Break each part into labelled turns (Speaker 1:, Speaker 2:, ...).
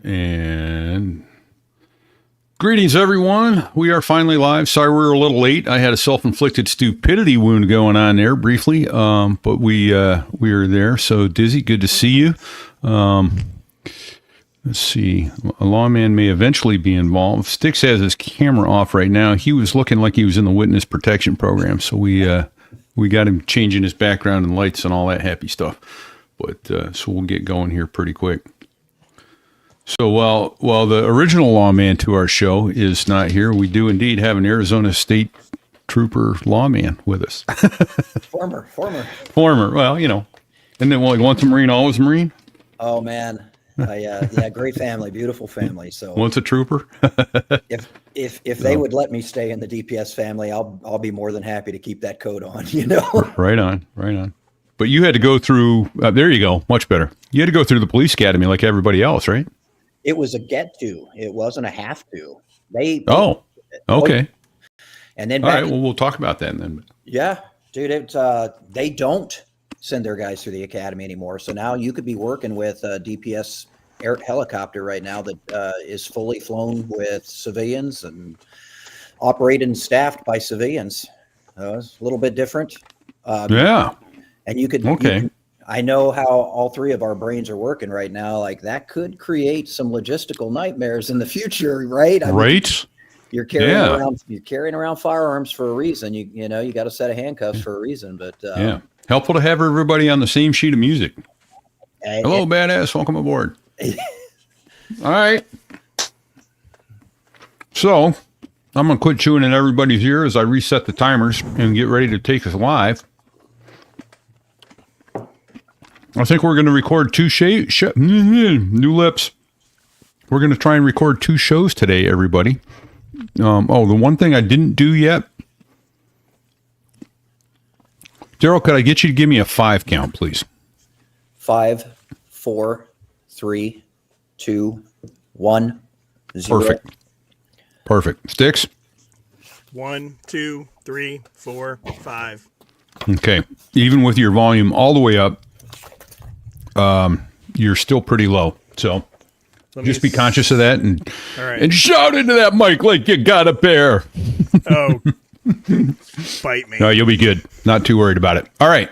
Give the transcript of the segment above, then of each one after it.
Speaker 1: And greetings, everyone. We are finally live. Sorry we were a little late. I had a self-inflicted stupidity wound going on there briefly, but we are there. So, Dizzy, good to see you. Let's see. A lawman may eventually be involved. Sticks has his camera off right now. He was looking like he was in the witness protection program, so we got him changing his background and lights and all that happy stuff. But so we'll get going here pretty quick. So while the original lawman to our show is not here, we do indeed have an Arizona State Trooper lawman with us.
Speaker 2: Former.
Speaker 1: Well, you know, and then once a Marine, always a Marine.
Speaker 2: Oh man, yeah, great family, beautiful family. So
Speaker 1: once a trooper.
Speaker 2: if they would let me stay in the DPS family, I'll be more than happy to keep that coat on. You know,
Speaker 1: right on. But you had to go through. There you go, much better. You had to go through the police academy like everybody else, right?
Speaker 2: It was a get to. It wasn't a have to. They
Speaker 1: okay.
Speaker 2: And then
Speaker 1: all right. Well, we'll talk about that then.
Speaker 2: Yeah, dude. They don't send their guys through the academy anymore. So now you could be working with a DPS air helicopter right now that is fully flown with civilians and operated and staffed by civilians. It's a little bit different.
Speaker 1: Yeah.
Speaker 2: And you could.
Speaker 1: Okay.
Speaker 2: I know how all three of our brains are working right now. Like that could create some logistical nightmares in the future, right? I mean, you're carrying around firearms for a reason. You know, you got a set of handcuffs for a reason. But
Speaker 1: helpful to have everybody on the same sheet of music. Hello, badass. Welcome aboard. All right. So I'm going to quit chewing in everybody's ear as I reset the timers and get ready to take us live. I think we're going to record new lips. We're going to try and record 2 shows today, everybody. The one thing I didn't do yet. Darrell, could I get you to give me a 5 count, please?
Speaker 2: 5, 4, 3, 2, 1, 0.
Speaker 1: Perfect. Sticks?
Speaker 3: 1, 2, 3, 4, 5.
Speaker 1: Okay. Even with your volume all the way up, you're still pretty low. So just be conscious of that and shout into that mic like you got a bear.
Speaker 3: Oh, bite me.
Speaker 1: No, you'll be good. Not too worried about it. All right.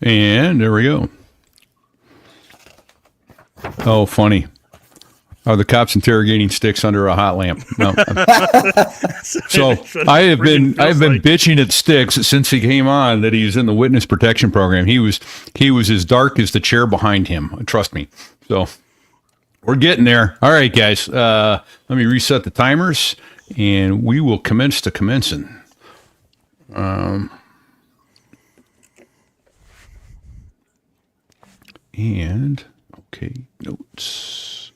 Speaker 1: And there we go. Oh, funny. Are the cops interrogating Sticks under a hot lamp? No. So I have been bitching at Sticks since he came on that he's in the witness protection program. He was as dark as the chair behind him. Trust me. So we're getting there. All right, guys. Let me reset the timers and we will commence to commencing. And okay, notes.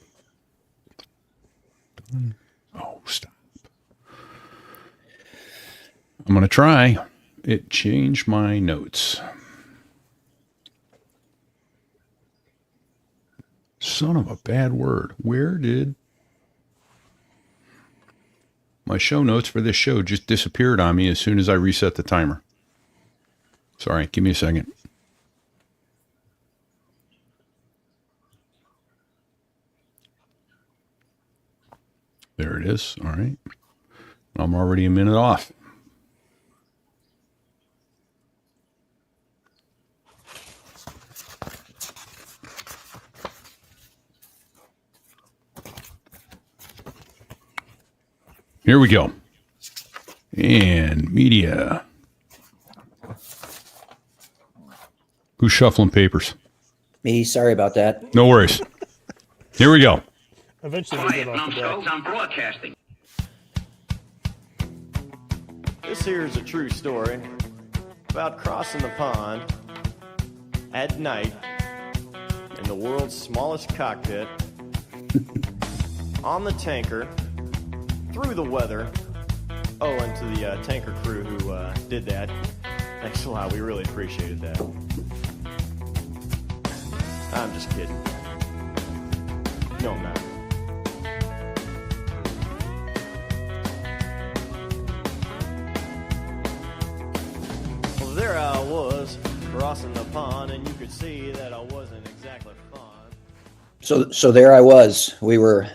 Speaker 1: Oh, stop. I'm going to try. It changed my notes. Son of a bad word. Where did my show notes for this show just disappeared on me as soon as I reset the timer? Sorry, give me a second. There it is. All right. I'm already a minute off. Here we go. And media. Who's shuffling papers?
Speaker 2: Me. Sorry about that.
Speaker 1: No worries. Here we go.
Speaker 3: Eventually we'll get off the deck.
Speaker 4: I'm broadcasting.
Speaker 5: This here is a true story about crossing the pond at night in the world's smallest cockpit on the tanker through the weather. Oh, and to the tanker crew who did that. Thanks a lot. We really appreciated that. I'm just kidding. No, I'm not. Well, there I was, crossing the pond, and you could see that I wasn't exactly fond.
Speaker 2: So there I was. We were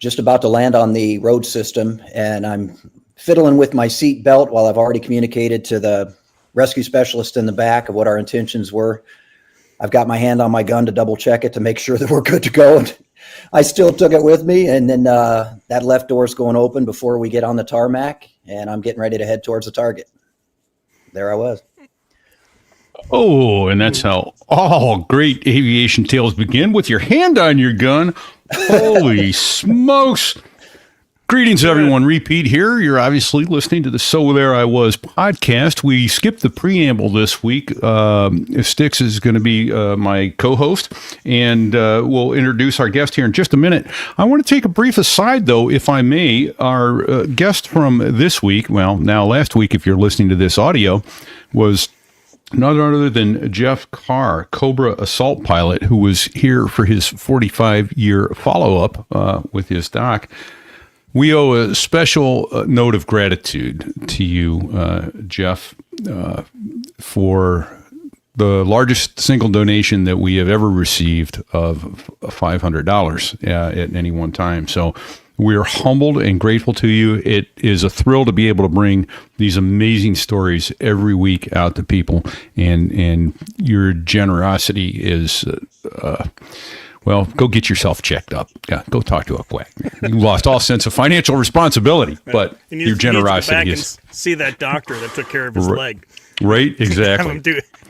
Speaker 2: just about to land on the road system, and I'm fiddling with my seat belt while I've already communicated to the rescue specialist in the back of what our intentions were. I've got my hand on my gun to double check it to make sure that we're good to go. And I still took it with me, and then that left door is going open before we get on the tarmac, and I'm getting ready to head towards the target. There I was.
Speaker 1: Oh, and that's how all great aviation tales begin, with your hand on your gun. Holy smokes. Greetings, everyone. Repeat here. You're obviously listening to the So There I Was podcast. We skipped the preamble this week. Styx is going to be my co-host, and we'll introduce our guest here in just a minute. I want to take a brief aside, though, if I may. Our guest from this week, well, now last week, if you're listening to this audio, was none other than Jeff Carr, Cobra assault pilot, who was here for his 45-year follow-up with his doc. We owe a special note of gratitude to you, Jeff, for the largest single donation that we have ever received of $500 at any one time. So we are humbled and grateful to you. It is a thrill to be able to bring these amazing stories every week out to people, and your generosity is well, go get yourself checked up. Yeah, go talk to a quack. You lost all sense of financial responsibility, but your generosity is...
Speaker 3: See that doctor that took care of his leg.
Speaker 1: Right, exactly.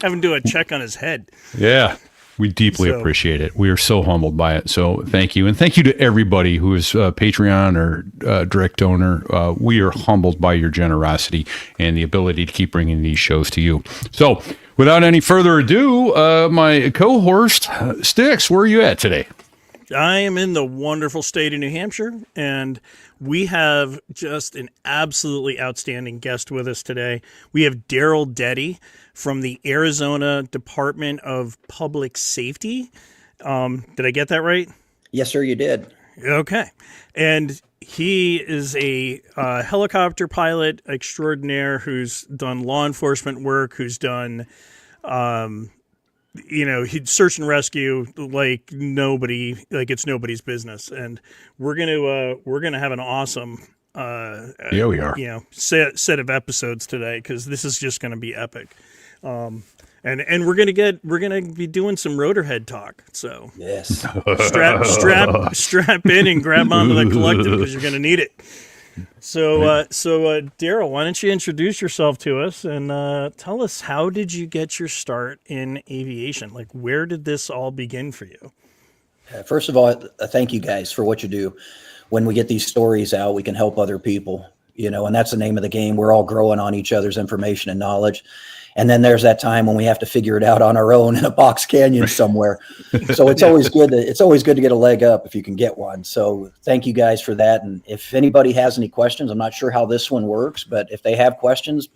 Speaker 3: have him do a check on his head.
Speaker 1: Yeah, we deeply appreciate it. We are so humbled by it. So thank you. And thank you to everybody who is Patreon or direct donor. We are humbled by your generosity and the ability to keep bringing these shows to you. So without any further ado, my co-host, Styx, where are you at today?
Speaker 3: I am in the wonderful state of New Hampshire, and we have just an absolutely outstanding guest with us today. We have Darrell Detty from the Arizona Department of Public Safety. Did I get that right?
Speaker 2: Yes, sir, you did.
Speaker 3: Okay. And he is a helicopter pilot extraordinaire who's done law enforcement work, who's done, he'd search and rescue like it's nobody's business. And we're gonna have an awesome
Speaker 1: yeah, we are.
Speaker 3: Set of episodes today, because this is just gonna be epic. And we're gonna be doing some Rotorhead talk. So
Speaker 2: yes,
Speaker 3: strap in and grab onto the collective, because you're gonna need it. So Darrell, why don't you introduce yourself to us and tell us, how did you get your start in aviation? Like, where did this all begin for you?
Speaker 2: First of all, thank you guys for what you do. When we get these stories out, we can help other people, and that's the name of the game. We're all growing on each other's information and knowledge. And then there's that time when we have to figure it out on our own in a box canyon somewhere. So it's always good to get a leg up if you can get one. So thank you guys for that. And if anybody has any questions, I'm not sure how this one works, but if they have questions,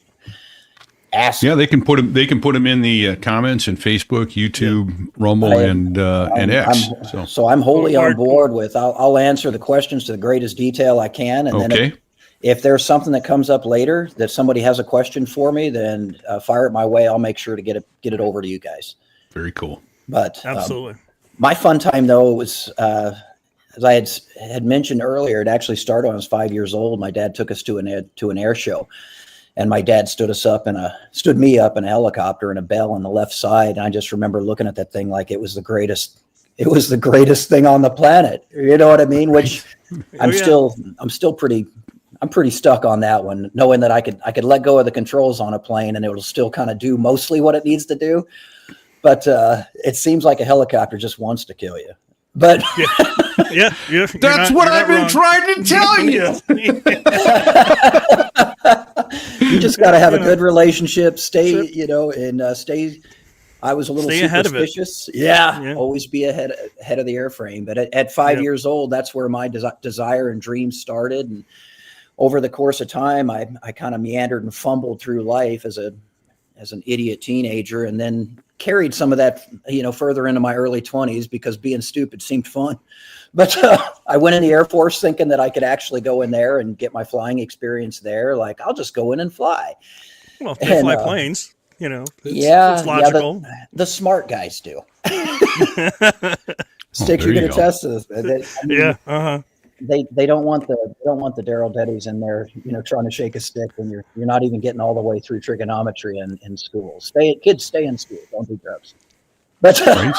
Speaker 2: ask.
Speaker 1: Yeah, they can put them in the comments in Facebook, YouTube, Rumble, and X.
Speaker 2: So I'm wholly on board with. I'll answer the questions to the greatest detail I can, and then if there's something that comes up later that somebody has a question for me, then fire it my way. I'll make sure to get it over to you guys.
Speaker 1: Very cool.
Speaker 2: But
Speaker 3: absolutely,
Speaker 2: my fun time though was, as I had mentioned earlier, it actually started when I was 5 years old. My dad took us to an air show, and my dad stood me up in a helicopter and a bell on the left side. And I just remember looking at that thing like it was the greatest. It was the greatest thing on the planet. You know what I mean? Which I'm pretty stuck on that one, knowing that I could let go of the controls on a plane and it will still kind of do mostly what it needs to do. But it seems like a helicopter just wants to kill you. But
Speaker 3: yeah,
Speaker 1: that's what I've been trying to tell you.
Speaker 2: You just got to have a good relationship. Stay. I was a little superstitious. Yeah, always be ahead of the airframe. But at 5 years old, that's where my desire and dreams started. And over the course of time, I kind of meandered and fumbled through life as an idiot teenager, and then carried some of that, further into my early 20s because being stupid seemed fun. But I went in the Air Force thinking that I could actually go in there and get my flying experience there. Like, I'll just go in and fly.
Speaker 3: Well, they fly planes, it's logical.
Speaker 2: The smart guys do. Sticks,
Speaker 1: there
Speaker 2: you're
Speaker 1: you
Speaker 2: going to
Speaker 1: go.
Speaker 2: test this. I mean,
Speaker 3: Yeah. Uh-huh.
Speaker 2: they don't want the Darrell Dettys in there, trying to shake a stick when you're not even getting all the way through trigonometry in school. Kids stay in school, don't do drugs. But
Speaker 1: Right?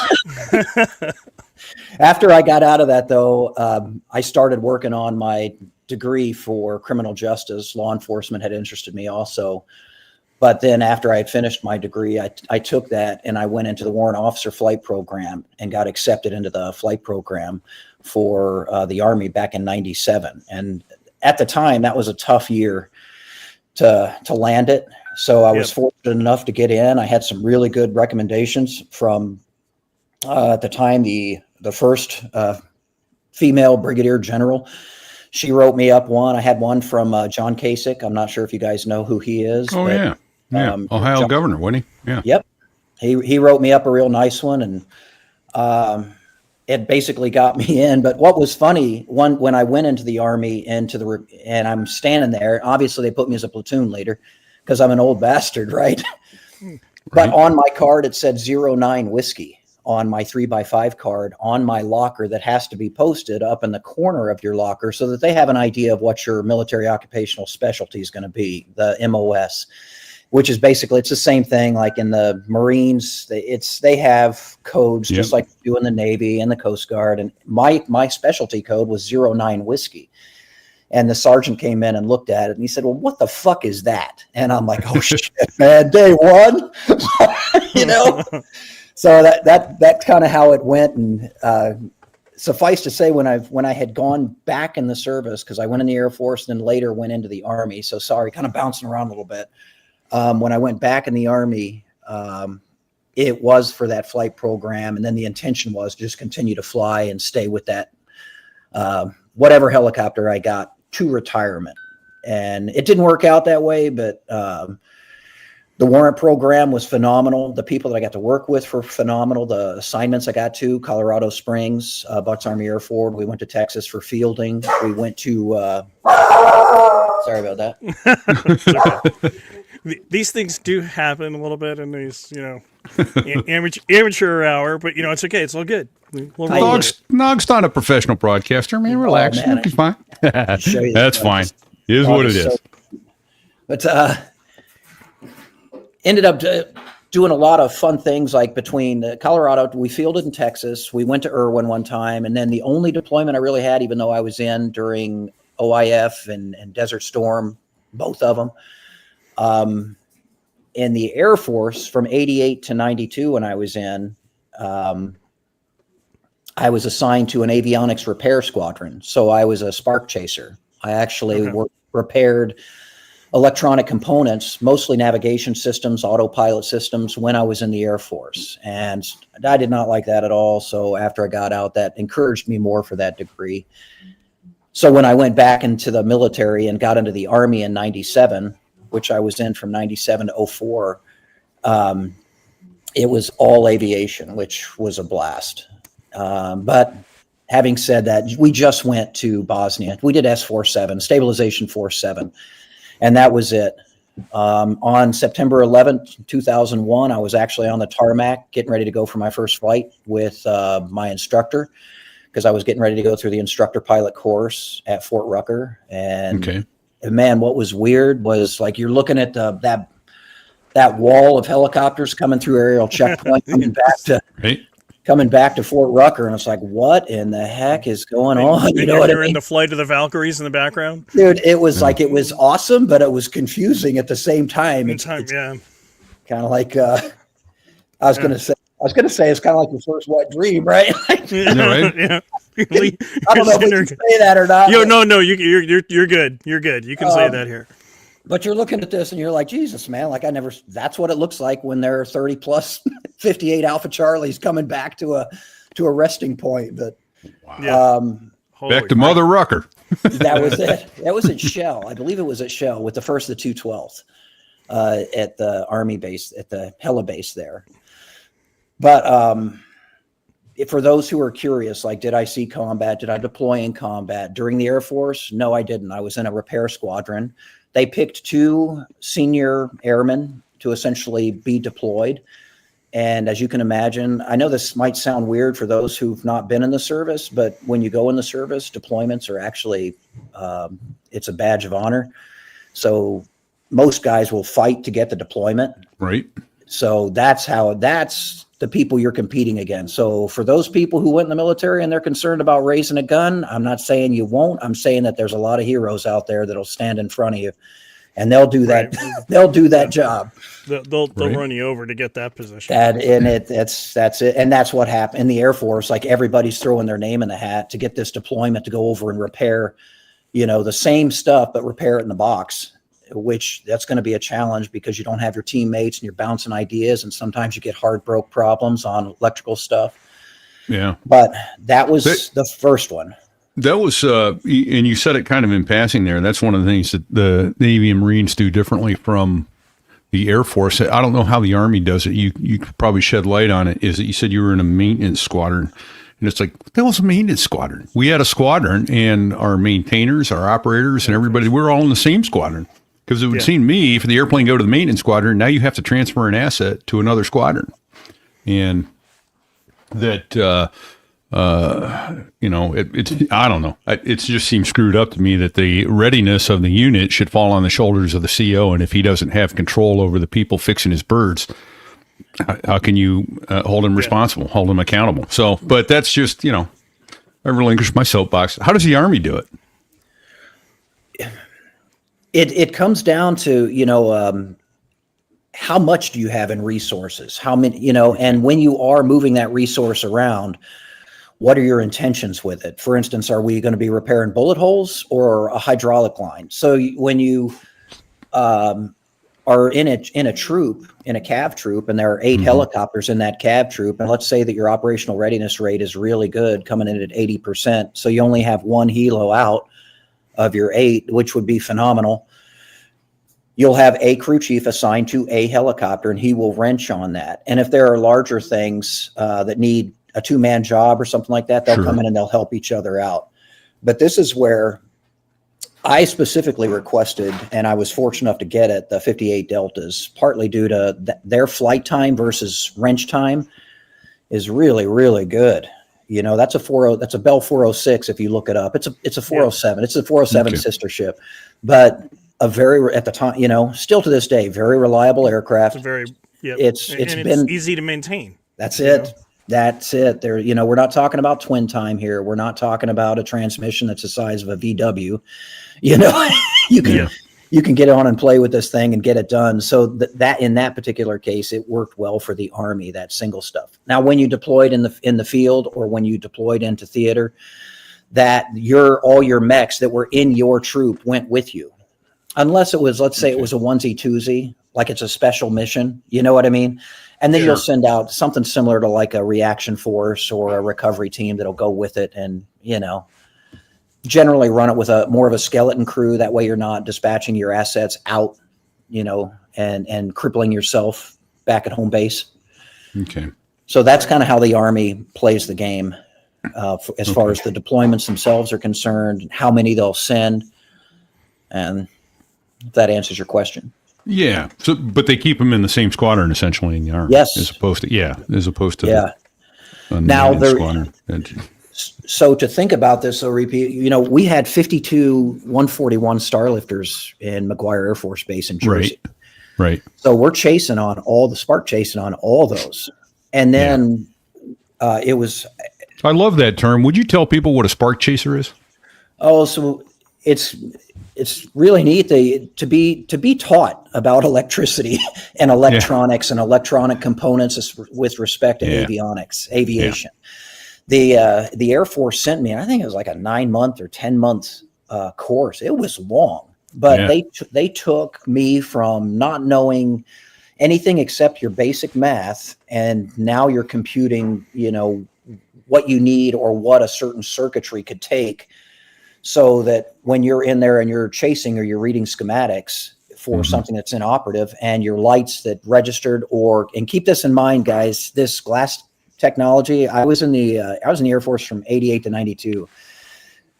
Speaker 2: after I got out of that, though, I started working on my degree for criminal justice. Law enforcement had interested me also. But then after I had finished my degree, I took that and I went into the warrant officer flight program and got accepted into the flight program for the Army back in '97. And at the time, that was a tough year to land it. So I was fortunate enough to get in. I had some really good recommendations from at the time the first female brigadier general. She wrote me up one. I had one from John Kasich. I'm not sure if you guys know who he is.
Speaker 1: Oh,
Speaker 2: but,
Speaker 1: yeah. Yeah. Ohio
Speaker 2: John,
Speaker 1: governor, wasn't he? Yeah.
Speaker 2: Yep. He wrote me up a real nice one, and it basically got me in. But what was funny, when I went into the Army and I'm standing there, obviously they put me as a platoon leader because I'm an old bastard, right? But on my card, it said 09 whiskey on my 3x5 card on my locker that has to be posted up in the corner of your locker so that they have an idea of what your military occupational specialty is going to be, the MOS, which is basically, it's the same thing like in the Marines. They have codes just like you do in the Navy and the Coast Guard. And my specialty code was 09 whiskey. And the sergeant came in and looked at it and he said, well, what the fuck is that? And I'm like, oh shit, man, day one, So that's kind of how it went. And suffice to say, when I had gone back in the service, because I went in the Air Force and then later went into the Army. So sorry, kind of bouncing around a little bit. When I went back in the Army, it was for that flight program. And then the intention was just continue to fly and stay with that, whatever helicopter I got to retirement. And it didn't work out that way, but the warrant program was phenomenal. The people that I got to work with were phenomenal. The assignments I got to, Colorado Springs, Bucks Army Air Force. We went to Texas for fielding. We went to, sorry about that.
Speaker 3: These things do happen a little bit in these, amateur hour, but it's okay. It's all good.
Speaker 1: Nog's not a professional broadcaster, man. Relax.
Speaker 2: man,
Speaker 1: You'll be fine.
Speaker 2: show you
Speaker 1: That's fine. It is what it is.
Speaker 2: But ended up doing a lot of fun things, like between Colorado, we fielded in Texas. We went to Irwin one time. And then the only deployment I really had, even though I was in during OIF and Desert Storm, both of them, in the Air Force from 88 to 92, when I was in, I was assigned to an avionics repair squadron. So I was a spark chaser. I actually repaired electronic components, mostly navigation systems, autopilot systems, when I was in the Air Force. And I did not like that at all. So after I got out, that encouraged me more for that degree. So when I went back into the military and got into the Army in 97, which I was in from 97 to 04, it was all aviation, which was a blast. But having said that, we just went to Bosnia. We did S-47, Stabilization Force 7, and that was it. On September 11th, 2001, I was actually on the tarmac getting ready to go for my first flight with my instructor, because I was getting ready to go through the instructor pilot course at Fort Rucker. And man, what was weird was, like, you're looking at that wall of helicopters coming through aerial checkpoint, coming back to Fort Rucker, and it's like, what in the heck is going on? You know what I mean?
Speaker 3: In the flight of the Valkyries in the background,
Speaker 2: dude. It was like, it was awesome, but it was confusing at the same time. It's kind of like I was going to say it's kind of like your first wet dream, right?
Speaker 3: Yeah.
Speaker 2: I don't know if we can say that or not.
Speaker 3: No, you're good. You're good. You can say that here.
Speaker 2: But you're looking at this and you're like, Jesus, man, like that's what it looks like when there are 30 plus 58 Alpha Charlies coming back to a resting point. But
Speaker 1: back to Mother Rucker.
Speaker 2: That was it. That was at Shell. I believe it was at Shell with the first of the 212th at the Army base, at the Hella base there. But for those who are curious, like, did I see combat? Did I deploy in combat during the Air Force? No, I didn't. I was in a repair squadron. They picked 2 senior airmen to essentially be deployed. And as you can imagine, I know this might sound weird for those who've not been in the service, but when you go in the service, deployments are actually, it's a badge of honor. So most guys will fight to get the deployment.
Speaker 1: Right.
Speaker 2: So that's the people you're competing against. So for those people who went in the military and they're concerned about raising a gun, I'm not saying you won't. I'm saying that there's a lot of heroes out there that'll stand in front of you, and they'll do that.
Speaker 3: Right.
Speaker 2: They'll do that job.
Speaker 3: They'll
Speaker 1: Right.
Speaker 3: run you over to get that position.
Speaker 2: That's it. And that's what happened in the Air Force. Like, everybody's throwing their name in the hat to get this deployment to go over and repair, the same stuff, but repair it in the box, which that's going to be a challenge because you don't have your teammates and you're bouncing ideas. And sometimes you get hard broke problems on electrical stuff.
Speaker 1: Yeah.
Speaker 2: But that was the first one.
Speaker 1: That was, and you said it kind of in passing there. That's one of the things that the Navy and Marines do differently from the Air Force. I don't know how the Army does it. You could probably shed light on it. Is that you said you were in a maintenance squadron, and it's like, that was a maintenance squadron. We had a squadron, and our maintainers, our operators, and everybody, we're all in the same squadron. Because it would seem to me, if the airplane go to the maintenance squadron, now you have to transfer an asset to another squadron, and that. It's I don't know. It just seems screwed up to me that the readiness of the unit should fall on the shoulders of the CO. And if he doesn't have control over the people fixing his birds, how can you hold him responsible, hold him accountable? So, but that's just, I relinquish my soapbox. How does the Army do it?
Speaker 2: It comes down to, how much do you have in resources? How many, and when you are moving that resource around, what are your intentions with it? For instance, are we going to be repairing bullet holes or a hydraulic line? So when you are in a troop, in a cav troop, and there are 8 helicopters in that cav troop, and let's say that your operational readiness rate is really good, coming in at 80%, so you only have 1 helo out of your 8, which would be phenomenal. You'll have a crew chief assigned to a helicopter, and he will wrench on that. And if there are larger things that need a 2-man job or something like that, they'll come in and they'll help each other out. But this is where I specifically requested, and I was fortunate enough to get it, the 58 Deltas, partly due to their flight time versus wrench time is really, really good. That's a Bell 406 if you look it up. It's a 407. It's a 407 sister ship, but a very, at the time, still to this day, very reliable aircraft. It's been
Speaker 3: easy to maintain.
Speaker 2: That's it. That's it. There, we're not talking about twin time here. We're not talking about a transmission that's the size of a VW. You can get on and play with this thing and get it done. So that in that particular case, it worked well for the Army, that single stuff. Now, when you deployed in the field or when you deployed into theater, that all your mechs that were in your troop went with you, unless it was, let's say it was a onesie twosie, like it's a special mission. You know what I mean? And then you'll send out something similar to like a reaction force or a recovery team that'll go with it, and generally run it with more of a skeleton crew. That way you're not dispatching your assets out, and crippling yourself back at home base.
Speaker 1: Okay.
Speaker 2: So that's kind of how the Army plays the game, as far as the deployments themselves are concerned, how many they'll send, and if that answers your question.
Speaker 1: Yeah. So, but they keep them in the same squadron essentially in the Army.
Speaker 2: Yes.
Speaker 1: As opposed to
Speaker 2: Now
Speaker 1: squadron.
Speaker 2: So to think about this, so repeat, we had 52 141 Starlifters in McGuire Air Force Base in Jersey.
Speaker 1: Right.
Speaker 2: So we're chasing on all those. And then it was.
Speaker 1: I love that term. Would you tell people what a spark chaser is?
Speaker 2: Oh, so it's really neat to be taught about electricity and electronics and electronic components with respect to aviation. The Air Force sent me, and I think it was like a 9-month or 10-month course. It was long, but they took me from not knowing anything except your basic math, and now you're computing, what you need or what a certain circuitry could take, so that when you're in there and you're chasing or you're reading schematics for something that's inoperative, and your lights that registered, and keep this in mind, guys, this glass technology. I was in the Air Force from 88 to 92.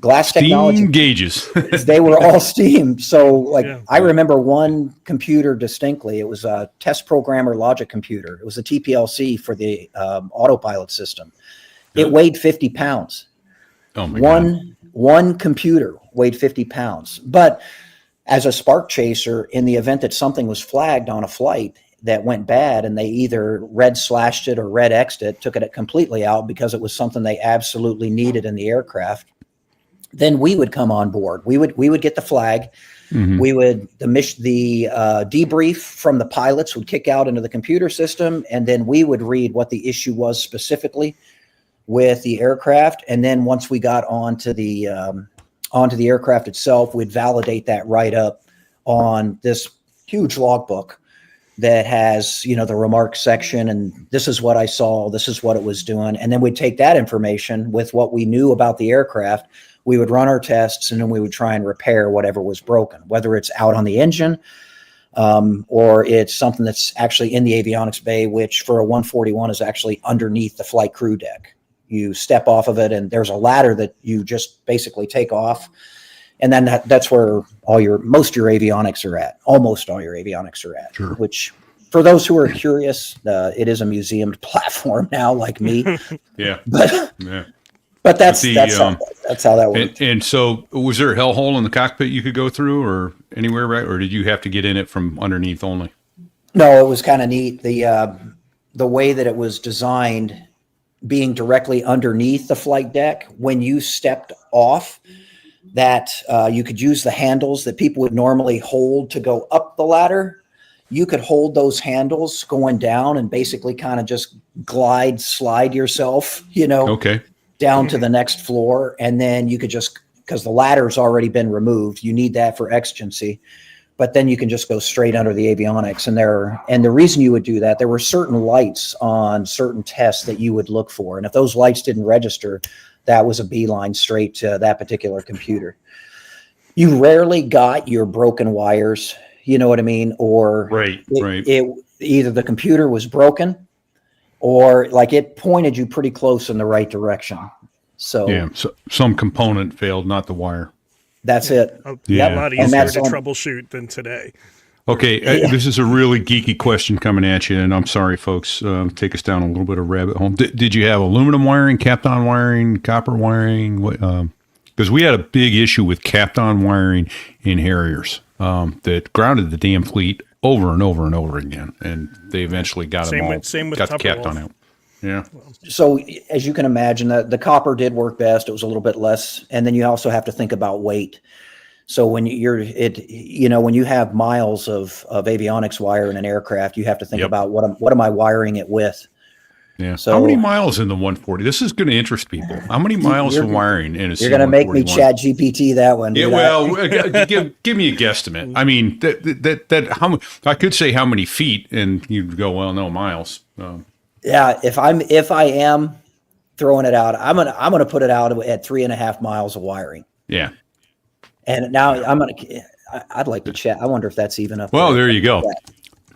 Speaker 2: glass technology.
Speaker 1: Steam gauges.
Speaker 2: They were all steam. So like
Speaker 3: Yeah.
Speaker 2: I remember one computer distinctly. It was a test programmer logic computer. It was a TPLC for the autopilot system. It weighed 50 pounds.
Speaker 1: Oh my God.
Speaker 2: One computer weighed 50 pounds. But as a spark chaser, in the event that something was flagged on a flight that went bad and they either red slashed it or red X'd it, took it completely out because it was something they absolutely needed in the aircraft, then we would come on board. We would get the flag. We would the debrief from the pilots would kick out into the computer system, and then we would read what the issue was specifically with the aircraft. And then once we got onto the aircraft itself, we'd validate that right up on this huge logbook that has, the remarks section, and this is what I saw, this is what it was doing. And then we'd take that information with what we knew about the aircraft. We would run our tests, and then we would try and repair whatever was broken, whether it's out on the engine, or it's something that's actually in the avionics bay, which for a 141 is actually underneath the flight crew deck. You step off of it, and there's a ladder that you just basically take off. And then that's where most of your avionics are at. Almost all your avionics are at.
Speaker 1: Sure.
Speaker 2: Which, for those who are curious, it is a museum platform now, like me.
Speaker 1: Yeah.
Speaker 2: But that's how that works.
Speaker 1: And so, was there a hellhole in the cockpit you could go through, or anywhere, right? Or did you have to get in it from underneath only?
Speaker 2: No, it was kind of neat. The way that it was designed, being directly underneath the flight deck, when you stepped off, that you could use the handles that people would normally hold to go up the ladder. You could hold those handles going down and basically kind of just slide yourself,
Speaker 1: Okay.
Speaker 2: down to the next floor. And then you could just, because the ladder's already been removed, you need that for exigency. But then you can just go straight under the avionics. And the reason you would do that, there were certain lights on certain tests that you would look for. And if those lights didn't register, that was a beeline straight to that particular computer. You rarely got your broken wires, you know what I mean? Or
Speaker 1: Right.
Speaker 2: Either the computer was broken or like it pointed you pretty close in the right direction. So
Speaker 1: Yeah. So some component failed, not the wire.
Speaker 2: that's it.
Speaker 3: A lot easier
Speaker 2: that's
Speaker 3: to
Speaker 2: on-
Speaker 3: troubleshoot than today.
Speaker 1: Okay, this is a really geeky question coming at you, and I'm sorry, folks. Take us down a little bit of rabbit hole. Did you have aluminum wiring, Kapton wiring, copper wiring? Because we had a big issue with Kapton wiring in Harriers that grounded the damn fleet over and over and over again, and they eventually got them all.
Speaker 3: Same with
Speaker 1: got the
Speaker 3: Tupperwolf.
Speaker 1: Kapton out. Yeah.
Speaker 2: So as you can imagine, the copper did work best. It was a little bit less. And then you also have to think about weight. So when when you have miles of avionics wire in an aircraft, you have to think about what am I wiring it with?
Speaker 1: Yeah.
Speaker 2: So
Speaker 1: how many miles in the 140? This is going to interest people. How many miles of wiring in a
Speaker 2: You're going to make me
Speaker 1: C-141?
Speaker 2: chat GPT that one.
Speaker 1: Yeah,
Speaker 2: dude.
Speaker 1: well, give me a guesstimate. I mean, that how much? I could say how many feet, and you'd go, well, no, miles.
Speaker 2: Yeah, if I am throwing it out, I'm gonna put it out at 3.5 miles of wiring.
Speaker 1: Yeah.
Speaker 2: And now I'd like to chat. I wonder if that's even up.
Speaker 1: Well, there you go.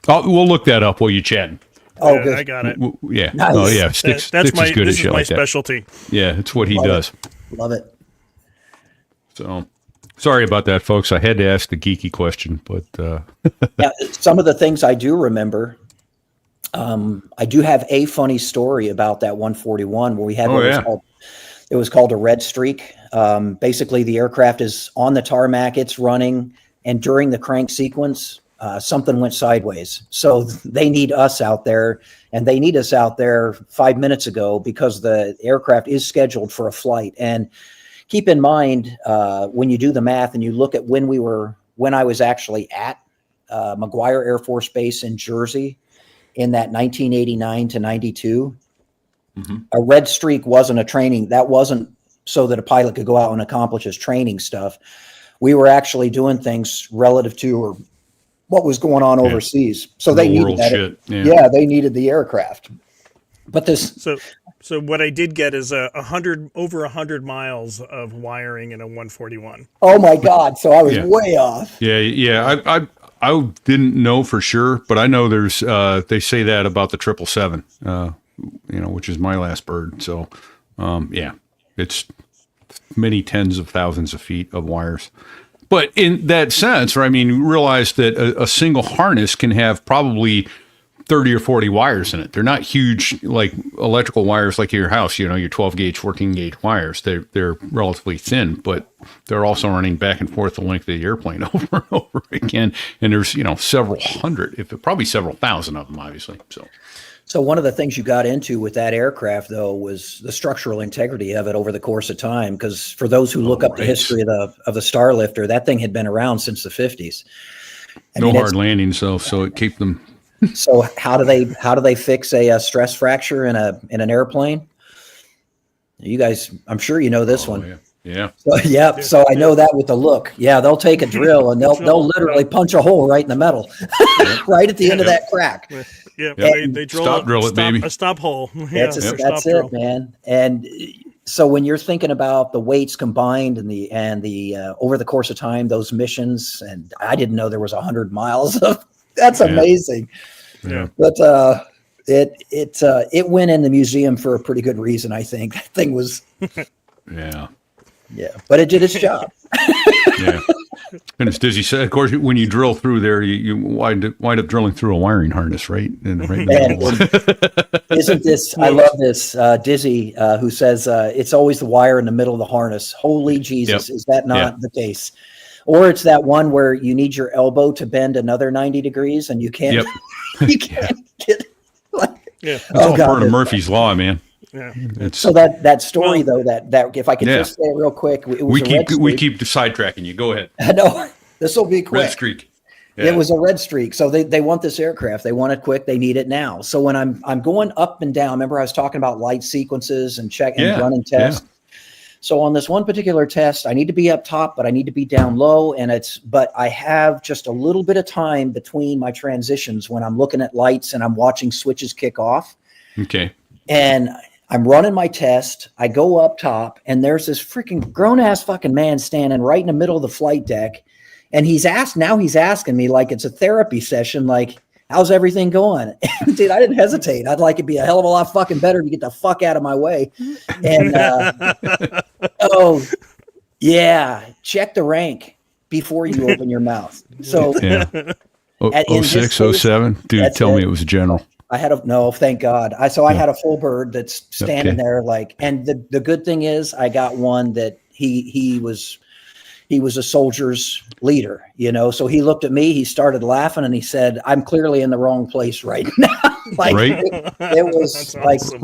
Speaker 1: We'll look that up while you're chatting.
Speaker 2: Oh,
Speaker 3: Yeah,
Speaker 2: good.
Speaker 3: I got it.
Speaker 1: Yeah.
Speaker 2: Nice.
Speaker 1: Oh, yeah. Sticks
Speaker 3: That's
Speaker 1: is good
Speaker 3: this
Speaker 1: at
Speaker 3: is
Speaker 1: shit
Speaker 3: my
Speaker 1: like that.
Speaker 3: specialty.
Speaker 1: Yeah, it's what he
Speaker 2: Love
Speaker 1: does.
Speaker 2: Love it.
Speaker 1: So, sorry about that, folks. I had to ask the geeky question, but
Speaker 2: Now, some of the things I do remember. I do have a funny story about that 141 where we had it was called a red streak. Basically, the aircraft is on the tarmac, it's running, and during the crank sequence, something went sideways. So they need us out there, and they need us out there 5 minutes ago because the aircraft is scheduled for a flight. And keep in mind, when you do the math and you look at when I was actually at McGuire Air Force Base in Jersey in that 1989 to 92, a red streak wasn't a training. That wasn't so that a pilot could go out and accomplish his training stuff. We were actually doing things relative to what was going on overseas. So they needed that.
Speaker 1: shit.
Speaker 2: Yeah, they needed the aircraft. But this,
Speaker 3: So what I did get is over 100 miles of wiring in a 141.
Speaker 2: oh my God. So I was way off.
Speaker 1: Yeah. I didn't know for sure, but I know there's they say that about the 777, which is my last bird. So, it's many tens of thousands of feet of wires. But in that sense, I mean, you realize that a single harness can have probably 30 or 40 wires in it. They're not huge, like electrical wires like your house, your 12 gauge, 14 gauge wires. They're relatively thin, but they're also running back and forth the length of the airplane over and over again. And there's, several hundred, probably several thousand of them, obviously.
Speaker 2: So one of the things you got into with that aircraft, though, was the structural integrity of it over the course of time. Because for those who look up the history of the Starlifter, that thing had been around since the 50s.
Speaker 1: No hard landings, though, so it kept them.
Speaker 2: So how do they fix a stress fracture in an airplane? You guys, I'm sure you know this one.
Speaker 1: Yeah.
Speaker 2: So I know that with the look. Yeah, they'll take a drill and they'll literally punch a hole right in the metal, right at the end of that crack.
Speaker 3: Yeah, they drill
Speaker 1: it, baby.
Speaker 3: A stop hole.
Speaker 2: That's it, man. And so when you're thinking about the weights combined and the over the course of time, those missions, and I didn't know there was 100 miles of. That's amazing.
Speaker 1: Yeah.
Speaker 2: But it went in the museum for a pretty good reason, I think. That thing was. Yeah, but it did its job.
Speaker 1: Yeah. And as Dizzy said, of course, when you drill through there, you wind up drilling through a wiring harness, right? And
Speaker 2: Isn't this? I love this. Dizzy, who says it's always the wire in the middle of the harness. Holy Jesus, is that not the case? Or it's that one where you need your elbow to bend another 90 degrees, and you can't. You can't get.
Speaker 1: It's all part of Murphy's Law, man.
Speaker 2: Yeah. So that story though, that if I could just say it real quick, it was
Speaker 1: we keep sidetracking you. Go ahead.
Speaker 2: I know this will be quick.
Speaker 1: Red streak. Yeah.
Speaker 2: It was a red streak. So they want this aircraft. They want it quick. They need it now. So when I'm going up and down, remember I was talking about light sequences and running tests. Yeah. So on this one particular test, I need to be up top, but I need to be down low. But I have just a little bit of time between my transitions when I'm looking at lights and I'm watching switches kick off.
Speaker 1: Okay.
Speaker 2: And I'm running my test. I go up top, and there's this freaking grown-ass fucking man standing right in the middle of the flight deck. And he's asking me like it's a therapy session, like, how's everything going? Dude, I didn't hesitate. I'd like it'd be a hell of a lot fucking better to get the fuck out of my way. And, check the rank before you open your mouth. So,
Speaker 1: 06, 07, dude, tell me it was a general.
Speaker 2: Thank God. I had a full bird that's standing there and the good thing is I got one that he was a soldier's leader, so he looked at me, he started laughing and he said, I'm clearly in the wrong place right now. It was like,
Speaker 1: awesome.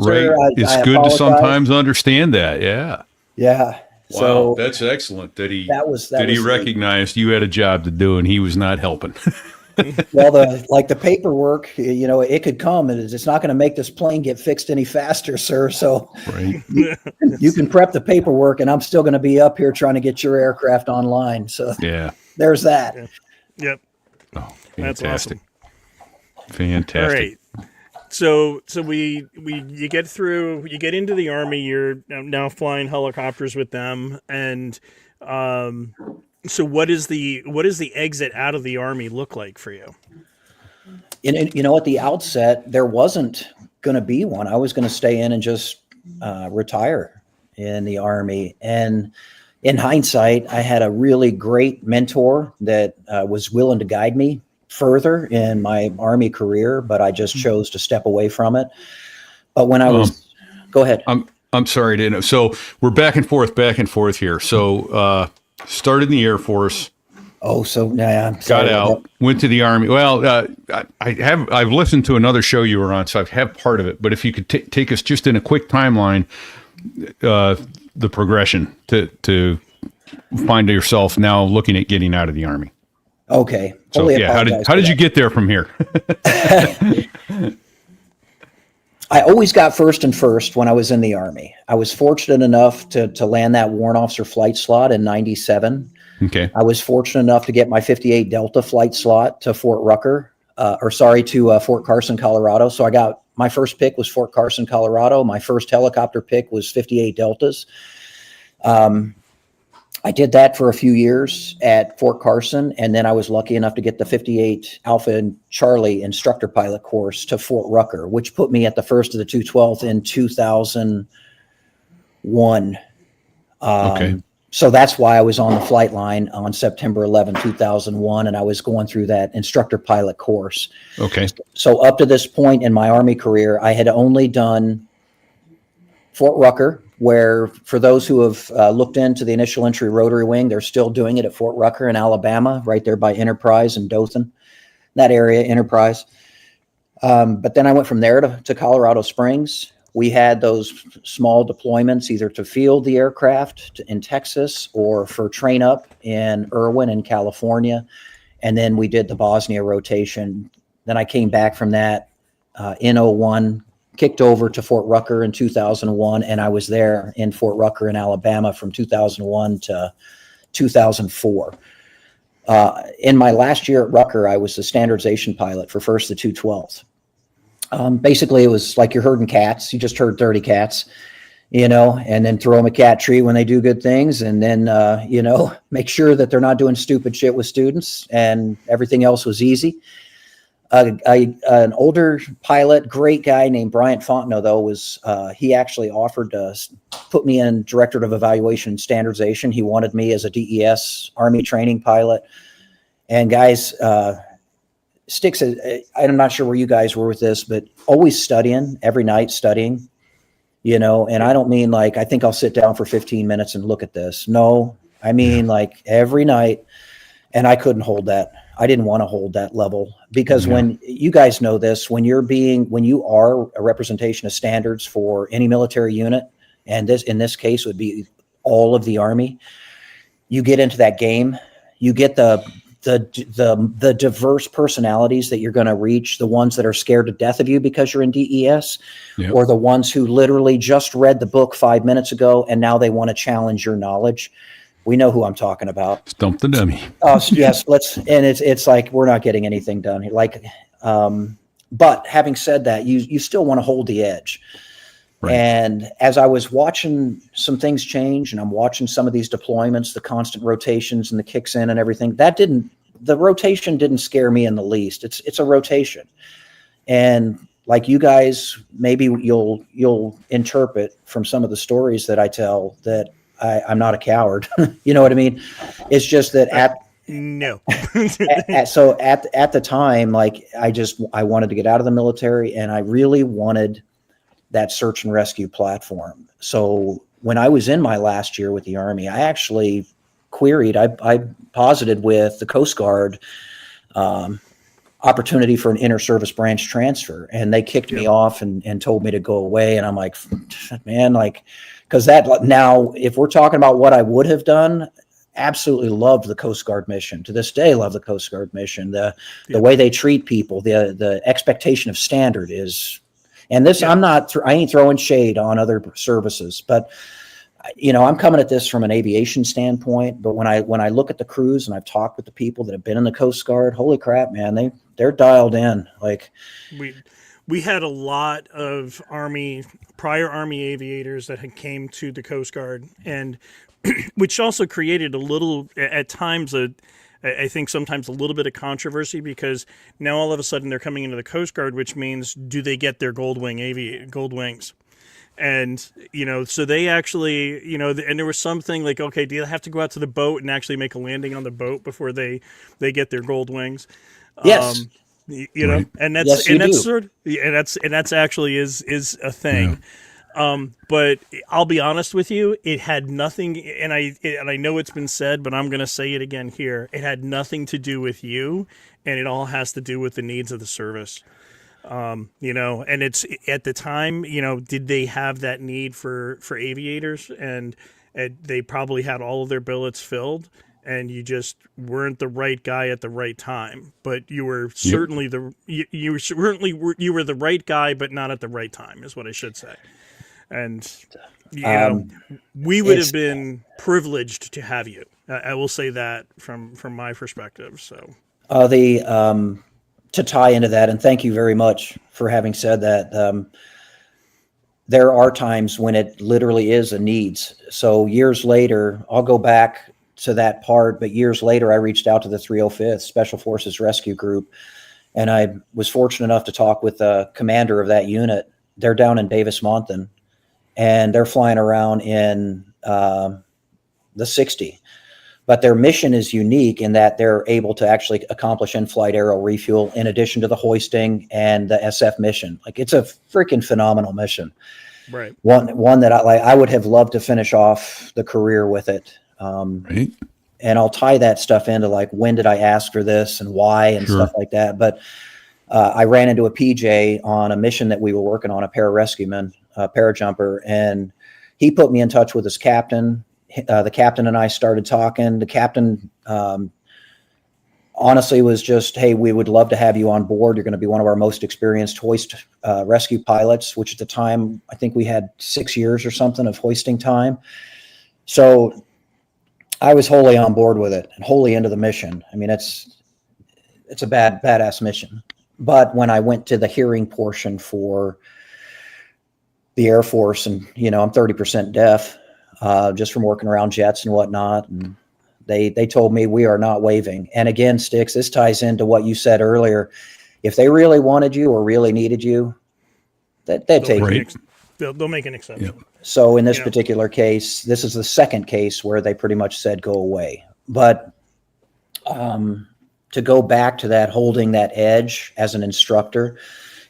Speaker 1: It's good to sometimes understand that. Yeah.
Speaker 2: Yeah.
Speaker 1: Wow.
Speaker 2: So
Speaker 1: that's excellent that he
Speaker 2: he
Speaker 1: recognized you had a job to do and he was not helping.
Speaker 2: Well, the paperwork, it could come and it's not going to make this plane get fixed any faster, sir. So you can prep the paperwork and I'm still going to be up here trying to get your aircraft online. So there's that.
Speaker 3: Yeah. Yep.
Speaker 1: Oh,
Speaker 3: that's awesome.
Speaker 1: Fantastic.
Speaker 3: All right. So you get into the Army, you're now flying helicopters with them. And, so what does the exit out of the Army look like for you?
Speaker 2: At the outset, there wasn't going to be one. I was going to stay in and just retire in the Army. And in hindsight, I had a really great mentor that was willing to guide me further in my Army career, but I just chose to step away from it. But when I was, go ahead.
Speaker 1: I'm sorry to know. So we're back and forth here. So, started in the Air Force.
Speaker 2: Got
Speaker 1: out, went to the Army. Well, I've listened to another show you were on, so I have part of it. But if you could take us just in a quick timeline, the progression to find yourself now looking at getting out of the Army.
Speaker 2: Okay.
Speaker 1: So how did you get there from here?
Speaker 2: I always got first when I was in the Army. I was fortunate enough to land that warrant officer flight slot in 97.
Speaker 1: Okay.
Speaker 2: I was fortunate enough to get my 58 Delta flight slot to Fort Carson, Colorado. So I got my first pick was Fort Carson, Colorado. My first helicopter pick was 58 Deltas. I did that for a few years at Fort Carson, and then I was lucky enough to get the 58 Alpha and Charlie instructor pilot course to Fort Rucker, which put me at the first of the 212th in 2001.
Speaker 1: Okay.
Speaker 2: So that's why I was on the flight line on September 11, 2001, and I was going through that instructor pilot course.
Speaker 1: Okay.
Speaker 2: So up to this point in my Army career, I had only done Fort Rucker, where for those who have looked into the initial entry rotary wing, they're still doing it at Fort Rucker in Alabama, right there by Enterprise and Dothan, that area, Enterprise. But then I went from there to Colorado Springs. We had those small deployments either to field the aircraft in Texas or for train up in Irwin in California. And then we did the Bosnia rotation. Then I came back from that in 01, kicked over to Fort Rucker in 2001, and I was there in Fort Rucker in Alabama from 2001 to 2004. In my last year at Rucker, I was the standardization pilot for first the 212th. Basically, it was like you're herding cats. You just herd 30 cats, and then throw them a cat treat when they do good things. And then, make sure that they're not doing stupid shit with students, and everything else was easy. An older pilot, great guy named Bryant Fontenot, though, he actually offered to put me in Directorate of Evaluation and Standardization. He wanted me as a DES Army training pilot. And guys, Sticks, I'm not sure where you guys were with this, but always studying, every night studying, and I don't mean like, I think I'll sit down for 15 minutes and look at this. No, I mean like every night. And I couldn't hold that. I didn't want to hold that level because when you guys know this, when you are a representation of standards for any military unit, and in this case would be all of the Army, you get into that game, you get the diverse personalities that you're going to reach, the ones that are scared to death of you because you're in DES, or the ones who literally just read the book 5 minutes ago and now they want to challenge your knowledge. We know who I'm talking about.
Speaker 1: Stump the dummy.
Speaker 2: Oh, yes. It's like, we're not getting anything done here. But having said that, you still want to hold the edge. Right. And as I was watching some things change and I'm watching some of these deployments, the constant rotations and the kicks in and everything, the rotation didn't scare me in the least. It's a rotation. And like you guys, maybe you'll interpret from some of the stories that I tell that I'm not a coward. You know what I mean? It's just that at the time, like I wanted to get out of the military and I really wanted that search and rescue platform. So when I was in my last year with the Army, I actually queried, I posited with the Coast Guard opportunity for an inter-service branch transfer, and they kicked me off and told me to go away. And I'm like, man, because now if we're talking about what I would have done, absolutely loved the Coast Guard mission. To this day, love the Coast Guard mission. The way they treat people, the expectation of standard is, and this, I ain't throwing shade on other services, but I'm coming at this from an aviation standpoint. But when I look at the crews and I've talked with the people that have been in the Coast Guard, holy crap, man, they're dialed in. Like
Speaker 3: we had a lot of prior Army aviators that had came to the Coast Guard, and which also created a little, at times, I think sometimes a little bit of controversy, because now all of a sudden they're coming into the Coast Guard, which means, do they get their gold wings? And, so they actually, and there was something like, okay, do you have to go out to the boat and actually make a landing on the boat before they get their gold wings?
Speaker 2: Yes.
Speaker 3: Right. And that's actually is a thing. Yeah. But I'll be honest with you, it had nothing, and I know it's been said, but I'm going to say it again here. It had nothing to do with you, and it all has to do with the needs of the service. And it's at the time, did they have that need for aviators, and they probably had all of their billets filled, and you just weren't the right guy at the right time. But you were certainly you were the right guy, but not at the right time, is what I should say. And we would have been privileged to have you. I will say that from my perspective. So
Speaker 2: to tie into that, and thank you very much for having said that. There are times when it literally is a needs. So years later, I'll go back to that part, but years later, I reached out to the 305th Special Forces Rescue Group, and I was fortunate enough to talk with the commander of that unit. They're down in Davis-Monthan, and they're flying around in the 60. But their mission is unique in that they're able to actually accomplish in-flight aero refuel in addition to the hoisting and the SF mission. Like, it's a freaking phenomenal mission.
Speaker 3: Right.
Speaker 2: One that I would have loved to finish off the career with it.
Speaker 1: Right.
Speaker 2: And I'll tie that stuff into like, when did I ask for this and why and
Speaker 1: Sure.
Speaker 2: stuff like that. But I ran into a PJ on a mission that we were working on, a pararescueman, parajumper, and he put me in touch with his captain. The captain and I started talking. The captain honestly was just, hey, we would love to have you on board. You're going to be one of our most experienced hoist rescue pilots, which at the time, I think we had 6 years or something of hoisting time. So I was wholly on board with it and wholly into the mission. I mean, it's a badass mission. But when I went to the hearing portion for the Air Force, and, you know, I'm 30% deaf just from working around jets and whatnot. And they told me, we are not waiving. And again, Sticks, this ties into what you said earlier. If they really wanted you or really needed you, they'd take
Speaker 1: Right.
Speaker 2: you.
Speaker 3: They'll make an exception.
Speaker 1: Yeah.
Speaker 2: So in this
Speaker 3: Yeah.
Speaker 2: particular case, this is the second case where they pretty much said, go away. But to go back to that, holding that edge as an instructor,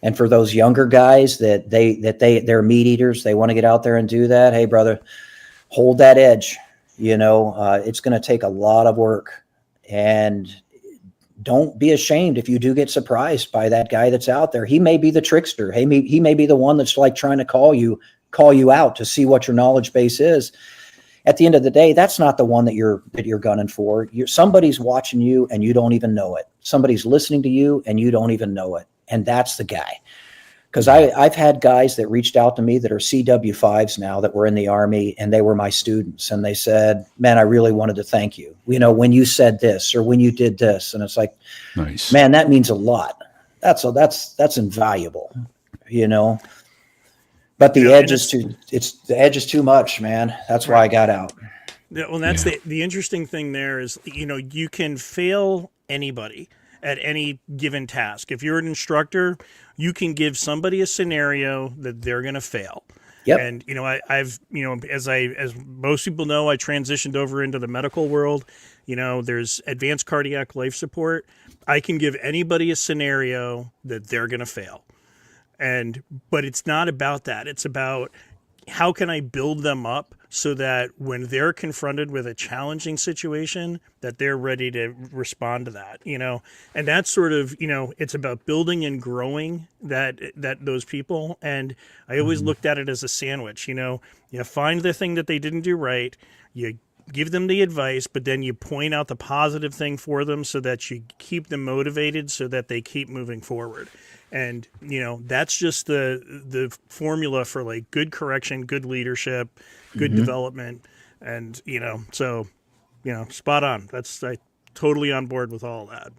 Speaker 2: and for those younger guys that they're meat eaters, they want to get out there and do that. Hey, brother, hold that edge. You know, it's going to take a lot of work, and don't be ashamed if you do get surprised by that guy that's out there. He may be the trickster. He may be the one that's like trying to call you out to see what your knowledge base is. At the end of the day, that's not the one that you're gunning for. Somebody's watching you and you don't even know it. Somebody's listening to you and you don't even know it. And that's the guy. Because I've had guys that reached out to me that are CW5s now that were in the Army, and they were my students. And they said, man, I really wanted to thank you. You know, when you said this or when you did this. And it's like,
Speaker 1: Nice.
Speaker 2: man, that means a lot. That's invaluable, you know. But the edge is too much, man. That's why I got out.
Speaker 3: Yeah, well, that's
Speaker 1: Yeah.
Speaker 3: the interesting thing there is, you know, you can fail anybody at any given task. If you're an instructor, you can give somebody a scenario that they're going to fail.
Speaker 2: Yep.
Speaker 3: And, you know, I've, you know, as most people know, I transitioned over into the medical world. You know, there's advanced cardiac life support. I can give anybody a scenario that they're going to fail. But it's not about that. It's about, how can I build them up so that when they're confronted with a challenging situation, that they're ready to respond to that, you know? And that's sort of, you know, it's about building and growing those people. And I always looked at it as a sandwich. You know, you find the thing that they didn't do right, you give them the advice, but then you point out the positive thing for them so that you keep them motivated so that they keep moving forward. And, you know, that's just the formula for like good correction, good leadership, good development. And, you know, so, you know, spot on. I totally on board with all that.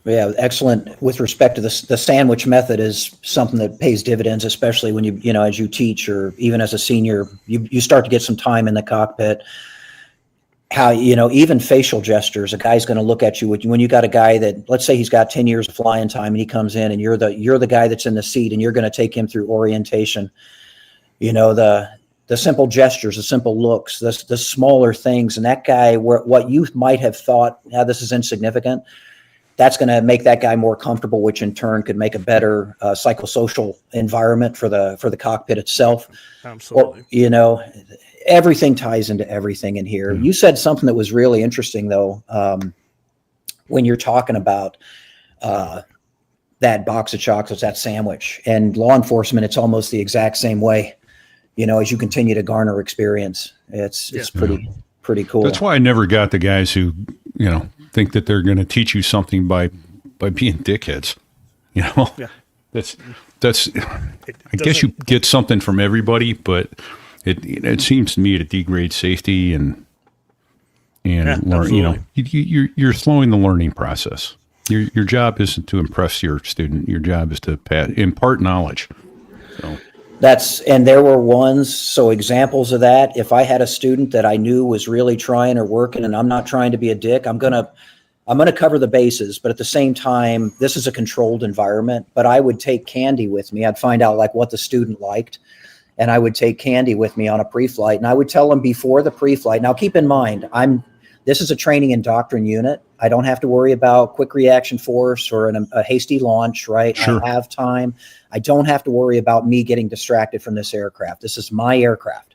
Speaker 2: Yeah, excellent. With respect to the sandwich method is something that pays dividends, especially when you know, as you teach or even as a senior, you start to get some time in the cockpit. How, you know, even facial gestures, a guy's going to look at you when you got a guy that, let's say he's got 10 years of flying time and he comes in and you're the guy that's in the seat and you're going to take him through orientation. You know, the simple gestures, the simple looks, the smaller things. And that guy, what you might have thought, this is insignificant, that's going to make that guy more comfortable, which in turn could make a better psychosocial environment for the cockpit itself.
Speaker 3: Absolutely.
Speaker 2: Or, you know, everything ties into everything in here. You said something that was really interesting, though, when you're talking about that box of chocolates, that sandwich, and law enforcement. It's almost the exact same way. You know, as you continue to garner experience, it's pretty cool.
Speaker 1: That's why I never got the guys who, you know, think that they're going to teach you something by being dickheads. You know, that's. I guess you get something from everybody, but it seems to me it degrades safety and learn. You know, you're slowing the learning process. Your job isn't to impress your student. Your job is to impart knowledge. So.
Speaker 2: And there were examples of that. If I had a student that I knew was really trying or working, and I'm not trying to be a dick, I'm gonna cover the bases, but at the same time, this is a controlled environment. But I would take candy with me. I'd find out like what the student liked, and I would take candy with me on a pre-flight, and I would tell them before the pre-flight. Now, keep in mind, this is a training and doctrine unit. I don't have to worry about quick reaction force or a hasty launch, right?
Speaker 1: Sure.
Speaker 2: I have time. I don't have to worry about me getting distracted from this aircraft. This is my aircraft.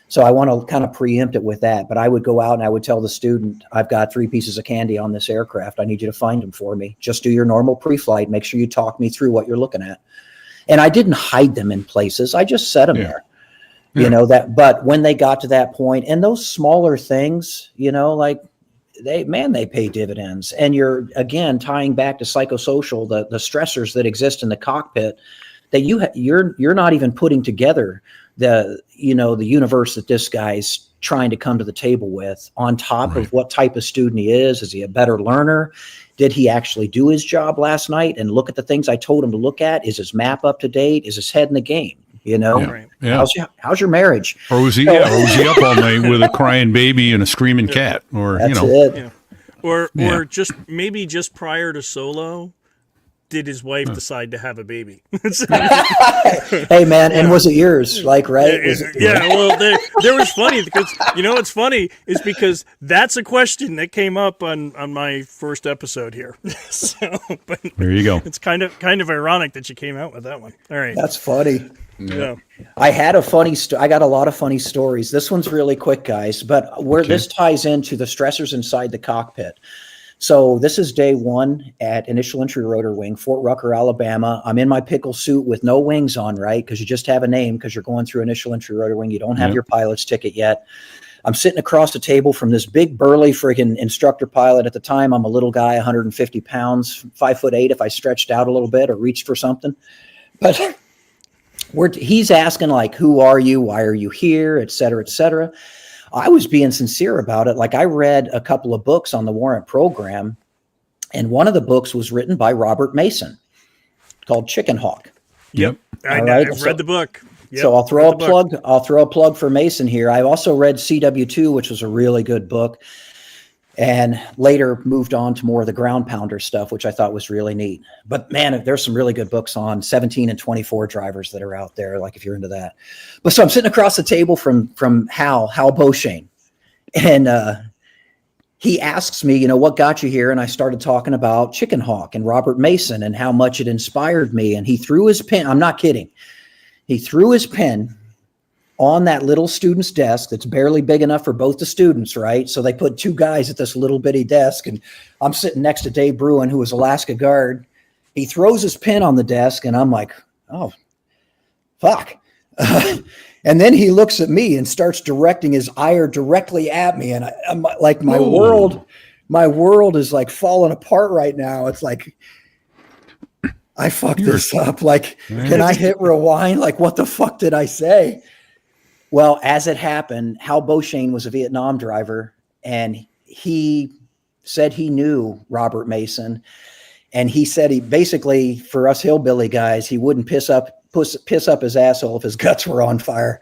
Speaker 2: So I want to kind of preempt it with that. But I would go out and I would tell the student, I've got 3 pieces of candy on this aircraft. I need you to find them for me. Just do your normal pre-flight. Make sure you talk me through what you're looking at. And I didn't hide them in places. I just set them there. You know, but when they got to that point, and those smaller things, you know, like they pay dividends. And you're, again, tying back to psychosocial, the stressors that exist in the cockpit that you're not even putting together the universe that this guy's trying to come to the table with, on top of what type of student he is. Is he a better learner? Did he actually do his job last night and look at the things I told him to look at? Is his map up to date? Is his head in the game? You know, how's your marriage?
Speaker 1: Or was he up all night with a crying baby and a screaming cat? Or
Speaker 2: That's
Speaker 1: you know,
Speaker 2: it.
Speaker 3: Yeah. Or just prior to solo, did his wife decide to have a baby?
Speaker 2: Hey man, and was it yours? Like, right?
Speaker 3: Well, there was funny because what's funny is because that's a question that came up on my first episode here. So, but
Speaker 1: there you go.
Speaker 3: It's kind of ironic that you came out with that one. All right,
Speaker 2: That's funny.
Speaker 3: yeah.
Speaker 2: I had a funny I got a lot of funny stories. This one's really quick, guys, but this ties into the stressors inside the cockpit. So this is day 1 at Initial Entry Rotor Wing, Fort Rucker, Alabama. I'm in my pickle suit with no wings on, right? Because you just have a name because you're going through Initial Entry Rotor Wing. You don't have your pilot's ticket yet. I'm sitting across the table from this big burly friggin' instructor pilot. At the time, I'm a little guy, 150 pounds, 5'8" if I stretched out a little bit or reached for something. But he's asking, like, who are you? Why are you here? Et cetera, et cetera. I was being sincere about it. Like, I read a couple of books on the warrant program, and one of the books was written by Robert Mason called Chicken Hawk.
Speaker 3: Yep. I've read the book. Yep.
Speaker 2: So I'll throw a plug. I'll throw a plug for Mason here. I also read CW2, which was a really good book, and later moved on to more of the ground pounder stuff, which I thought was really neat. But man, there's some really good books on 17 and 24 drivers that are out there, like if you're into that. But so I'm sitting across the table from Hal Beauchesne, and he asks me, what got you here? And I started talking about Chicken Hawk and Robert Mason and how much it inspired me. And he threw his pen. I'm not kidding. He threw his pen on that little student's desk that's barely big enough for both the students, right? So they put 2 guys at this little bitty desk, and I'm sitting next to Dave Bruin, who was Alaska Guard. He throws his pen on the desk, and I'm like, oh, fuck. And then he looks at me and starts directing his ire directly at me, and I'm like, my world is like falling apart right now. It's like, I fucked this up. Like, can I hit rewind? Like, what the fuck did I say? Well, as it happened, Hal Beauchesne was a Vietnam driver, and he said he knew Robert Mason. And he said he basically, for us hillbilly guys, he wouldn't piss up his asshole if his guts were on fire.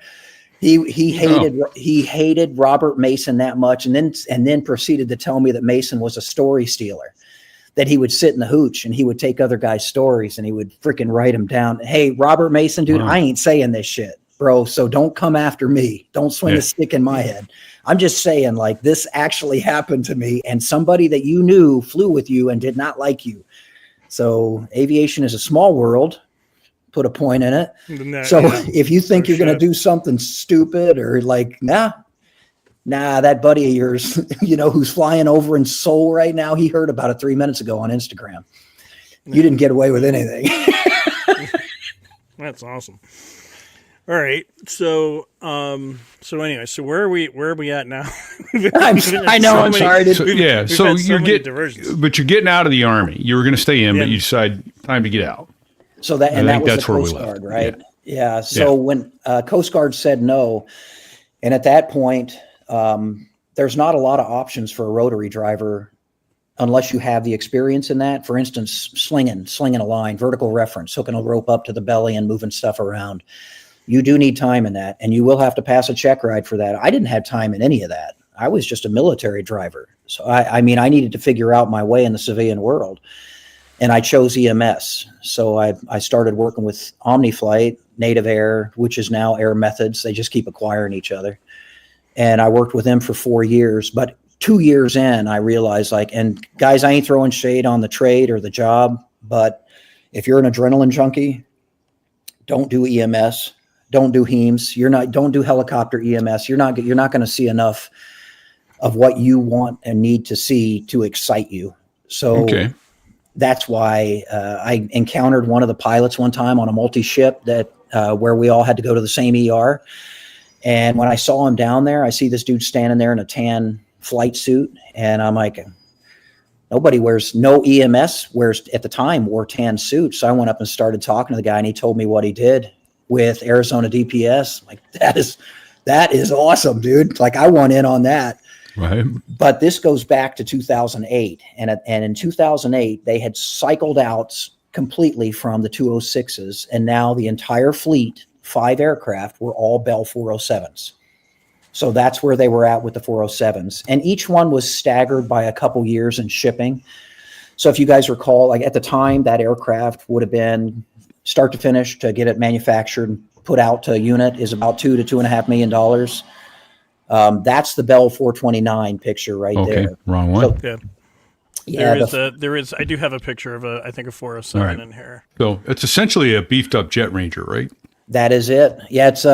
Speaker 2: He hated Robert Mason that much, and then proceeded to tell me that Mason was a story stealer, that he would sit in the hooch and he would take other guys' stories and he would freaking write them down. Hey, Robert Mason, dude, I ain't saying this shit, bro. So don't come after me. Don't swing a stick in my head. I'm just saying, like, this actually happened to me, and somebody that you knew flew with you and did not like you. So aviation is a small world. Put a point in it. If you think you're going to do something stupid or like, nah, that buddy of yours, who's flying over in Seoul right now, he heard about it 3 minutes ago on Instagram. You didn't get away with anything.
Speaker 3: That's awesome. All right. So anyway, so where are we at now?
Speaker 2: I know. I'm sorry.
Speaker 1: But you're getting out of the Army. You were going to stay in, but you decide time to get out.
Speaker 2: So that was the Coast Guard, right? Yeah. So when Coast Guard said no, and at that point, there's not a lot of options for a rotary driver unless you have the experience in that. For instance, slinging a line, vertical reference, hooking a rope up to the belly and moving stuff around. You do need time in that, and you will have to pass a check ride for that. I didn't have time in any of that. I was just a military driver. So I needed to figure out my way in the civilian world, and I chose EMS. So I started working with OmniFlight, Native Air, which is now Air Methods. They just keep acquiring each other. And I worked with them for 4 years, but 2 years in, I realized and guys, I ain't throwing shade on the trade or the job, but if you're an adrenaline junkie, don't do EMS, don't do HEMS. Don't do helicopter EMS. You're not going to see enough of what you want and need to see to excite you. So that's why I encountered one of the pilots one time on a multi-ship that where we all had to go to the same ER. And when I saw him down there, I see this dude standing there in a tan flight suit. And I'm like, nobody wears, no EMS wears at the time wore tan suits. So I went up and started talking to the guy, and he told me what he did with Arizona DPS. I'm like, that is awesome, dude. Like, I want in on that.
Speaker 1: Right.
Speaker 2: But this goes back to 2008. And in 2008, they had cycled out completely from the 206s. And now the entire fleet, 5 aircraft, were all Bell 407s. So that's where they were at with the 407s. And each one was staggered by a couple years in shipping. So if you guys recall, like at the time, that aircraft would have been start to finish to get it manufactured and put out to a unit is about $2 to $2.5 million. That's the Bell 429 picture right there.
Speaker 1: Wrong one.
Speaker 2: So,
Speaker 3: there is. I do have a picture of a 407 in here.
Speaker 1: So it's essentially a beefed up Jet Ranger, right?
Speaker 2: That is it. Yeah, it's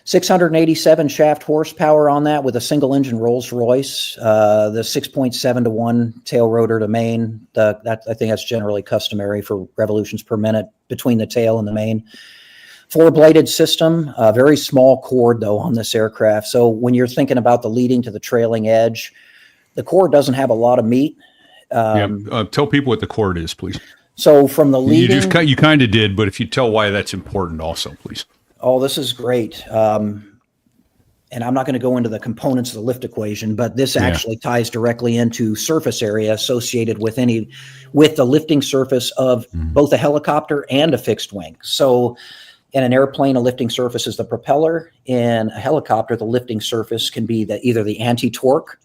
Speaker 2: 687 shaft horsepower on that with a single engine Rolls Royce, the 6.7 to 1 tail rotor to main. I think that's generally customary for revolutions per minute between the tail and the main. 4-bladed system, very small chord though on this aircraft. So when you're thinking about the leading to the trailing edge, the chord doesn't have a lot of meat.
Speaker 1: Tell people what the chord is, please.
Speaker 2: So from the leading,
Speaker 1: you kind of did, but if you tell why that's important also, please.
Speaker 2: Oh, this is great. And I'm not going to go into the components of the lift equation, but this actually ties directly into surface area associated with the lifting surface of both a helicopter and a fixed wing. So in an airplane, a lifting surface is the propeller. In a helicopter, the lifting surface can be either the anti-torque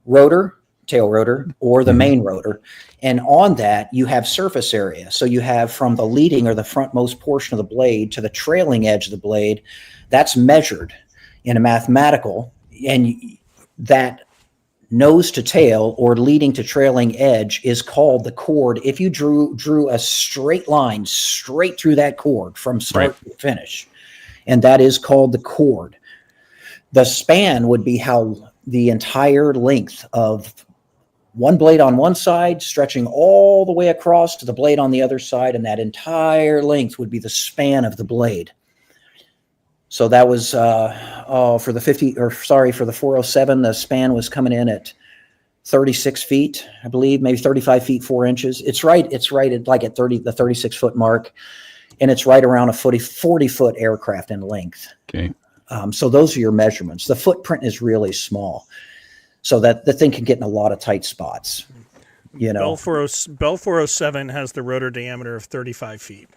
Speaker 2: rotor, tail rotor, or the main rotor. And on that, you have surface area. So you have from the leading or the frontmost portion of the blade to the trailing edge of the blade, that's measured in a mathematical, and that nose to tail or leading to trailing edge is called the chord. If you drew a straight line straight through that chord from start to finish, and that is called the chord. The span would be how the entire length of one blade on one side stretching all the way across to the blade on the other side, and that entire length would be the span of the blade. So that was for the 407, the span was coming in at 36 feet, I believe, maybe 35 feet 4 inches. It's right at the 36 foot mark, and it's right around a 40 foot aircraft in length.
Speaker 1: Okay.
Speaker 2: So those are your measurements. The footprint is really small, so that the thing can get in a lot of tight spots.
Speaker 3: Bell 407 has the rotor diameter of 35 feet.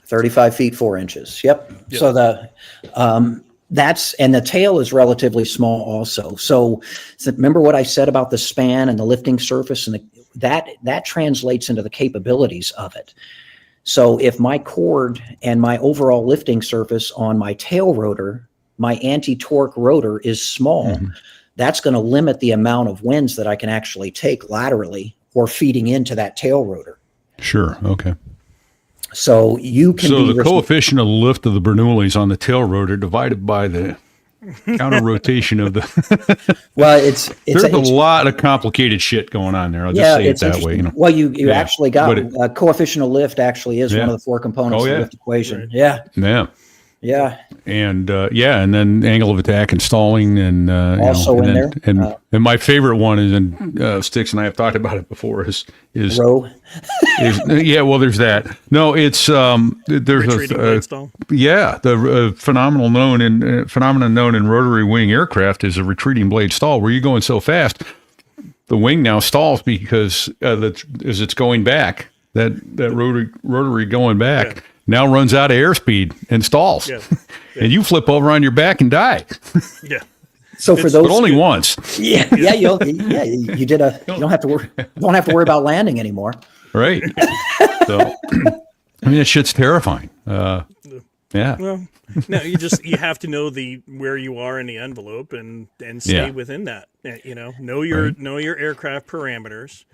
Speaker 2: 35 feet 4 inches. Yep. So and the tail is relatively small also. So remember what I said about the span and the lifting surface, and that translates into the capabilities of it. So if my chord and my overall lifting surface on my tail rotor, my anti-torque rotor is small, that's going to limit the amount of winds that I can actually take laterally or feeding into that tail rotor.
Speaker 1: Sure. Okay.
Speaker 2: So you can.
Speaker 1: So the coefficient of lift of the Bernoullis on the tail rotor divided by the counter rotation of the.
Speaker 2: Well,
Speaker 1: there's a lot of complicated shit going on there. I'll just say it that way.
Speaker 2: Well, you actually got coefficient of lift actually is one of the 4 components of the lift equation. Right. Yeah. And
Speaker 1: and then angle of attack and stalling, and
Speaker 2: also there.
Speaker 1: And my favorite one is, and Sticks and I have talked about it before, is
Speaker 2: row.
Speaker 1: There's that. No, it's there's the phenomenon known in rotary wing aircraft is a retreating blade stall, where you're going so fast, the wing now stalls because as it's going back, that rotary going back. Yeah. Now runs out of airspeed and stalls, and you flip over on your back and die.
Speaker 2: So for those,
Speaker 1: but only once.
Speaker 2: You did you don't have to worry about landing anymore.
Speaker 1: Right. So, I mean, that shit's terrifying. And Yeah.
Speaker 3: Well, no, you have to know where you are in the envelope and stay within that. Know your aircraft parameters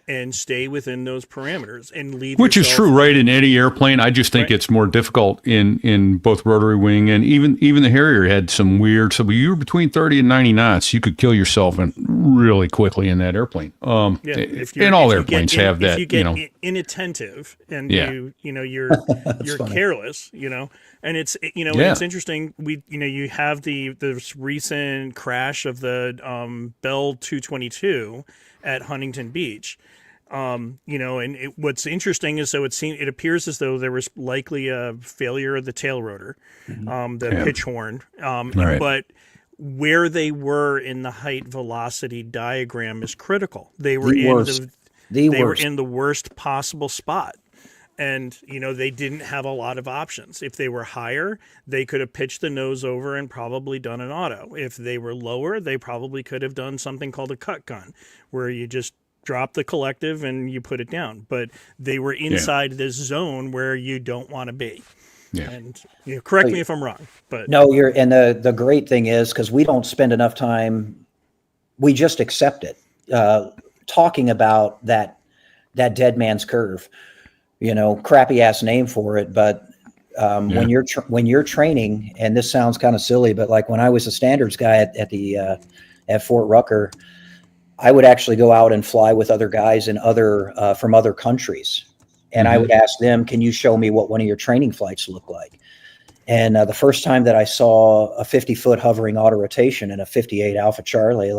Speaker 3: and stay within those parameters and leave
Speaker 1: Which is
Speaker 3: yourself,
Speaker 1: true, right? In any airplane, I just think it's more difficult in both rotary wing and even the Harrier had some weird. So you were between 30 and 90 knots, you could kill yourself really quickly in that airplane. And all airplanes have that.
Speaker 3: If you get inattentive and you're careless, and it's it's interesting. You have this recent crash of the Bell 222 at Huntington Beach. What's interesting is it appears as though there was likely a failure of the tail rotor, the pitch horn,
Speaker 1: Right.
Speaker 3: but where they were in the height velocity diagram is critical. They were were in the worst possible spot. And, they didn't have a lot of options. If they were higher, they could have pitched the nose over and probably done an auto. If they were lower, they probably could have done something called a cut gun, where you just drop the collective and you put it down. But they were inside this zone where you don't want to be.
Speaker 1: Yeah.
Speaker 3: And correct me if I'm wrong, but
Speaker 2: No, and the great thing is, because we don't spend enough time, we just accept it. Talking about that dead man's curve, crappy ass name for it, but when you're training, and this sounds kind of silly, but like when I was a standards guy at Fort Rucker, I would actually go out and fly with other guys from other countries. And I would ask them, can you show me what one of your training flights look like? And the first time that I saw a 50-foot hovering auto rotation in a 58 Alpha Charlie,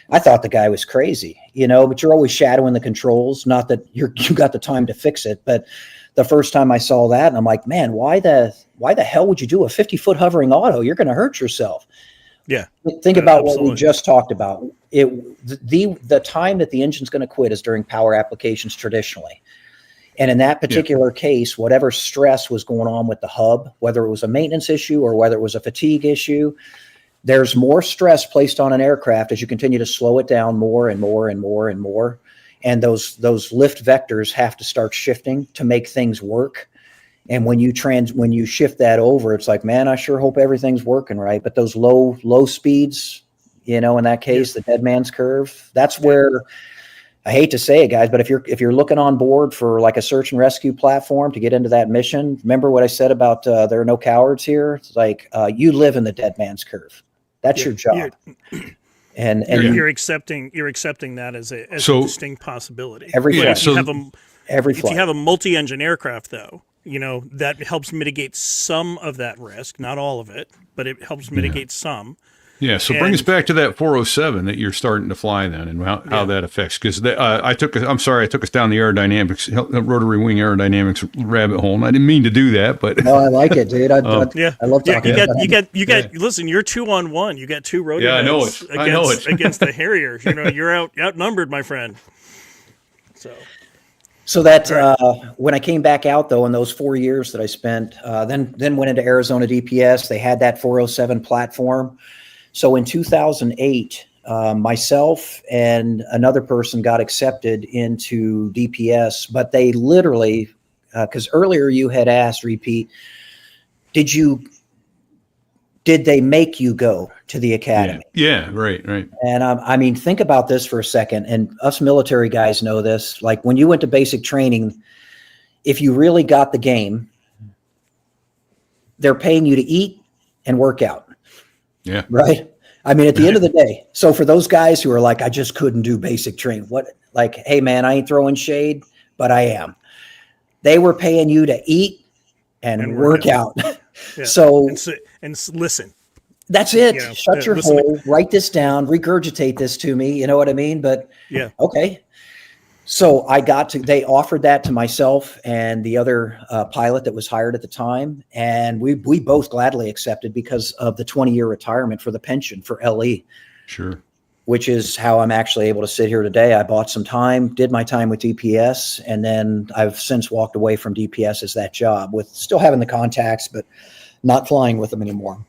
Speaker 2: I thought the guy was crazy, but you're always shadowing the controls. Not that you got the time to fix it, but the first time I saw that, and I'm like, man, why the hell would you do a 50-foot hovering auto? You're going to hurt yourself.
Speaker 3: Yeah.
Speaker 2: Think about what we just talked about. The time that the engine's going to quit is during power applications traditionally. And in that particular case, whatever stress was going on with the hub, whether it was a maintenance issue or whether it was a fatigue issue, there's more stress placed on an aircraft as you continue to slow it down more and more and more and more. And those lift vectors have to start shifting to make things work. And when you shift that over, it's like, man, I sure hope everything's working right. But those low speeds, in that case, the dead man's curve, that's where, I hate to say it, guys, but if you're looking on board for like a search and rescue platform to get into that mission, remember what I said about there are no cowards here? It's like you live in the dead man's curve. That's your job. And
Speaker 3: you're accepting that as a distinct possibility.
Speaker 2: Every flight.
Speaker 3: If you have a multi-engine aircraft, though, that helps mitigate some of that risk, not all of it, but it helps mitigate some.
Speaker 1: Yeah, so bring us back to that 407 that you're starting to fly then, and how that affects. Because I took us down the aerodynamics, rotary wing aerodynamics rabbit hole, and I didn't mean to do that, but
Speaker 2: no, I like it, dude. I love talking.
Speaker 3: You got. Listen, you're 2-on-1. You got two rotary.
Speaker 1: Yeah, I know it.
Speaker 3: Against the Harrier. You're outnumbered, my friend.
Speaker 2: So that when I came back out, though, in those 4 years that I spent, then went into Arizona DPS. They had that 407 platform. So in 2008, myself and another person got accepted into DPS, but they literally, because earlier you had asked, repeat, did they make you go to the academy?
Speaker 1: Yeah, right.
Speaker 2: And think about this for a second, and us military guys know this. Like when you went to basic training, if you really got the game, they're paying you to eat and work out.
Speaker 1: Yeah.
Speaker 2: Right. At the end of the day. So for those guys who are like, I just couldn't do basic training. Hey man, I ain't throwing shade, but I am. They were paying you to eat and work out.
Speaker 3: Yeah.
Speaker 2: So
Speaker 3: and listen.
Speaker 2: That's it. Shut your hole, write this down, regurgitate this to me. You know what I mean? But okay. So they offered that to myself and the other pilot that was hired at the time. And we both gladly accepted because of the 20-year retirement for the pension for LE.
Speaker 1: Sure.
Speaker 2: Which is how I'm actually able to sit here today. I bought some time, did my time with DPS, and then I've since walked away from DPS as that job with still having the contacts, but not flying with them anymore.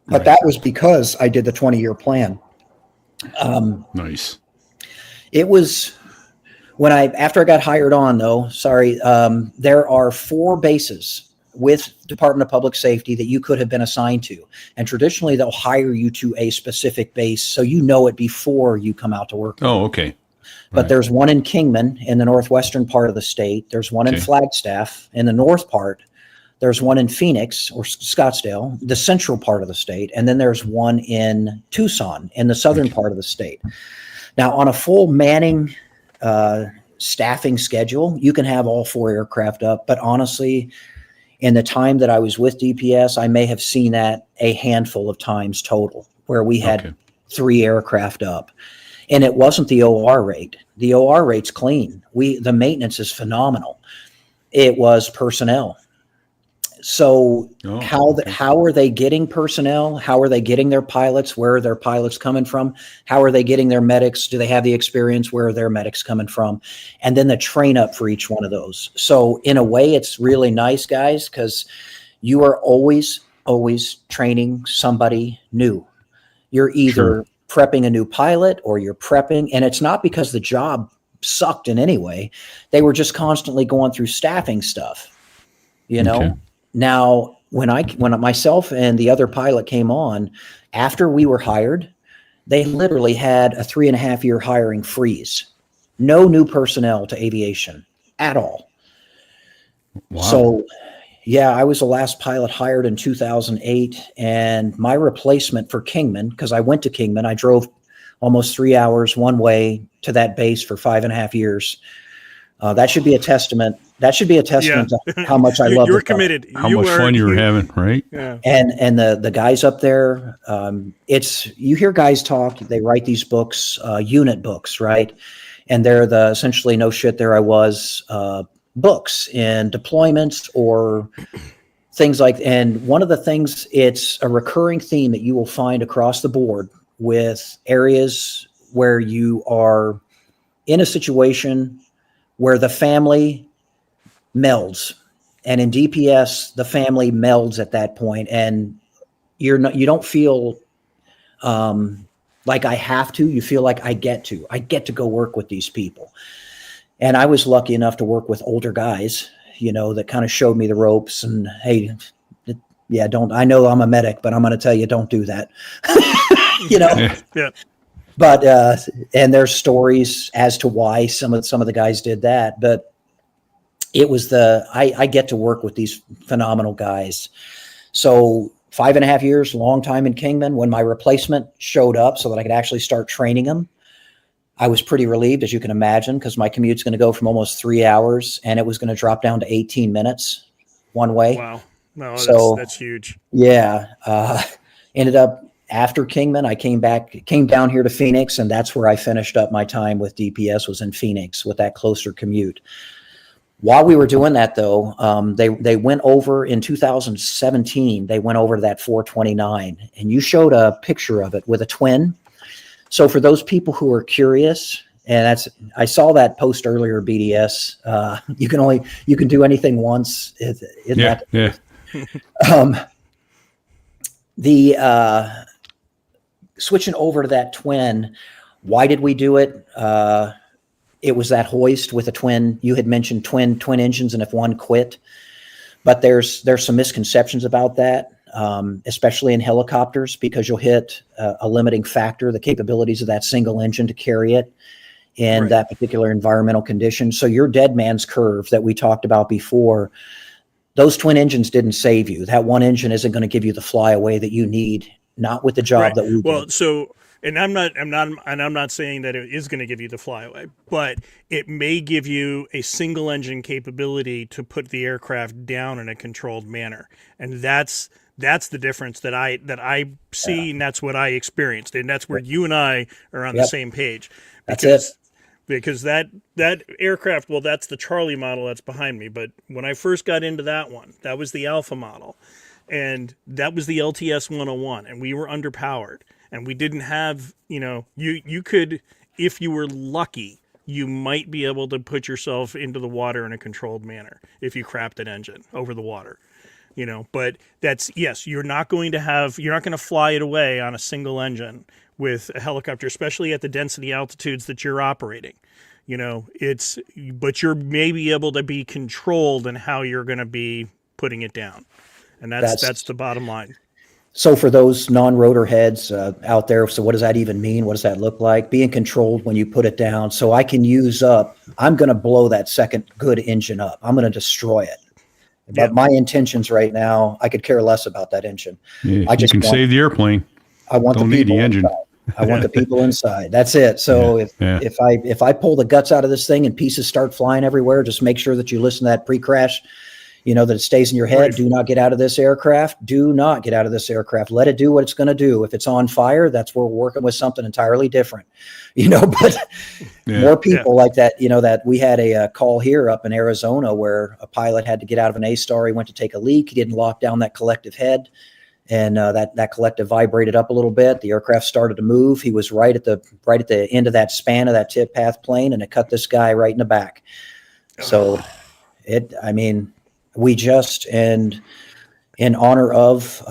Speaker 2: But that was because I did the 20-year plan.
Speaker 1: Nice.
Speaker 2: It was... after I got hired on, though, there are 4 bases with Department of Public Safety that you could have been assigned to. And traditionally, they'll hire you to a specific base so you know it before you come out to work.
Speaker 1: Oh, okay.
Speaker 2: But
Speaker 1: Right.
Speaker 2: there's one in Kingman in the northwestern part of the state. There's one in
Speaker 1: Okay.
Speaker 2: Flagstaff in the north part. There's one in Phoenix or Scottsdale, the central part of the state. And then there's one in Tucson in the southern part of the state. Now, on a full manning staffing schedule, you can have all 4 aircraft up. But honestly, in the time that I was with DPS, I may have seen that a handful of times total, where we had
Speaker 1: Okay.
Speaker 2: 3 aircraft up. And it wasn't the OR rate. The OR rate's clean. The maintenance is phenomenal. It was personnel. So
Speaker 1: Oh,
Speaker 2: how
Speaker 1: okay.
Speaker 2: how are they getting personnel? How are they getting their pilots? Where are their pilots coming from? How are they getting their medics? Do they have the experience? Where are their medics coming from? And then the train up for each one of those. So in a way, it's really nice, guys, because you are always training somebody new. You're either prepping a new pilot or you're prepping, and it's not because the job sucked in any way. They were just constantly going through staffing stuff, you know?
Speaker 1: Okay.
Speaker 2: Now, when myself and the other pilot came on, after we were hired, they literally had a 3.5-year hiring freeze. No new personnel to aviation at all.
Speaker 1: Wow.
Speaker 2: So, yeah, I was the last pilot hired in 2008, and my replacement for Kingman, because I went to Kingman, I drove almost 3 hours one way to that base for 5.5 years. That should be a testament. That should be a testament to how much I love.
Speaker 3: You're committed.
Speaker 1: How much fun you were having, right?
Speaker 3: Yeah.
Speaker 2: And the guys up there, you hear guys talk. They write these books, unit books, right? And they're the essentially no shit. There I was, books in deployments or things like. And one of the things, it's a recurring theme that you will find across the board with areas where you are in a situation where the family melds, and in DPS, the family melds at that point, and you don't feel like I have to. You feel like I get to go work with these people. And I was lucky enough to work with older guys, that kind of showed me the ropes. And hey, I know I'm a medic, but I'm going to tell you, don't do that.
Speaker 3: Yeah.
Speaker 2: But and there's stories as to why some of the guys did that, but it was I get to work with these phenomenal guys. So 5.5 years, long time in Kingman. When my replacement showed up so that I could actually start training them, I was pretty relieved, as you can imagine, because my commute's going to go from almost 3 hours and it was going to drop down to 18 minutes one way.
Speaker 3: Wow. No,
Speaker 2: So-
Speaker 3: that's huge.
Speaker 2: Yeah. Ended up after Kingman, I came down here to Phoenix, and that's where I finished up my time with DPS, was in Phoenix with that closer commute. While we were doing that, though, they went over in 2017. They went over to that 429, and you showed a picture of it with a twin. So for those people who are curious, and I saw that post earlier, BDS. You can do anything once.
Speaker 1: Yeah.
Speaker 2: Switching over to that twin, why did we do it? It was that hoist with a twin. You had mentioned twin engines, and if one quit, but there's some misconceptions about that, especially in helicopters, because you'll hit a limiting factor, the capabilities of that single engine to carry it in
Speaker 3: Right.
Speaker 2: that particular environmental condition. So your dead man's curve that we talked about before, those twin engines didn't save you. That one engine isn't going to give you the flyaway that you need. Not with the job
Speaker 3: Right.
Speaker 2: that we
Speaker 3: Well,
Speaker 2: did.
Speaker 3: so, and I'm not saying that it is going to give you the flyaway, but it may give you a single engine capability to put the aircraft down in a controlled manner, and that's the difference that I see, and that's what I experienced, and that's where you and I are on the
Speaker 2: Yep.
Speaker 3: same page.
Speaker 2: That's it.
Speaker 3: Because that aircraft, well, that's the Charlie model that's behind me, but when I first got into that one, that was the Alpha model. And that was the LTS 101, and we were underpowered, and we didn't have, you could, if you were lucky, you might be able to put yourself into the water in a controlled manner if you crapped an engine over the water, but yes, you're not going to fly it away on a single engine with a helicopter, especially at the density altitudes that you're operating. But you're maybe able to be controlled in how you're going to be putting it down. And that's the bottom line.
Speaker 2: So for those non-rotor heads out there, so what does that even mean? What does that look like? Being controlled when you put it down. So I can I'm going to blow that second good engine up. I'm going to destroy it. But my intentions right now, I could care less about that engine.
Speaker 1: Yeah,
Speaker 2: I just
Speaker 1: you can save the airplane.
Speaker 2: I want
Speaker 1: Don't
Speaker 2: the
Speaker 1: need
Speaker 2: people
Speaker 1: the engine.
Speaker 2: inside. I want the people inside. That's it. So if I pull the guts out of this thing and pieces start flying everywhere, just make sure that you listen to that pre-crash, that it stays in your head. Right. Do not get out of this aircraft. Do not get out of this aircraft. Let it do what it's going to do. If it's on fire, that's where we're working with something entirely different, but more people like that, that we had a call here up in Arizona where a pilot had to get out of an A-Star. He went to take a leak. He didn't lock down that collective head. And that collective vibrated up a little bit. The aircraft started to move. He was right at the end of that span of that tip path plane, and it cut this guy right in the back. So we just, and in honor of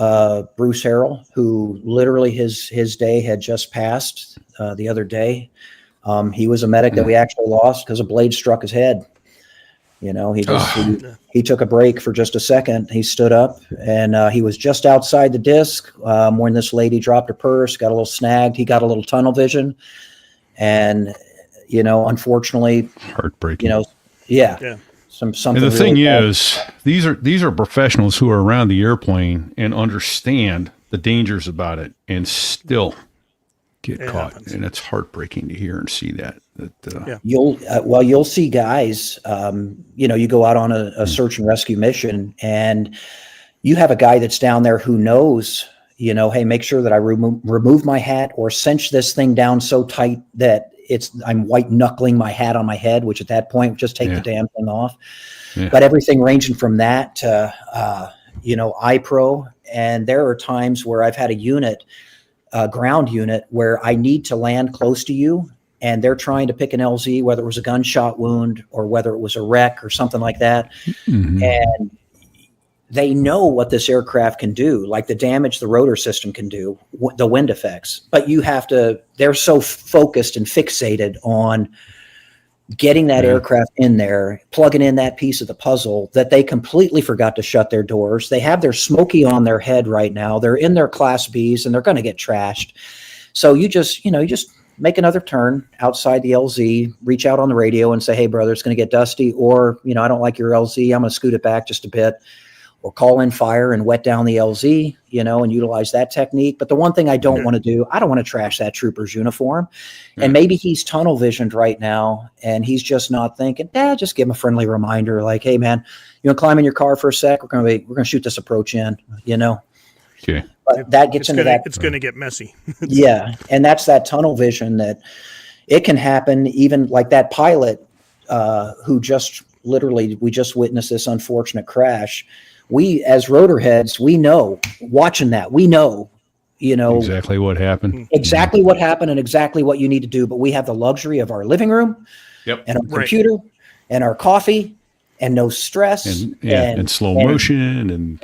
Speaker 2: Bruce Harrell, who literally his day had just passed the other day. He was a medic that we actually lost because a blade struck his head. He took a break for just a second. He stood up, and he was just outside the disc when this lady dropped her purse, got a little snagged. He got a little tunnel vision, and unfortunately,
Speaker 1: heartbreaking.
Speaker 2: Something.
Speaker 1: And the
Speaker 2: really
Speaker 1: thing
Speaker 2: bad.
Speaker 1: is, these are professionals who are around the airplane and understand the dangers about it, and still get caught.
Speaker 3: Happens.
Speaker 1: And it's heartbreaking to hear and see that.
Speaker 2: You'll see guys. You go out on a search and rescue mission, and you have a guy that's down there who knows. Hey, make sure that I remove my hat or cinch this thing down so tight that I'm white knuckling my hat on my head, which at that point just take the damn thing off. Yeah. But everything ranging from that to iPro, and there are times where I've had a ground unit where I need to land close to you, and they're trying to pick an LZ, whether it was a gunshot wound or whether it was a wreck or something like that. Mm-hmm. And they know what this aircraft can do, like the damage the rotor system can do, the wind effects. But they're so focused and fixated on getting that aircraft in there, plugging in that piece of the puzzle, that they completely forgot to shut their doors. They have their Smoky on their head right now. They're in their Class Bs, and they're going to get trashed. So you just make another turn outside the LZ, reach out on the radio and say, hey, brother, it's going to get dusty. Or, I don't like your LZ. I'm going to scoot it back just a bit. Or call in fire and wet down the LZ, and utilize that technique. But the one thing I don't want to do, I don't want to trash that trooper's uniform. And maybe he's tunnel visioned right now, and he's just not thinking, just give him a friendly reminder like, hey, man, you want to climb in your car for a sec? We're going to shoot this approach in,
Speaker 1: Okay.
Speaker 2: But that gets into that.
Speaker 3: It's going to get messy.
Speaker 2: Yeah. And that's that tunnel vision that it can happen, even like that pilot who just literally, we just witnessed this unfortunate crash. We, as rotor heads, we know
Speaker 1: exactly what happened.
Speaker 2: Exactly what happened and exactly what you need to do. But we have the luxury of our living room and our computer and our coffee and no stress
Speaker 1: and slow motion and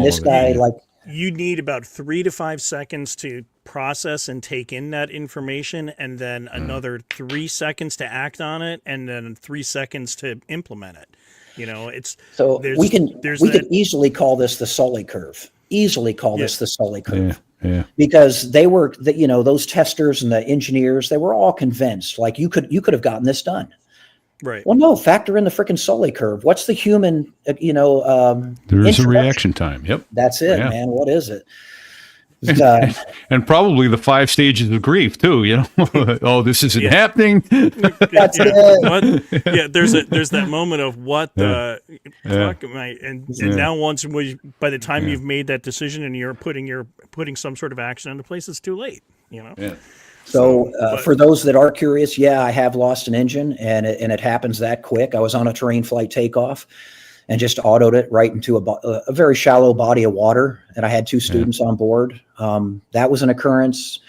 Speaker 2: this guy, like,
Speaker 3: you need about 3 to 5 seconds to process and take in that information, and then another 3 seconds to act on it, and then 3 seconds to implement it. It's
Speaker 2: so we can easily call this the Sully curve. This the Sully curve.
Speaker 1: Yeah.
Speaker 2: Because they were, those testers and the engineers, they were all convinced, like you could have gotten this done.
Speaker 3: Right.
Speaker 2: Well, no, factor in the freaking Sully curve. What's the human,
Speaker 1: there's a reaction time. Yep.
Speaker 2: That's it, man. What is it?
Speaker 1: And probably the 5 stages of grief too, oh, this isn't happening.
Speaker 2: That's it.
Speaker 3: Yeah, there's that moment of what the fuck am I, and now by the time you've made that decision and you're putting some sort of action into place, it's too late.
Speaker 2: Yeah. So for those that are curious, I have lost an engine, and it happens that quick. I was on a terrain flight takeoff and just autoed it right into a very shallow body of water. And I had 2 students on board. That was an occurrence.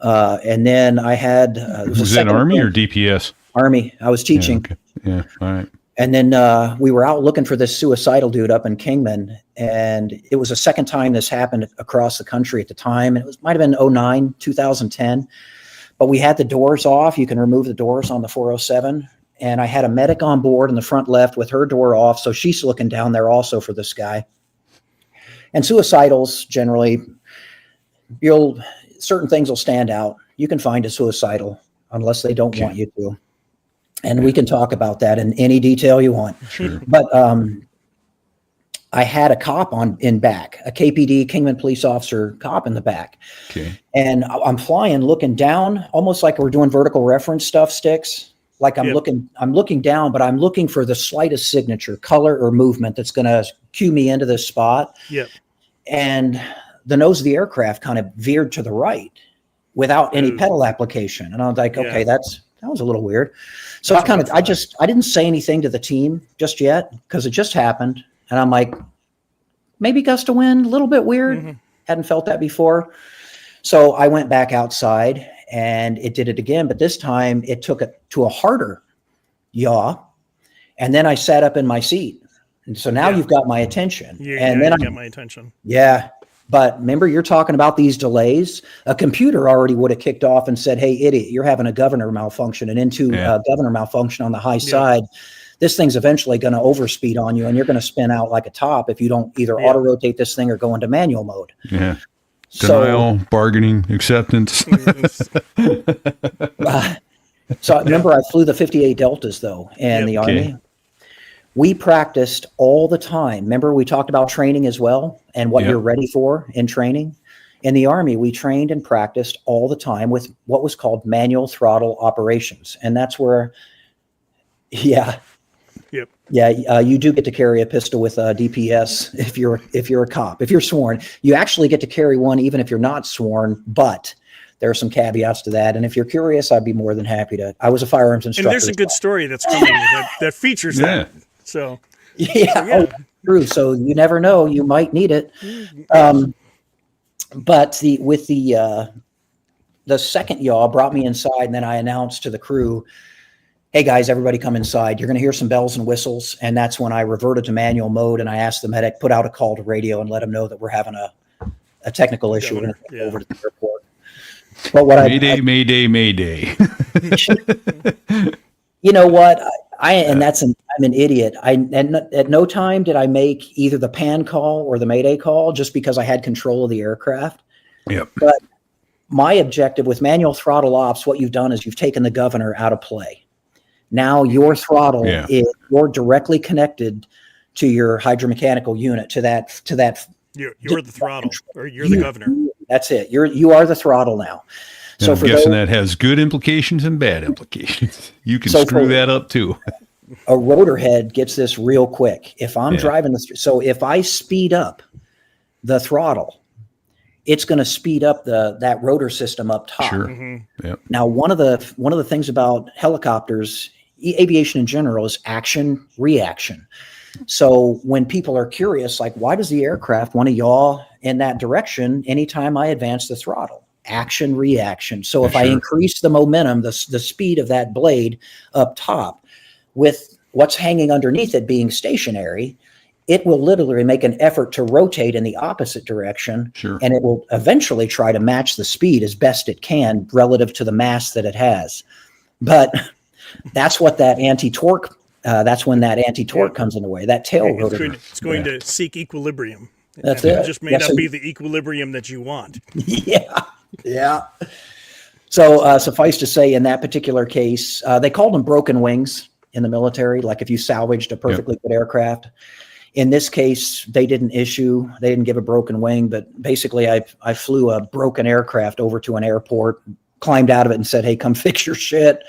Speaker 2: And then I had...
Speaker 1: was that Army or DPS?
Speaker 2: Army. I was teaching.
Speaker 1: Yeah, okay. All right.
Speaker 2: And then we were out looking for this suicidal dude up in Kingman. And it was the second time this happened across the country at the time. And it might have been 2010. But we had the doors off. You can remove the doors on the 407. and I had a medic on board in the front left with her door off. So she's looking down there also for this guy. And suicidals generally, certain things will stand out. You can find a suicidal unless they don't want you to. And we can talk about that in any detail you want.
Speaker 1: Sure.
Speaker 2: But I had a cop in back, a KPD, Kingman police officer cop in the back.
Speaker 1: Okay.
Speaker 2: And I'm flying, looking down, almost like we're doing vertical reference stuff, Sticks. Like I'm looking down, but I'm looking for the slightest signature, color or movement that's going to cue me into this spot.
Speaker 3: Yep.
Speaker 2: And the nose of the aircraft kind of veered to the right without any pedal application. And I was like, okay, that was a little weird. So I didn't say anything to the team just yet because it just happened. And I'm like, maybe gust of wind, a little bit weird.
Speaker 3: Mm-hmm.
Speaker 2: Hadn't felt that before. So I went back outside and it did it again. But this time it took it to a harder yaw. And then I sat up in my seat. And so now you've got my attention.
Speaker 3: Then I got my attention.
Speaker 2: Yeah. But remember, you're talking about these delays. A computer already would have kicked off and said, hey, idiot, you're having a governor malfunction. And into governor malfunction on the high side, this thing's eventually going to overspeed on you and you're going to spin out like a top if you don't either auto rotate this thing or go into manual mode.
Speaker 1: Yeah. Denial, bargaining, acceptance.
Speaker 2: So remember, I flew the 58 Deltas though, and the Army. We practiced all the time. Remember, we talked about training as well and what you're ready for in training. In the Army, we trained and practiced all the time with what was called manual throttle operations. And that's where, you do get to carry a pistol with a DPS if you're a cop. If you're sworn, you actually get to carry one even if you're not sworn, but there are some caveats to that. And if you're curious, I'd be more than happy to. I was a firearms instructor.
Speaker 3: And there's a good story that's coming that features that. So
Speaker 2: true. So you never know, you might need it. But the second yaw brought me inside, and then I announced to the crew, hey guys, everybody come inside. You're going to hear some bells and whistles. And that's when I reverted to manual mode and I asked the medic, put out a call to radio and let them know that we're having a technical issue. We're going to go over to the airport. But what
Speaker 1: Mayday.
Speaker 2: You know what? I'm an idiot. At no time did I make either the pan call or the mayday call just because I had control of the aircraft.
Speaker 1: Yep.
Speaker 2: But my objective with manual throttle ops, what you've done is you've taken the governor out of play. Now your throttle is you're directly connected to your hydromechanical unit to that.
Speaker 3: You're the throttle, or you're the governor.
Speaker 2: That's it. You are the throttle now.
Speaker 1: So I'm guessing that has good implications and bad implications. You can screw that up too.
Speaker 2: A rotor head gets this real quick. If I'm driving so if I speed up the throttle, it's going to speed up that rotor system up top.
Speaker 1: Sure.
Speaker 3: Mm-hmm.
Speaker 1: Yep.
Speaker 2: Now, one of the things about helicopters, aviation in general, is action reaction. So when people are curious, like, why does the aircraft want to yaw in that direction anytime I advance the throttle? Action reaction. So if I increase the momentum, the speed of that blade up top with what's hanging underneath it being stationary, it will literally make an effort to rotate in the opposite direction.
Speaker 1: Sure.
Speaker 2: And it will eventually try to match the speed as best it can relative to the mass that it has. But that's what that anti-torque, that's when that anti-torque comes into way, that tail rotor.
Speaker 3: It's going to seek equilibrium.
Speaker 2: That's
Speaker 3: and
Speaker 2: it.
Speaker 3: It just may not be the equilibrium that you want.
Speaker 2: Yeah. So suffice to say, in that particular case, they called them broken wings in the military, like if you salvaged a perfectly good aircraft. In this case, they didn't give a broken wing, but basically I flew a broken aircraft over to an airport, climbed out of it and said, hey, come fix your shit.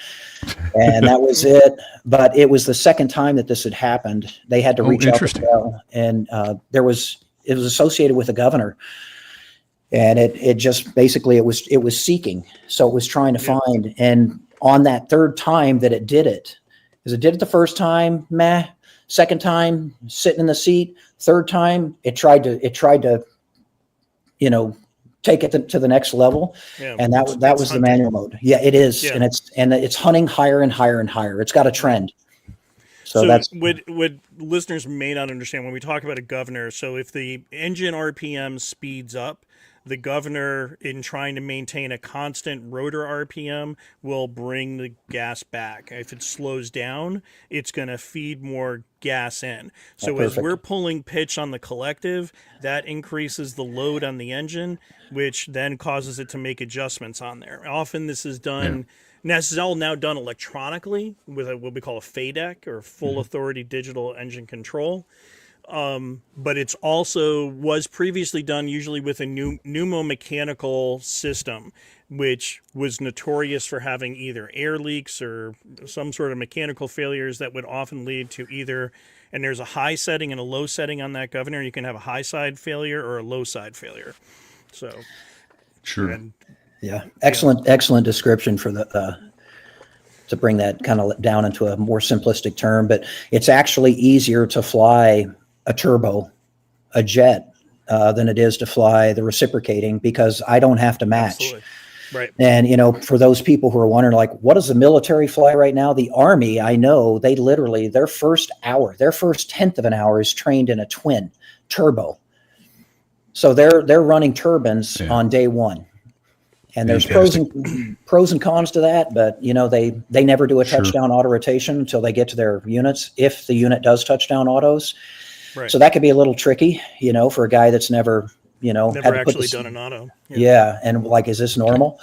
Speaker 2: And that was it. But it was the second time that this had happened. They had to reach out as well. And it was associated with the governor. And it just basically it was seeking. So it was trying to find. And on that third time that it did it, because it did it the first time, meh. Second time, sitting in the seat. Third time, it tried to, take it to the next level. Yeah, and that was the manual mode. Yeah, it is. Yeah. And it's hunting higher and higher and higher. It's got a trend. So that's
Speaker 3: what listeners may not understand when we talk about a governor. So if the engine RPM speeds up, the governor, in trying to maintain a constant rotor RPM, will bring the gas back. If it slows down, it's going to feed more gas in. So as
Speaker 2: perfect.
Speaker 3: we're pulling pitch on the collective, that increases the load on the engine, which then causes it to make adjustments on there. Often this is done, and this is all now done electronically with what we call a FADEC, or full authority digital engine control. But it's also was previously done usually with a pneumomechanical system, which was notorious for having either air leaks or some sort of mechanical failures that would often lead to either, and there's a high setting and a low setting on that governor. You can have a high side failure or a low side failure. So,
Speaker 1: Sure.
Speaker 2: Yeah. Excellent description for the, to bring that kind of down into a more simplistic term, but it's actually easier to fly a turbo, a jet, than it is to fly the reciprocating, because I don't have to match.
Speaker 3: absolutely. Right.
Speaker 2: And, for those people who are wondering, like, what does the military fly right now? The Army, I know, they literally, their first tenth of an hour is trained in a twin turbo. So they're running turbines on day one. And there's pros and cons to that, but they never do a touchdown auto rotation until they get to their units, if the unit does touchdown autos.
Speaker 3: Right.
Speaker 2: So that could be a little tricky, for a guy that's never, had
Speaker 3: Never
Speaker 2: to put
Speaker 3: actually
Speaker 2: this,
Speaker 3: done an auto.
Speaker 2: Yeah, and like, is this normal?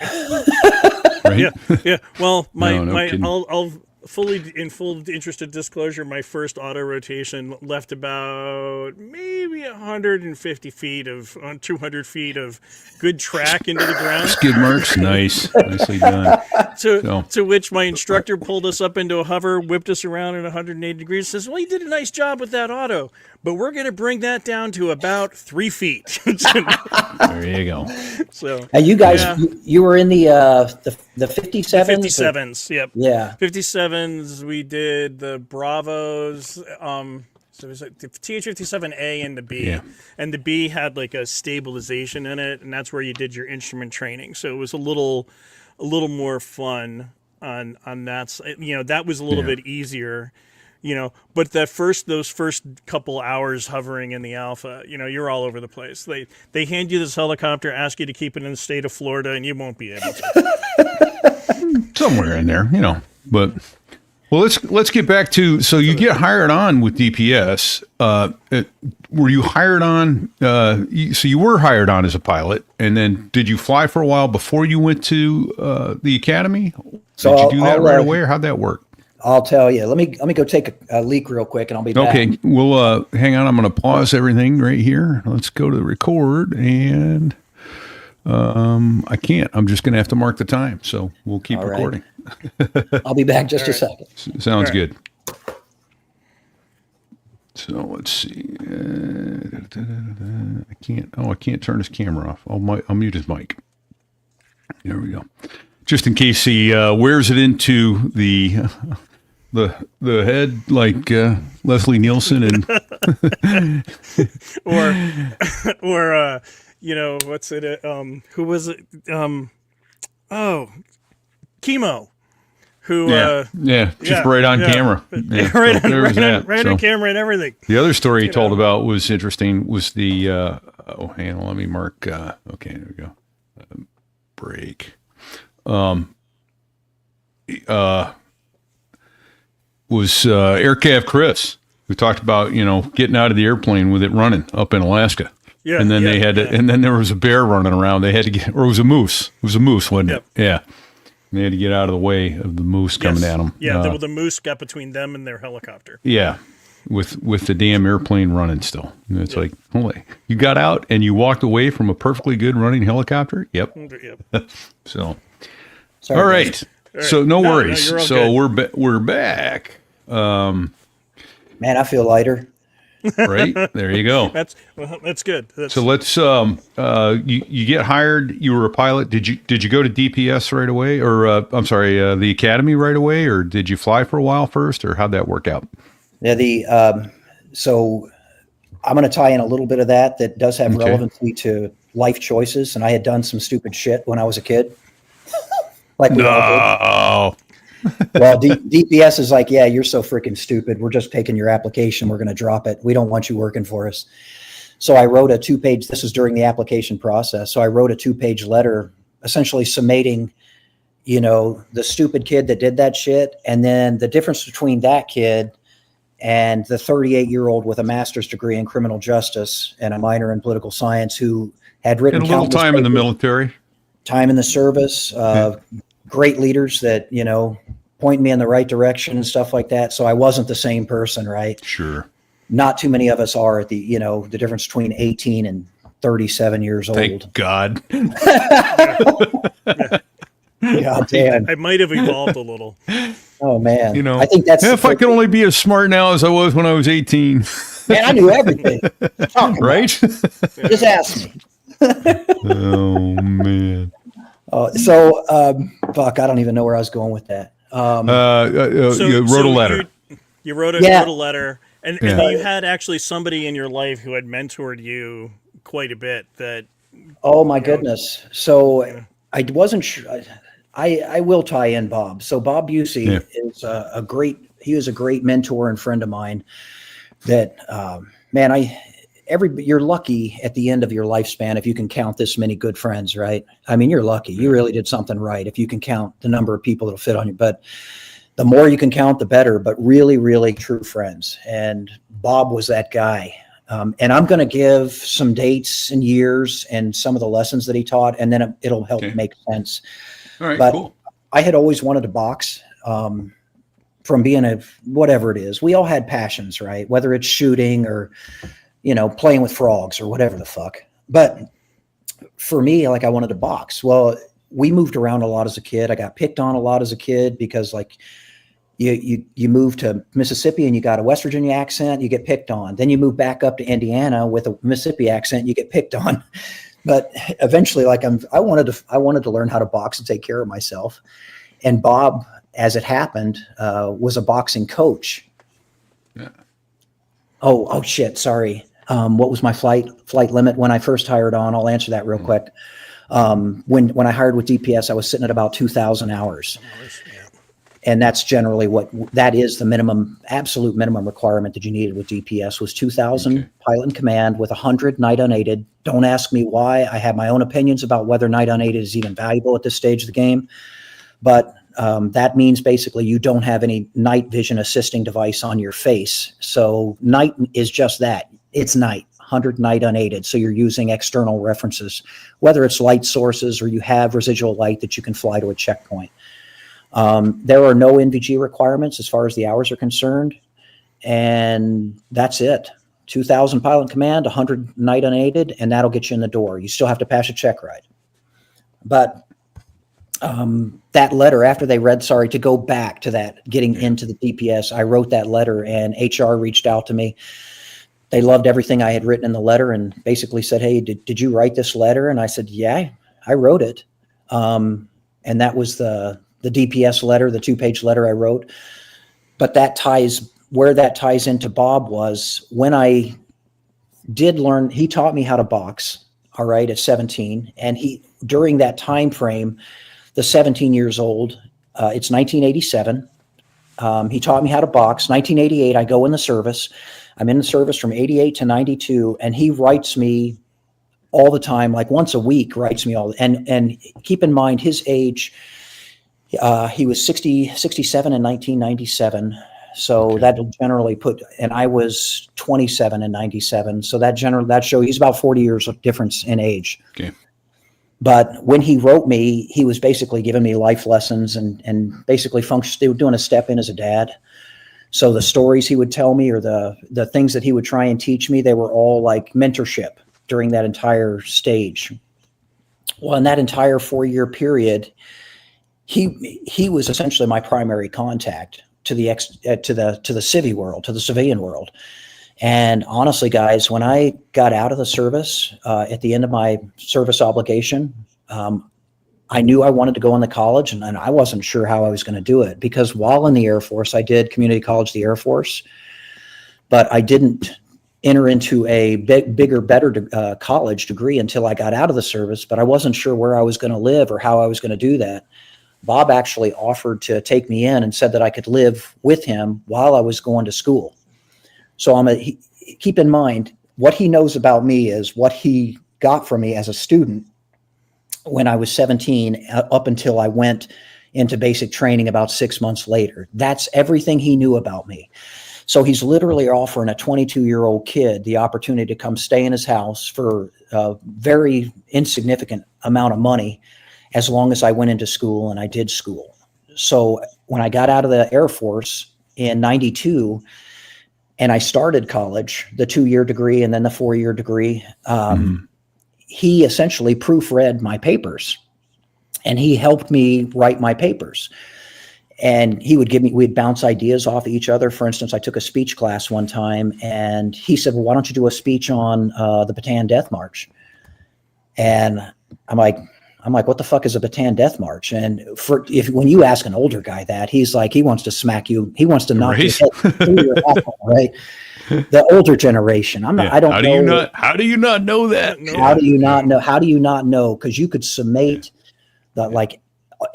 Speaker 1: Right?
Speaker 3: Yeah. Well,
Speaker 1: No kidding.
Speaker 3: I'll in full interested disclosure, my first auto rotation left about maybe 150 feet on 200 feet of good track into the ground.
Speaker 1: Skid marks. Nice. Nicely done.
Speaker 3: To which my instructor pulled us up into a hover, whipped us around at 180 degrees, says, "Well, you did a nice job with that auto, but we're going to bring that down to about 3 feet."
Speaker 1: There you go.
Speaker 3: So,
Speaker 2: And you guys, you were in the 57s?
Speaker 3: 57s, yep.
Speaker 2: Yeah.
Speaker 3: 57s, we did the Bravos. So it was like the TH-57A and the B.
Speaker 1: Yeah.
Speaker 3: And the B had like a stabilization in it, and that's where you did your instrument training. So it was a little more fun on that. That was a little bit easier. But those first couple hours hovering in the Alpha, you're all over the place. They hand you this helicopter, ask you to keep it in the state of Florida, and you won't be able to.
Speaker 1: Somewhere in there, but well, let's get back to, so you get hired on with DPS. Were you hired on? So you were hired on as a pilot, and then did you fly for a while before you went to the academy?
Speaker 2: So
Speaker 1: did you do that right away, or how'd that work?
Speaker 2: I'll tell you. Let me go take a leak real quick, and I'll be back.
Speaker 1: Okay, well, hang on. I'm going to pause everything right here. Let's go to the record, and I can't. I'm just going to have to mark the time, so we'll keep recording.
Speaker 2: I'll be back just a second.
Speaker 1: Sounds good. So let's see. I can't turn his camera off. I'll mute his mic. There we go. Just in case he wears it into the head like Leslie Nielsen and
Speaker 3: or what's it? Who was it? Chemo. Who?
Speaker 1: Just right on camera. Yeah,
Speaker 3: right
Speaker 1: so
Speaker 3: on camera and everything.
Speaker 1: The other story he told about was interesting. Was the hang on, let me mark. Okay, there we go. Break. Was Air Cav Chris, who talked about getting out of the airplane with it running up in Alaska.
Speaker 3: Yeah,
Speaker 1: and then they had to, and then there was a bear running around. They had to get, or it was a moose. It was a moose, wasn't it? Yeah. And they had to get out of the way of the moose coming at them.
Speaker 3: Yeah, the moose got between them and their helicopter.
Speaker 1: Yeah, with the damn airplane running still. And it's like, holy, you got out and you walked away from a perfectly good running helicopter? Yep. So,
Speaker 2: Sorry,
Speaker 1: all right. So no worries.
Speaker 3: you're all
Speaker 1: so
Speaker 3: good.
Speaker 1: we're back.
Speaker 2: Man, I feel lighter.
Speaker 1: Right there you go.
Speaker 3: That's good.
Speaker 1: So let's you get hired. You were a pilot. Did you go to DPS right away, or I'm sorry, the academy right away, or did you fly for a while first, or how'd that work out?
Speaker 2: Yeah, so I'm going to tie in a little bit of that does have relevancy to life choices, and I had done some stupid shit when I was a kid. Like we all did. Well, DPS is like, yeah, you're so freaking stupid. We're just taking your application. We're going to drop it. We don't want you working for us. So I wrote a 2-page, this is during the application process. So I wrote a 2-page letter essentially summating, the stupid kid that did that shit. And then the difference between that kid and the 38-year-old with a master's degree in criminal justice and a minor in political science who had written
Speaker 1: And a little
Speaker 2: countless
Speaker 1: time in the
Speaker 2: papers,
Speaker 1: military.
Speaker 2: time in the service, great leaders that, point me in the right direction and stuff like that. So I wasn't the same person, right?
Speaker 1: Sure.
Speaker 2: Not too many of us are at the, the difference between 18 and 37 years old.
Speaker 1: Thank God.
Speaker 2: God damn.
Speaker 3: I might have evolved a little.
Speaker 2: Oh man. I think that's
Speaker 1: if I could only be as smart now as I was when I was 18.
Speaker 2: Man, I knew everything.
Speaker 1: Right?
Speaker 2: Just ask me.
Speaker 1: Oh man.
Speaker 2: Fuck, I don't even know where I was going with that.
Speaker 1: You wrote a letter.
Speaker 3: You wrote a letter, and you had actually somebody in your life who had mentored you quite a bit.
Speaker 2: Oh my goodness! So I wasn't sure. I will tie in Bob. So Bob Busey is a great. He was a great mentor and friend of mine. That you're lucky at the end of your lifespan if you can count this many good friends, right? I mean, you're lucky. You really did something right if you can count the number of people that'll fit on you. But the more you can count, the better. But really, really true friends. And Bob was that guy. And I'm going to give some dates and years and some of the lessons that he taught, and then it'll help make sense.
Speaker 1: All right,
Speaker 2: but
Speaker 1: cool.
Speaker 2: I had always wanted to box. From being whatever it is, we all had passions, right? Whether it's shooting or playing with frogs or whatever the fuck. But for me, I wanted to box. Well, we moved around a lot as a kid. I got picked on a lot as a kid because you move to Mississippi and you got a West Virginia accent, you get picked on. Then you move back up to Indiana with a Mississippi accent, you get picked on. But eventually, I wanted to learn how to box and take care of myself. And Bob, as it happened, was a boxing coach.
Speaker 1: Yeah.
Speaker 2: Oh shit. Sorry. What was my flight limit when I first hired on? I'll answer that real quick. When I hired with DPS, I was sitting at about 2,000 hours. And that's generally that is the absolute minimum requirement that you needed with DPS was 2,000 pilot in command with 100 night unaided. Don't ask me why. I have my own opinions about whether night unaided is even valuable at this stage of the game. But that means basically you don't have any night vision assisting device on your face. So night is just that. It's night, 100 night unaided. So you're using external references, whether it's light sources or you have residual light that you can fly to a checkpoint. There are no NVG requirements as far as the hours are concerned. And that's it. 2,000 pilot command, 100 night unaided, and that'll get you in the door. You still have to pass a check ride. But that letter, after they read, to go back to that, getting into the DPS, I wrote that letter and HR reached out to me. They loved everything I had written in the letter and basically said, hey, did you write this letter? And I said, yeah, I wrote it. And that was the DPS letter, the 2-page letter I wrote. But where that ties into Bob was when I did learn, he taught me how to box, all right, at 17. And during that time frame, the 17 years old, it's 1987. He taught me how to box. 1988, I go in the service. I'm in the service from 88 to 92, and he writes me all the time, like once a week, writes me all. And keep in mind his age, he was 67 in 1997. So that'll generally and I was 27 in 97. So that shows he's about 40 years of difference in age.
Speaker 1: Okay.
Speaker 2: But when he wrote me, he was basically giving me life lessons and basically doing a step in as a dad. So the stories he would tell me or the things that he would try and teach me, they were all like mentorship during that entire stage. Well, in that entire 4-year period, he was essentially my primary contact to the civilian world. And honestly, guys, when I got out of the service at the end of my service obligation, I knew I wanted to go into college, and I wasn't sure how I was going to do it because while in the Air Force, I did community college, the Air Force, but I didn't enter into a bigger, better college degree until I got out of the service, but I wasn't sure where I was going to live or how I was going to do that. Bob actually offered to take me in and said that I could live with him while I was going to school. So keep in mind, what he knows about me is what he got from me as a student when I was 17 up until I went into basic training about 6 months later. That's everything he knew about me. So he's literally offering a 22-year-old kid the opportunity to come stay in his house for a very insignificant amount of money as long as I went into school and I did school. So when I got out of the Air Force in 92 and I started college, the 2-year degree and then the 4-year degree, he essentially proofread my papers and he helped me write my papers. And he would we'd bounce ideas off each other. For instance, I took a speech class one time and he said, well, why don't you do a speech on the Bataan Death March? And I'm like, what the fuck is a Bataan Death March? And when you ask an older guy that, he's like, he wants to smack you. He wants to knock your head through your apple, right? The older generation. I don't know.
Speaker 1: How do you not know that?
Speaker 2: How do you not know? How do you not know? Because you could summate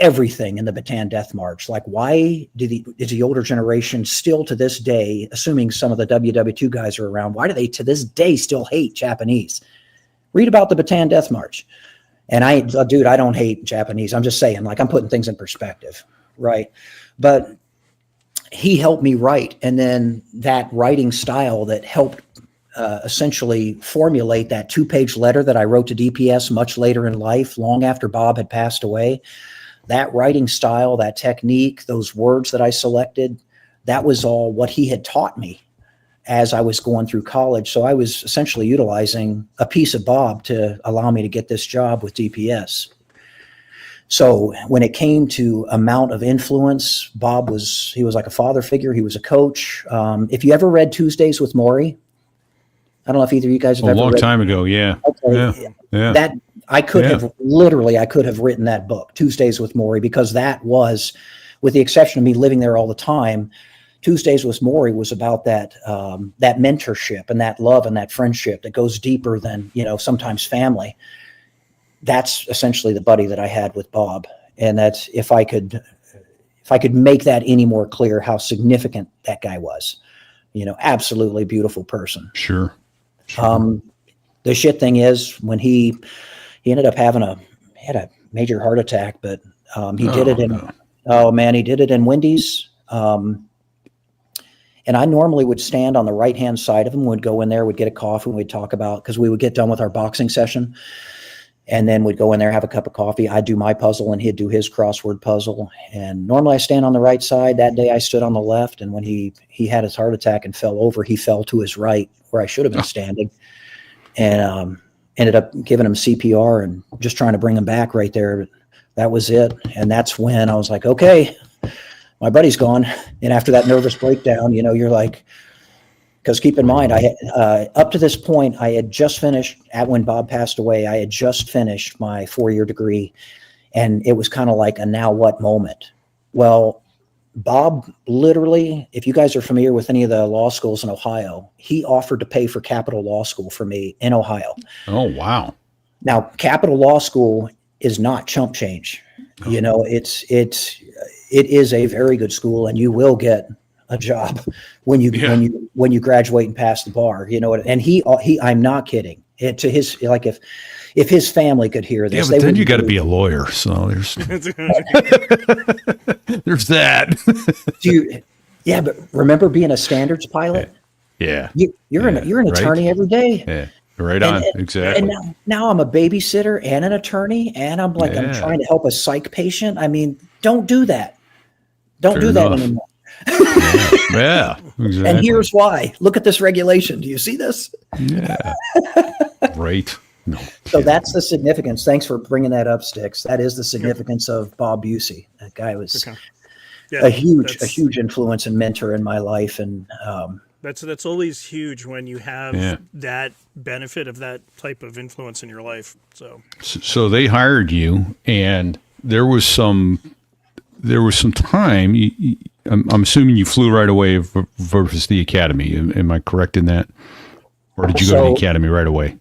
Speaker 2: everything in the Bataan Death March. Like, why is the older generation still to this day, assuming some of the WW2 guys are around, why do they to this day still hate Japanese? Read about the Bataan Death March. And I don't hate Japanese. I'm just saying, like, I'm putting things in perspective, right? But he helped me write. And then that writing style that helped essentially formulate that 2-page letter that I wrote to DPS much later in life, long after Bob had passed away. That writing style, that technique, those words that I selected, that was all what he had taught me as I was going through college. So I was essentially utilizing a piece of Bob to allow me to get this job with DPS. So when it came to amount of influence, Bob was like a father figure. He was a coach. If you ever read Tuesdays with Maury, I don't know if either of you guys have ever read. A long
Speaker 1: time ago, yeah.
Speaker 2: Okay.
Speaker 1: Yeah.
Speaker 2: That I could have written that book, Tuesdays with Maury, because that was, with the exception of me living there all the time, Tuesdays with Maury was about that mentorship and that love and that friendship that goes deeper than, sometimes family. That's essentially the buddy that I had with Bob. And that's, if I could make that any more clear, how significant that guy was, absolutely beautiful person.
Speaker 1: Sure.
Speaker 2: The shit thing is, when he ended up had a major heart attack, but he did it in Wendy's. And I normally would stand on the right-hand side of him, would go in there, would get a coffee, and we'd talk about, because we would get done with our boxing session. And then we'd go in there, have a cup of coffee. I'd do my puzzle and he'd do his crossword puzzle. And normally I stand on the right side. That day I stood on the left. And when he had his heart attack and fell over, he fell to his right where I should have been standing. And ended up giving him CPR and just trying to bring him back right there. That was it. And that's when I was like, okay, my buddy's gone. And after that nervous breakdown, you're like, because keep in mind, I had, up to this point, I had just finished, when Bob passed away, I had just finished my 4-year degree. And it was kind of like a now what moment. Well, Bob literally, if you guys are familiar with any of the law schools in Ohio, he offered to pay for Capital Law School for me in Ohio.
Speaker 1: Oh, wow.
Speaker 2: Now, Capital Law School is not chump change.
Speaker 1: Oh.
Speaker 2: It is a very good school, and you will get a job when you graduate and pass the bar. And he I'm not kidding. To his, like, if his family could hear this,
Speaker 1: but then you got to be a lawyer. So there's there's that.
Speaker 2: But remember being a standards pilot?
Speaker 1: Yeah.
Speaker 2: You're an attorney every day.
Speaker 1: Yeah. Right on. Exactly.
Speaker 2: And now I'm a babysitter and an attorney, and I'm like, I'm trying to help a psych patient. I mean, don't do that. Don't do that anymore.
Speaker 1: Yeah, exactly.
Speaker 2: And here's why. Look at this regulation. Do you see this?
Speaker 1: Yeah. Right. No.
Speaker 2: So that's the significance. Thanks for bringing that up, Sticks. That is the significance of Bob Busey. That guy was a huge influence and mentor in my life. And
Speaker 3: that's always huge when you have that benefit of that type of influence in your life. So
Speaker 1: they hired you, and there was some time. I'm assuming you flew right away versus the academy. Am I correct in that? Or did you go to the academy right away?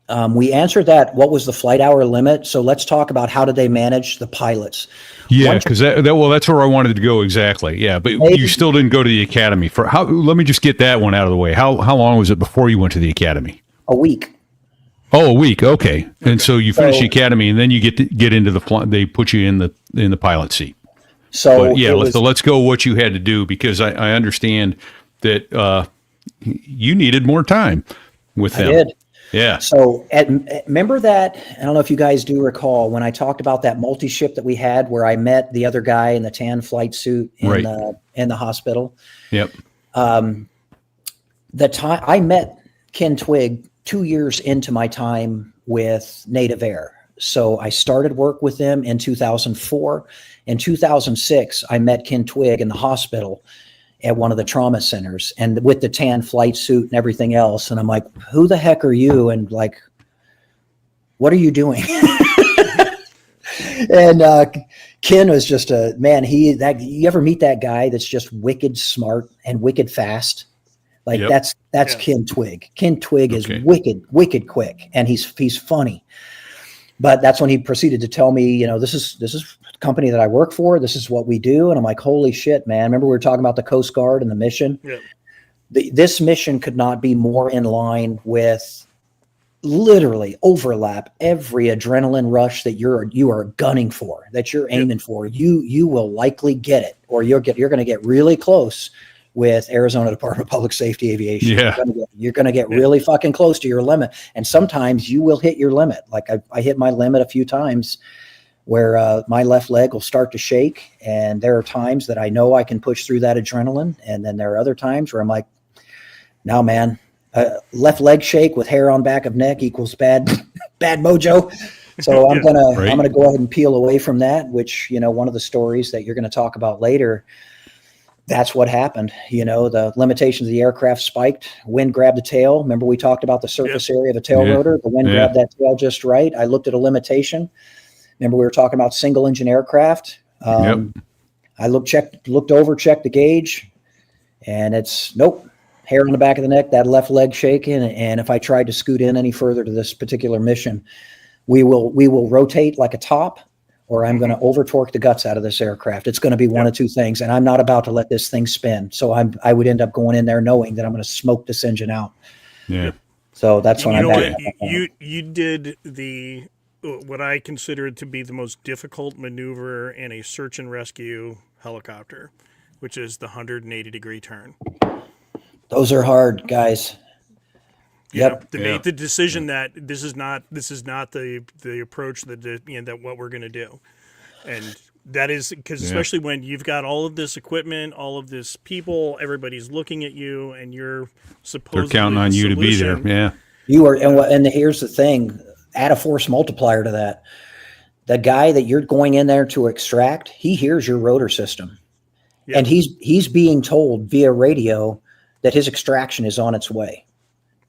Speaker 2: We answered that. What was the flight hour limit? So let's talk about how did they manage the pilots?
Speaker 1: Yeah, because that's where I wanted to go exactly. Yeah, but you still didn't go to the academy for how? Let me just get that one out of the way. How long was it before you went to the academy?
Speaker 2: A week.
Speaker 1: Oh, a week. Okay, and so you finish the academy, and then you get into the they put you in the pilot seat.
Speaker 2: So
Speaker 1: but yeah, let's go what you had to do, because I understand that you needed more time with them.
Speaker 2: I did.
Speaker 1: Yeah.
Speaker 2: So remember that, I don't know if you guys do recall, when I talked about that multi-ship that we had where I met the other guy in the tan flight suit in the hospital.
Speaker 1: Yep.
Speaker 2: The time I met Ken Twigg 2 years into my time with Native Air. So I started work with them in 2004. In 2006, I met Ken Twigg in the hospital at one of the trauma centers, and with the tan flight suit and everything else. And I'm like, who the heck are you? And like, what are you doing? And Ken was just a man. You ever meet that guy that's just wicked smart and wicked fast? Like that's Ken Twigg. Ken Twigg is wicked quick, and he's funny. But that's when he proceeded to tell me, this is a company that I work for. This is what we do. And I'm like, holy shit, man. Remember we were talking about the Coast Guard and the mission? Yeah. This mission could not be more in line with literally overlap every adrenaline rush that you are gunning for, that you're aiming for. You will likely get it, or you're going to get really close with Arizona Department of Public Safety Aviation.
Speaker 1: Yeah.
Speaker 2: You're going to get really fucking close to your limit. And sometimes you will hit your limit. Like I hit my limit a few times where my left leg will start to shake. And there are times that I know I can push through that adrenaline. And then there are other times where I'm like, no, man, left leg shake with hair on back of neck equals bad mojo. So I'm going to go ahead and peel away from that, which, one of the stories that you're going to talk about later, that's what happened. The limitations of the aircraft spiked. Wind grabbed the tail. Remember we talked about the surface area of the tail rotor? The wind grabbed that tail just right. I looked at a limitation. Remember we were talking about single engine aircraft? I looked over, checked the gauge, and it's nope. Hair on the back of the neck, that left leg shaking. And if I tried to scoot in any further to this particular mission, we will rotate like a top, or I'm going to over torque the guts out of this aircraft. It's going to be one of two things, and I'm not about to let this thing spin. So I would end up going in there knowing that I'm going to smoke this engine out.
Speaker 1: Yeah.
Speaker 2: So that's when
Speaker 3: you did what I considered to be the most difficult maneuver in a search and rescue helicopter, which is the 180-degree turn.
Speaker 2: Those are hard, guys.
Speaker 3: To make the decision that this is not the approach that what we're going to do, and that is because especially when you've got all of this equipment, all of this people, everybody's looking at you, and you're supposedly
Speaker 1: they're counting on you to be there. Yeah,
Speaker 2: you are. And here's the thing: add a force multiplier to that. The guy that you're going in there to extract, he hears your rotor system, and he's being told via radio that his extraction is on its way.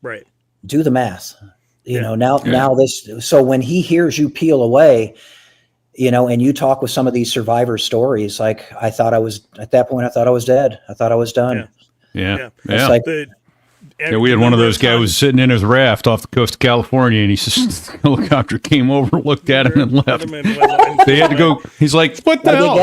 Speaker 3: Right.
Speaker 2: Do the math, now this, so when he hears you peel away, and you talk with some of these survivor stories, like at that point, I thought I was dead. I thought I was done.
Speaker 1: Yeah.
Speaker 2: Like,
Speaker 1: we had one of those guys was sitting in his raft off the coast of California, and the helicopter came over, looked at him, and left. They had to go. He's like, "What the hell?"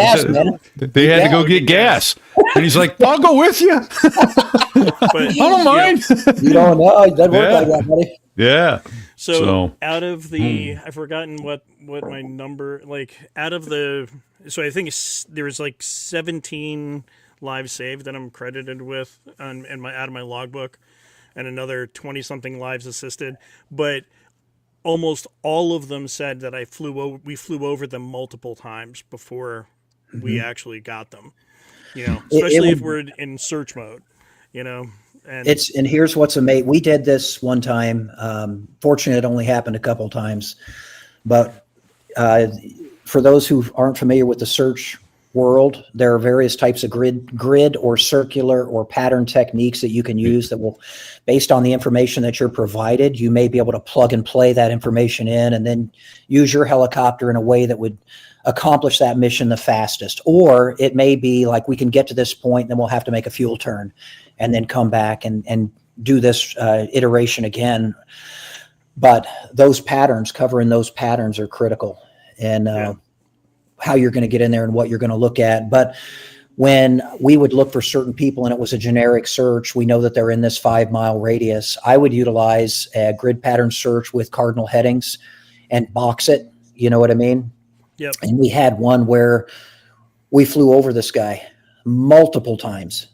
Speaker 1: They had to go get gas, and he's like, "I'll go with you. I don't mind."
Speaker 2: You don't know. It doesn't work like that, buddy.
Speaker 1: Yeah.
Speaker 3: So out of the, I've forgotten what my number, like out of the, so I think there was like 17 lives saved that I'm credited with out of my logbook, and another 20 something lives assisted, but almost all of them said that we flew over them multiple times before we actually got them, especially if we're in search mode, and
Speaker 2: here's what's amazing. We did this one time. Fortunately, it only happened a couple of times, but for those who aren't familiar with the search world, there are various types of grid or circular or pattern techniques that you can use that will, based on the information that you're provided, you may be able to plug and play that information in and then use your helicopter in a way that would accomplish that mission the fastest. Or it may be like, we can get to this point, then we'll have to make a fuel turn and then come back and do this iteration again. But covering those patterns are critical, and how you're going to get in there and what you're going to look at. But when we would look for certain people and it was a generic search, we know that they're in this 5-mile radius. I would utilize a grid pattern search with cardinal headings and box it. You know what I mean?
Speaker 3: Yep.
Speaker 2: And we had one where we flew over this guy multiple times.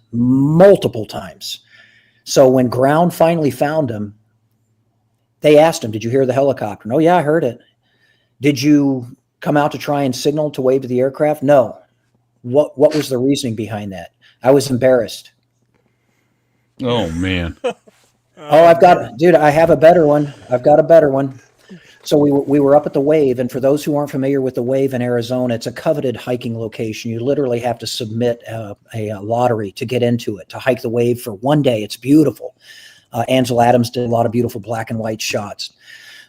Speaker 2: So when ground finally found him, they asked him, "Did you hear the helicopter?" "Oh yeah, I heard it." "Did you come out to try and signal to wave to the aircraft?" "No." What was the reasoning behind that? "I was embarrassed."
Speaker 1: Oh man.
Speaker 2: I have a better one. I've got a better one. So we were up at the Wave, and for those who aren't familiar with the Wave in Arizona, it's a coveted hiking location. You literally have to submit a lottery to get into it, to hike the Wave for one day. It's beautiful. Ansel Adams did a lot of beautiful black and white shots.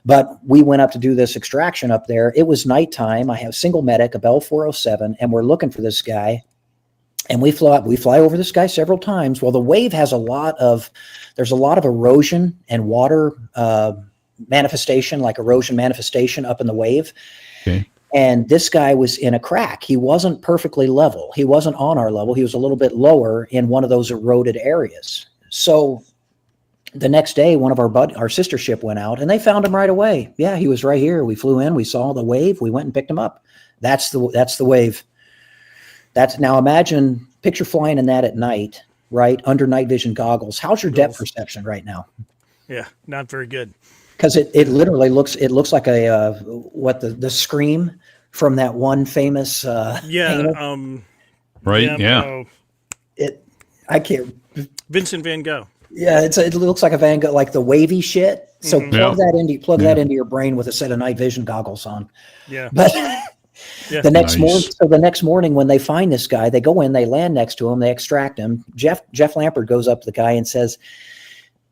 Speaker 2: But we went up to do this extraction up there. It was nighttime. I have single medic, a Bell 407, and we're looking for this guy. And we fly over this guy several times. Well, the Wave has there's a lot of erosion and water manifestation, like erosion manifestation up in the Wave.
Speaker 1: Okay.
Speaker 2: And this guy was in a crack. He wasn't perfectly level. He wasn't on our level. He was a little bit lower in one of those eroded areas. So the next day, one of our sister ship went out and they found him right away. Yeah, he was right here. We flew in, we saw the Wave, we went and picked him up. That's the Wave. Now imagine, picture flying in that at night, right? Under night vision goggles. How's your depth perception right now?
Speaker 3: Yeah, not very good.
Speaker 2: Because it literally looks like the scream from that one famous painter.
Speaker 1: Right. Yeah.
Speaker 2: I can't.
Speaker 3: Vincent Van Gogh.
Speaker 2: Yeah, it looks like a Van Gogh, like the wavy shit. So plug that into your brain with a set of night vision goggles on.
Speaker 3: Yeah.
Speaker 2: But the next morning when they find this guy, they go in, they land next to him, they extract him. Jeff Lampert goes up to the guy and says,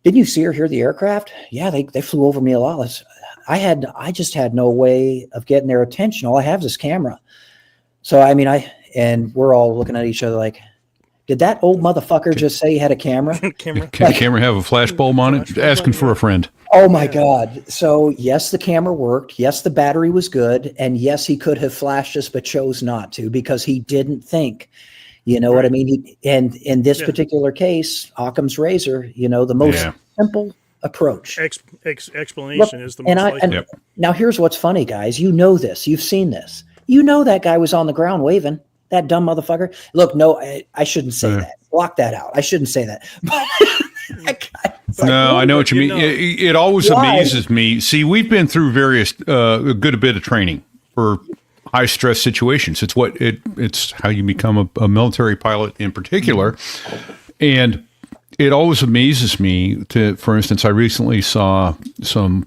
Speaker 2: "Didn't you see or hear the aircraft?" "Yeah, they flew over me a lot. I just had no way of getting their attention. All I have is this camera." So and we're all looking at each other like, did that old motherfucker just say he had a camera?
Speaker 1: Can the camera have a flash bulb on it? Asking for a friend.
Speaker 2: Oh my God. So yes, the camera worked. Yes, the battery was good. And yes, he could have flashed us, but chose not to because he didn't think. You know what I mean? And in this particular case, Occam's razor, the most simple approach.
Speaker 3: Explanation is the most
Speaker 2: Now here's what's funny, guys. You know this. You've seen this. You know that guy was on the ground waving. That dumb motherfucker. Look, no, I shouldn't say that. Block that out. I shouldn't say that.
Speaker 1: I know what you mean. It always amazes me. See, we've been through various a good bit of training for high stress situations. It's how you become a military pilot in particular. And it always amazes me for instance, I recently saw some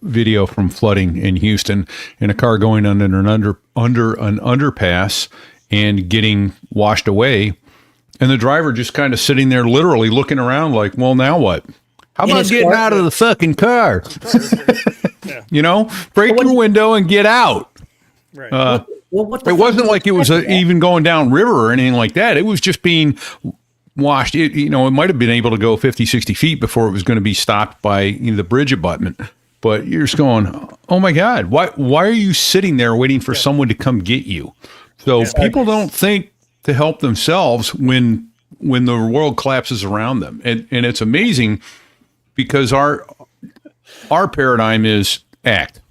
Speaker 1: video from flooding in Houston in a car going under an underpass and getting washed away. And the driver just kind of sitting there literally looking around like, well, now what? How about getting out of the fucking car? Break your window and get out.
Speaker 3: Right.
Speaker 1: It wasn't like it was even going down river or anything like that. It was just being washed. It might have been able to go 50, 60 feet before it was going to be stopped by the bridge abutment. But you're just going, oh my God, why are you sitting there waiting for someone to come get you? So people don't think to help themselves when the world collapses around them. And it's amazing because our paradigm is act.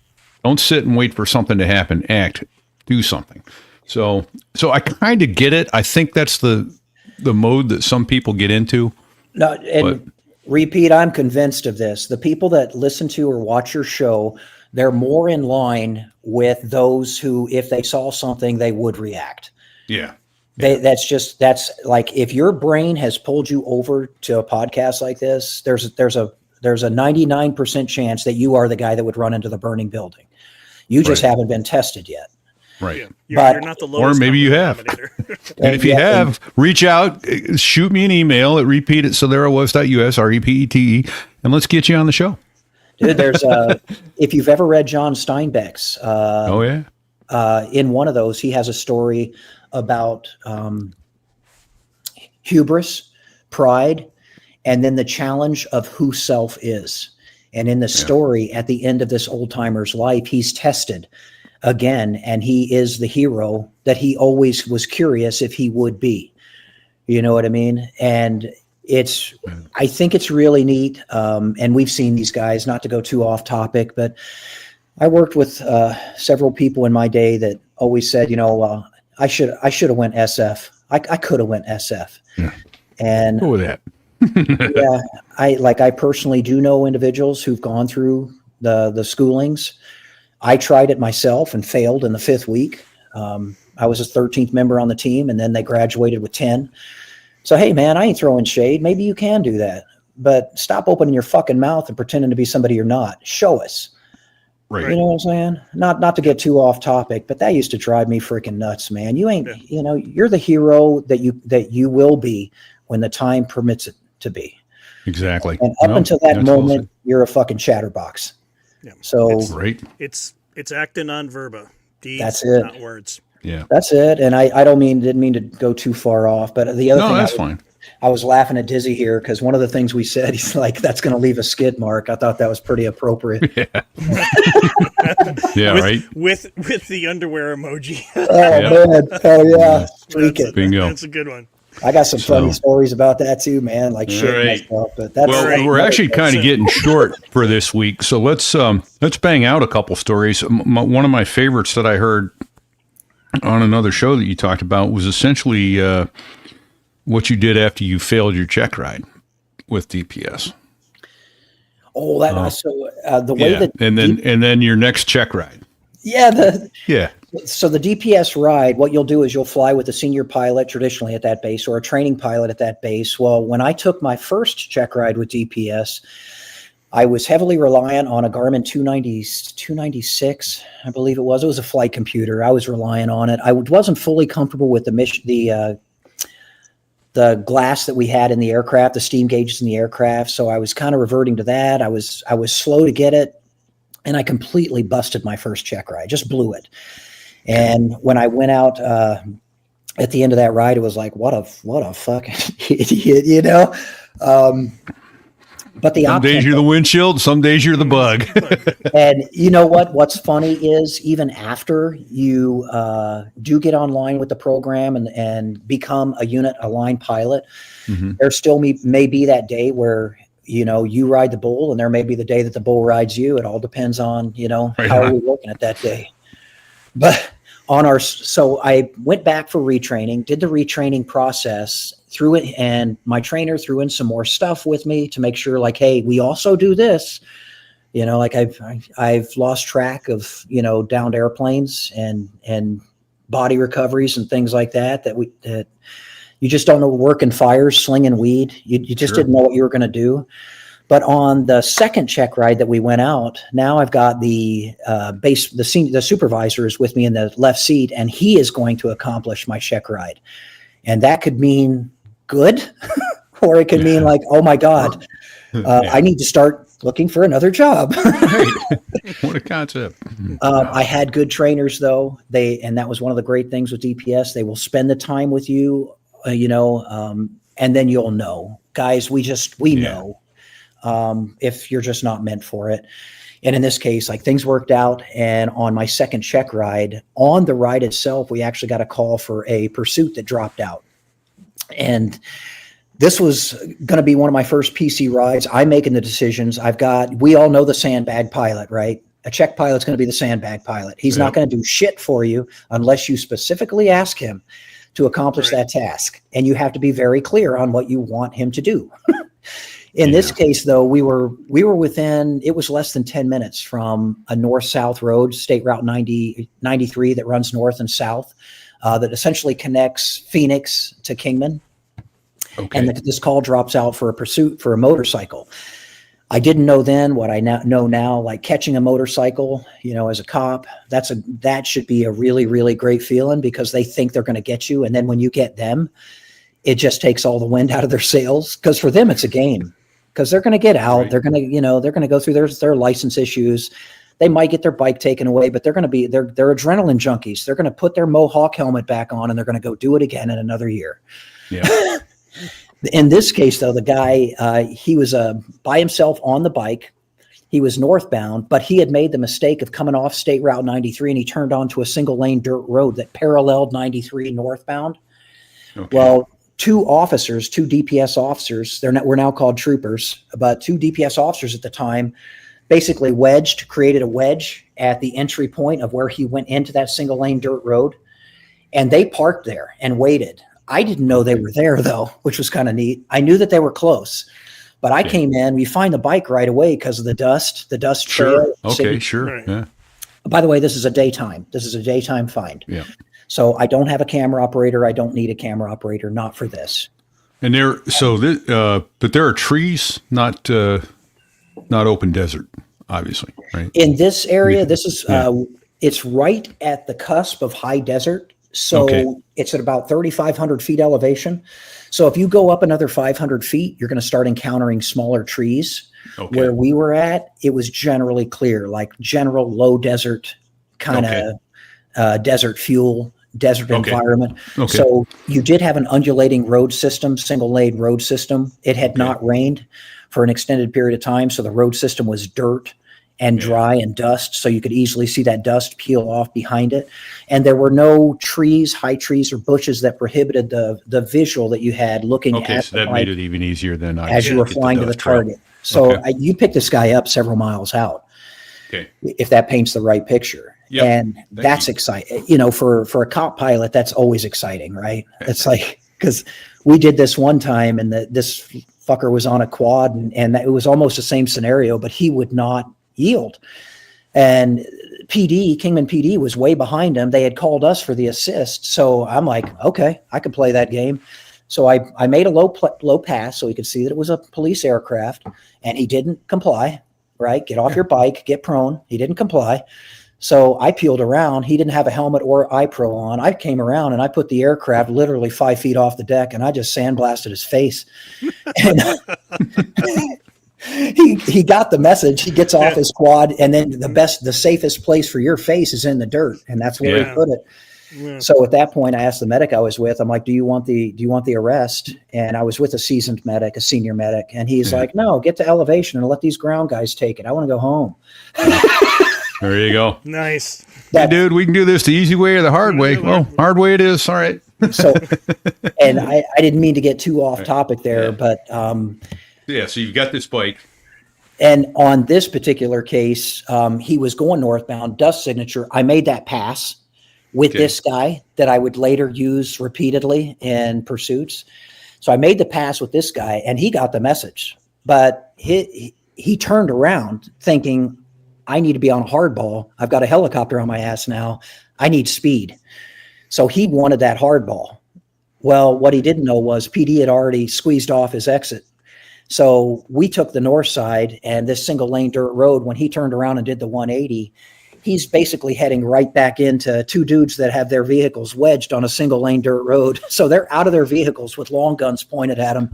Speaker 1: Don't sit and wait for something to happen. Act. Do something. So I kind of get it. I think that's the mode that some people get into.
Speaker 2: No, and repeat, I'm convinced of this. The people that listen to or watch your show, they're more in line with those who, if they saw something, they would react.
Speaker 1: Yeah.
Speaker 2: That's like, if your brain has pulled you over to a podcast like this, there's a 99% chance that you are the guy that would run into the burning building. You just haven't been tested yet.
Speaker 1: Right.
Speaker 3: Yeah. You're not the lowest.
Speaker 1: Or maybe you have. And if you have, reach out, shoot me an email at repeatitsotherewas.us, REPETE, and let's get you on the show.
Speaker 2: Dude, there's if you've ever read John Steinbeck's, in one of those, he has a story about hubris, pride, and then the challenge of who self is. And in the story, at the end of this old timer's life, he's tested again, and he is the hero that he always was curious if he would be. You know what I mean? And I think it's really neat. And we've seen these guys, not to go too off topic, but I worked with several people in my day that always said, I should have went SF. I could have went SF.
Speaker 1: Yeah.
Speaker 2: And
Speaker 1: Go with that.
Speaker 2: yeah, I personally do know individuals who've gone through the schoolings. I tried it myself and failed in the 5th week. I was a 13th member on the team, and then they graduated with 10. So, hey, man, I ain't throwing shade. Maybe you can do that. But stop opening your fucking mouth and pretending to be somebody you're not. Show us.
Speaker 1: Right.
Speaker 2: You know what I'm saying? Not to get too off topic, but that used to drive me freaking nuts, man. You ain't, you're the hero that you will be when the time permits it to be.
Speaker 1: Exactly.
Speaker 2: And up until that moment, you're a fucking chatterbox.
Speaker 3: Yeah.
Speaker 2: So
Speaker 3: it's acta non verba. Deeds,
Speaker 2: that's it.
Speaker 3: Not words.
Speaker 2: Yeah. That's it. And I didn't mean to go too far off, but the other thing
Speaker 1: that's fine.
Speaker 2: I was laughing at Dizzy here because one of the things we said, he's like, that's going to leave a skid mark. I thought that was pretty appropriate.
Speaker 1: Yeah. Yeah, right.
Speaker 3: With the underwear emoji.
Speaker 2: Oh, man. Hell yeah. Freak it.
Speaker 1: Bingo.
Speaker 3: That's a good one.
Speaker 2: I got some funny stories about that too, man. Like shit myself, but that's
Speaker 1: we're actually kind of getting short for this week, so let's bang out a couple stories. One of my favorites that I heard on another show that you talked about was essentially what you did after you failed your check ride with DPS.
Speaker 2: Oh, that the way that
Speaker 1: and then your next check ride.
Speaker 2: Yeah. So the DPS ride, what you'll do is you'll fly with a senior pilot traditionally at that base or a training pilot at that base. Well, when I took my first check ride with DPS, I was heavily reliant on a Garmin 296, I believe it was. It was a flight computer. I was relying on it. I wasn't fully comfortable with the glass that we had in the aircraft, the steam gauges in the aircraft. So I was kind of reverting to that. I was slow to get it, and I completely busted my first check ride. Just blew it. And when I went out at the end of that ride, it was like, what a fucking idiot, But some
Speaker 1: days you're the windshield, some days you're the bug.
Speaker 2: And you know what? What's funny is even after you do get online with the program and become a line pilot, there still may be that day where you ride the bull, and there may be the day that the bull rides you. It all depends on how are we working at that day. But so I went back for retraining, did the retraining process, threw it, and my trainer threw in some more stuff with me to make sure, like, hey, we also do this. Like I've lost track of downed airplanes and body recoveries and things like that you just don't know, working fires, slinging weed. You just didn't know what you were going to do. But on the second check ride that we went out, now I've got the supervisor is with me in the left seat, and he is going to accomplish my check ride. And that could mean good, or it could mean like, oh my God, I need to start looking for another job.
Speaker 1: What a concept.
Speaker 2: I had good trainers though. And that was one of the great things with DPS. They will spend the time with you, and then you'll know, guys, we know. If you're just not meant for it. And in this case, like, things worked out. And on my second check ride, on the ride itself, we actually got a call for a pursuit that dropped out. And this was going to be one of my first PC rides. I'm making the decisions. We all know the sandbag pilot, right? A check pilot's going to be the sandbag pilot. He's not going to do shit for you unless you specifically ask him to accomplish that task. And you have to be very clear on what you want him to do. In this case, though, we were within, it was less than 10 minutes from a north-south road, State Route 93 that runs north and south, that essentially connects Phoenix to Kingman. Okay. And this call drops out for a pursuit for a motorcycle. I didn't know then what I know now, like catching a motorcycle, as a cop, that should be a really, really great feeling, because they think they're going to get you. And then when you get them, it just takes all the wind out of their sails, because for them, it's a game. Because they're going to get out, they're going to, they're going to go through their license issues. They might get their bike taken away, but they're adrenaline junkies. They're going to put their Mohawk helmet back on, and they're going to go do it again in another year. Yeah. In this case, though, the guy, he was by himself on the bike. He was northbound, but he had made the mistake of coming off State Route 93, and he turned onto a single lane dirt road that paralleled 93 northbound.
Speaker 1: Okay.
Speaker 2: Well, two DPS officers, we're now called troopers, but two DPS officers at the time basically created a wedge at the entry point of where he went into that single lane dirt road. And they parked there and waited. I didn't know they were there though, which was kind of neat. I knew that they were close, but I came in, we find the bike right away because of the dust
Speaker 1: Sure.
Speaker 2: trail.
Speaker 1: Okay. Sure.
Speaker 3: Right.
Speaker 1: Yeah.
Speaker 2: By the way, this is a daytime find.
Speaker 1: Yeah.
Speaker 2: So I don't have a camera operator. I don't need a camera operator, not for this.
Speaker 1: And but there are trees, not open desert, obviously, right?
Speaker 2: In this area, this is, it's right at the cusp of high desert. So it's at about 3,500 feet elevation. So if you go up another 500 feet, you're going to start encountering smaller trees.
Speaker 1: Okay.
Speaker 2: Where we were at, it was generally clear, like general low desert kind of desert fuel, desert environment.
Speaker 1: Okay.
Speaker 2: So you did have an undulating road system, single lane road system. It had not rained for an extended period of time. So the road system was dirt and dry and dust. So you could easily see that dust peel off behind it. And there were no trees, high trees or bushes that prohibited the visual that you had looking at
Speaker 1: so that made it even easier than
Speaker 2: as you were flying to the target. So you picked this guy up several miles out.
Speaker 1: Okay.
Speaker 2: If that paints the right picture.
Speaker 1: Yep.
Speaker 2: And that's exciting. You know, for a cop pilot, that's always exciting, right? It's like, because we did this one time and this fucker was on a quad and it was almost the same scenario, but he would not yield. And Kingman PD was way behind him. They had called us for the assist. So I'm like, okay, I could play that game. So I made a low pass so he could see that it was a police aircraft, and he didn't comply, right? Get off your bike, get prone. He didn't comply. So I peeled around. He didn't have a helmet or iPro on. I came around and I put the aircraft literally 5 feet off the deck, and I just sandblasted his face. And he got the message. He gets off his quad, and then the safest place for your face is in the dirt, and that's where he put it. Yeah. So at that point, I asked the medic I was with, I'm like, do you want the arrest? And I was with a seasoned medic, a senior medic. And he's like, no, get to elevation and let these ground guys take it. I want to go home.
Speaker 1: There you go.
Speaker 3: Nice.
Speaker 1: Hey, dude, we can do this the easy way or the hard way. Well, hard way it is. All right.
Speaker 2: So, and I didn't mean to get too off topic there, but,
Speaker 1: so you've got this bike.
Speaker 2: And on this particular case, he was going northbound, dust signature. I made that pass with this guy that I would later use repeatedly in pursuits. So I made the pass with this guy, and he got the message, but he turned around thinking, I need to be on hardball. I've got a helicopter on my ass now. I need speed. So he wanted that hardball. Well, what he didn't know was PD had already squeezed off his exit. So we took the north side, and this single lane dirt road, when he turned around and did the 180, he's basically heading right back into two dudes that have their vehicles wedged on a single lane dirt road. So they're out of their vehicles with long guns pointed at them.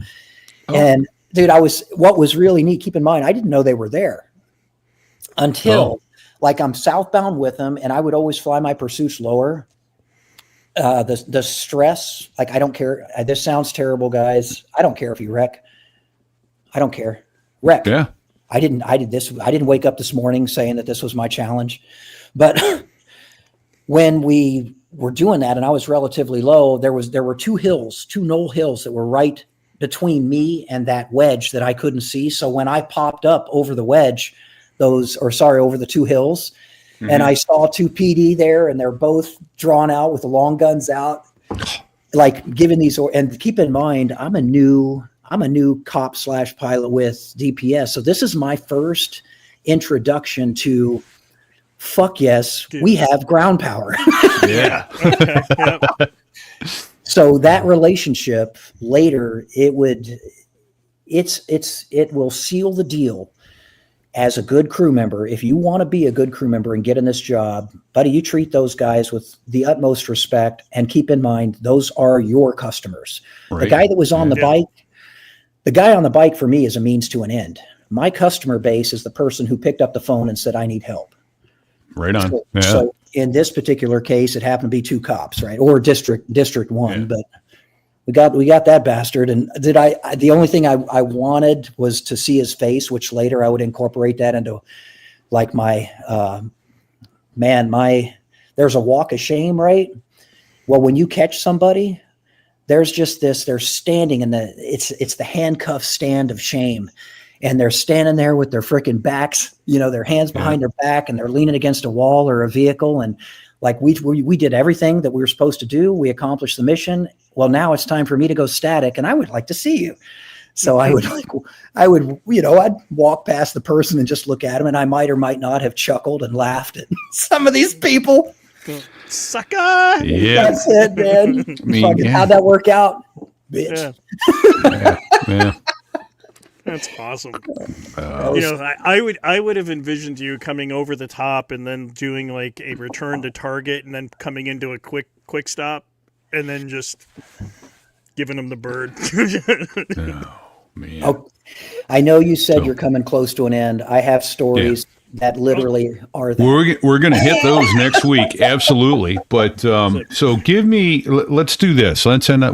Speaker 2: Oh. And dude, what was really neat, keep in mind, I didn't know they were there until like I'm southbound with them, and I would always fly my pursuits lower. The stress, like, I don't care. This sounds terrible, guys. I don't care if you wreck. I don't care. Wreck.
Speaker 1: Yeah.
Speaker 2: I didn't wake up this morning saying that this was my challenge, but when we were doing that and I was relatively low, there were two knoll hills that were right between me and that wedge that I couldn't see. So when I popped up over the wedge, over the two hills, and I saw two PD there, and they're both drawn out with the long guns out, like giving these, and keep in mind, I'm a new cop / pilot with DPS. So this is my first introduction to fuck yes, we have ground power.
Speaker 1: Yeah.
Speaker 2: So that relationship later, it will seal the deal as a good crew member. If you want to be a good crew member and get in this job, buddy, you treat those guys with the utmost respect, and keep in mind, those are your customers. Right. The guy that was on the bike, the guy on the bike for me is a means to an end. My customer base is the person who picked up the phone and said, I need help.
Speaker 1: Right on.
Speaker 2: So in this particular case, it happened to be two cops, right? Or district one, but we got that bastard. And the only thing I wanted was to see his face, which later I would incorporate that into like my, there's a walk of shame, right? Well, when you catch somebody, there's just they're standing in it's the handcuff stand of shame. And they're standing there with their freaking backs, their hands behind their back, and they're leaning against a wall or a vehicle. And like we did everything that we were supposed to do. We accomplished the mission. Well, now it's time for me to go static, and I would like to see you. So I'd walk past the person and just look at him, and I might or might not have chuckled and laughed at some of these people.
Speaker 3: Sucker!
Speaker 1: Yeah.
Speaker 2: That's it, man. How'd that work out, bitch?
Speaker 1: Yeah.
Speaker 3: That's awesome. I would have envisioned you coming over the top and then doing like a return to target and then coming into a quick stop and then just giving them the bird.
Speaker 1: Oh, man.
Speaker 2: Oh, I know you said you're coming close to an end. I have stories that literally are that.
Speaker 1: We're going to hit those next week. Absolutely. But so let's do this. Let's end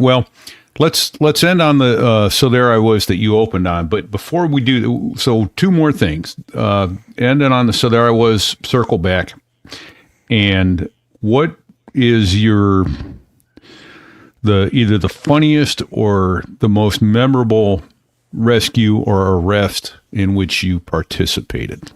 Speaker 1: let's end on the So There I Was that you opened on. But before we do, so two more things. Ending on the So There I Was, circle back. And what is either the funniest or the most memorable rescue or arrest in which you participated?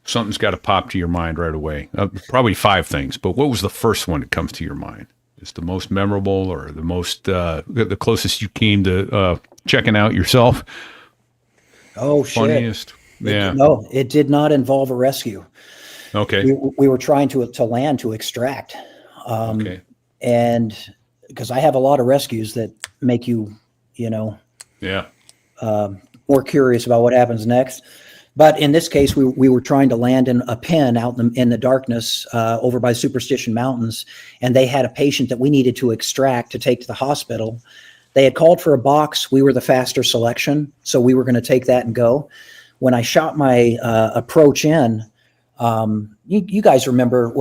Speaker 1: Something's got to pop to your mind right away. Probably 5 things, but what was the first one that comes to your mind? Is the most memorable or the most the closest you came to checking out yourself?
Speaker 2: Oh, shit.
Speaker 1: Funniest? Yeah.
Speaker 2: No, it did not involve a rescue.
Speaker 1: Okay.
Speaker 2: We were trying to land to extract.
Speaker 1: Okay.
Speaker 2: And because I have a lot of rescues that make you,
Speaker 1: Yeah.
Speaker 2: more curious about what happens next. But in this case, we were trying to land in a pen out in the darkness over by Superstition Mountains, and they had a patient that we needed to extract to take to the hospital. They had called for a box. We were the faster selection, so we were going to take that and go. When I shot my approach in, you guys remember,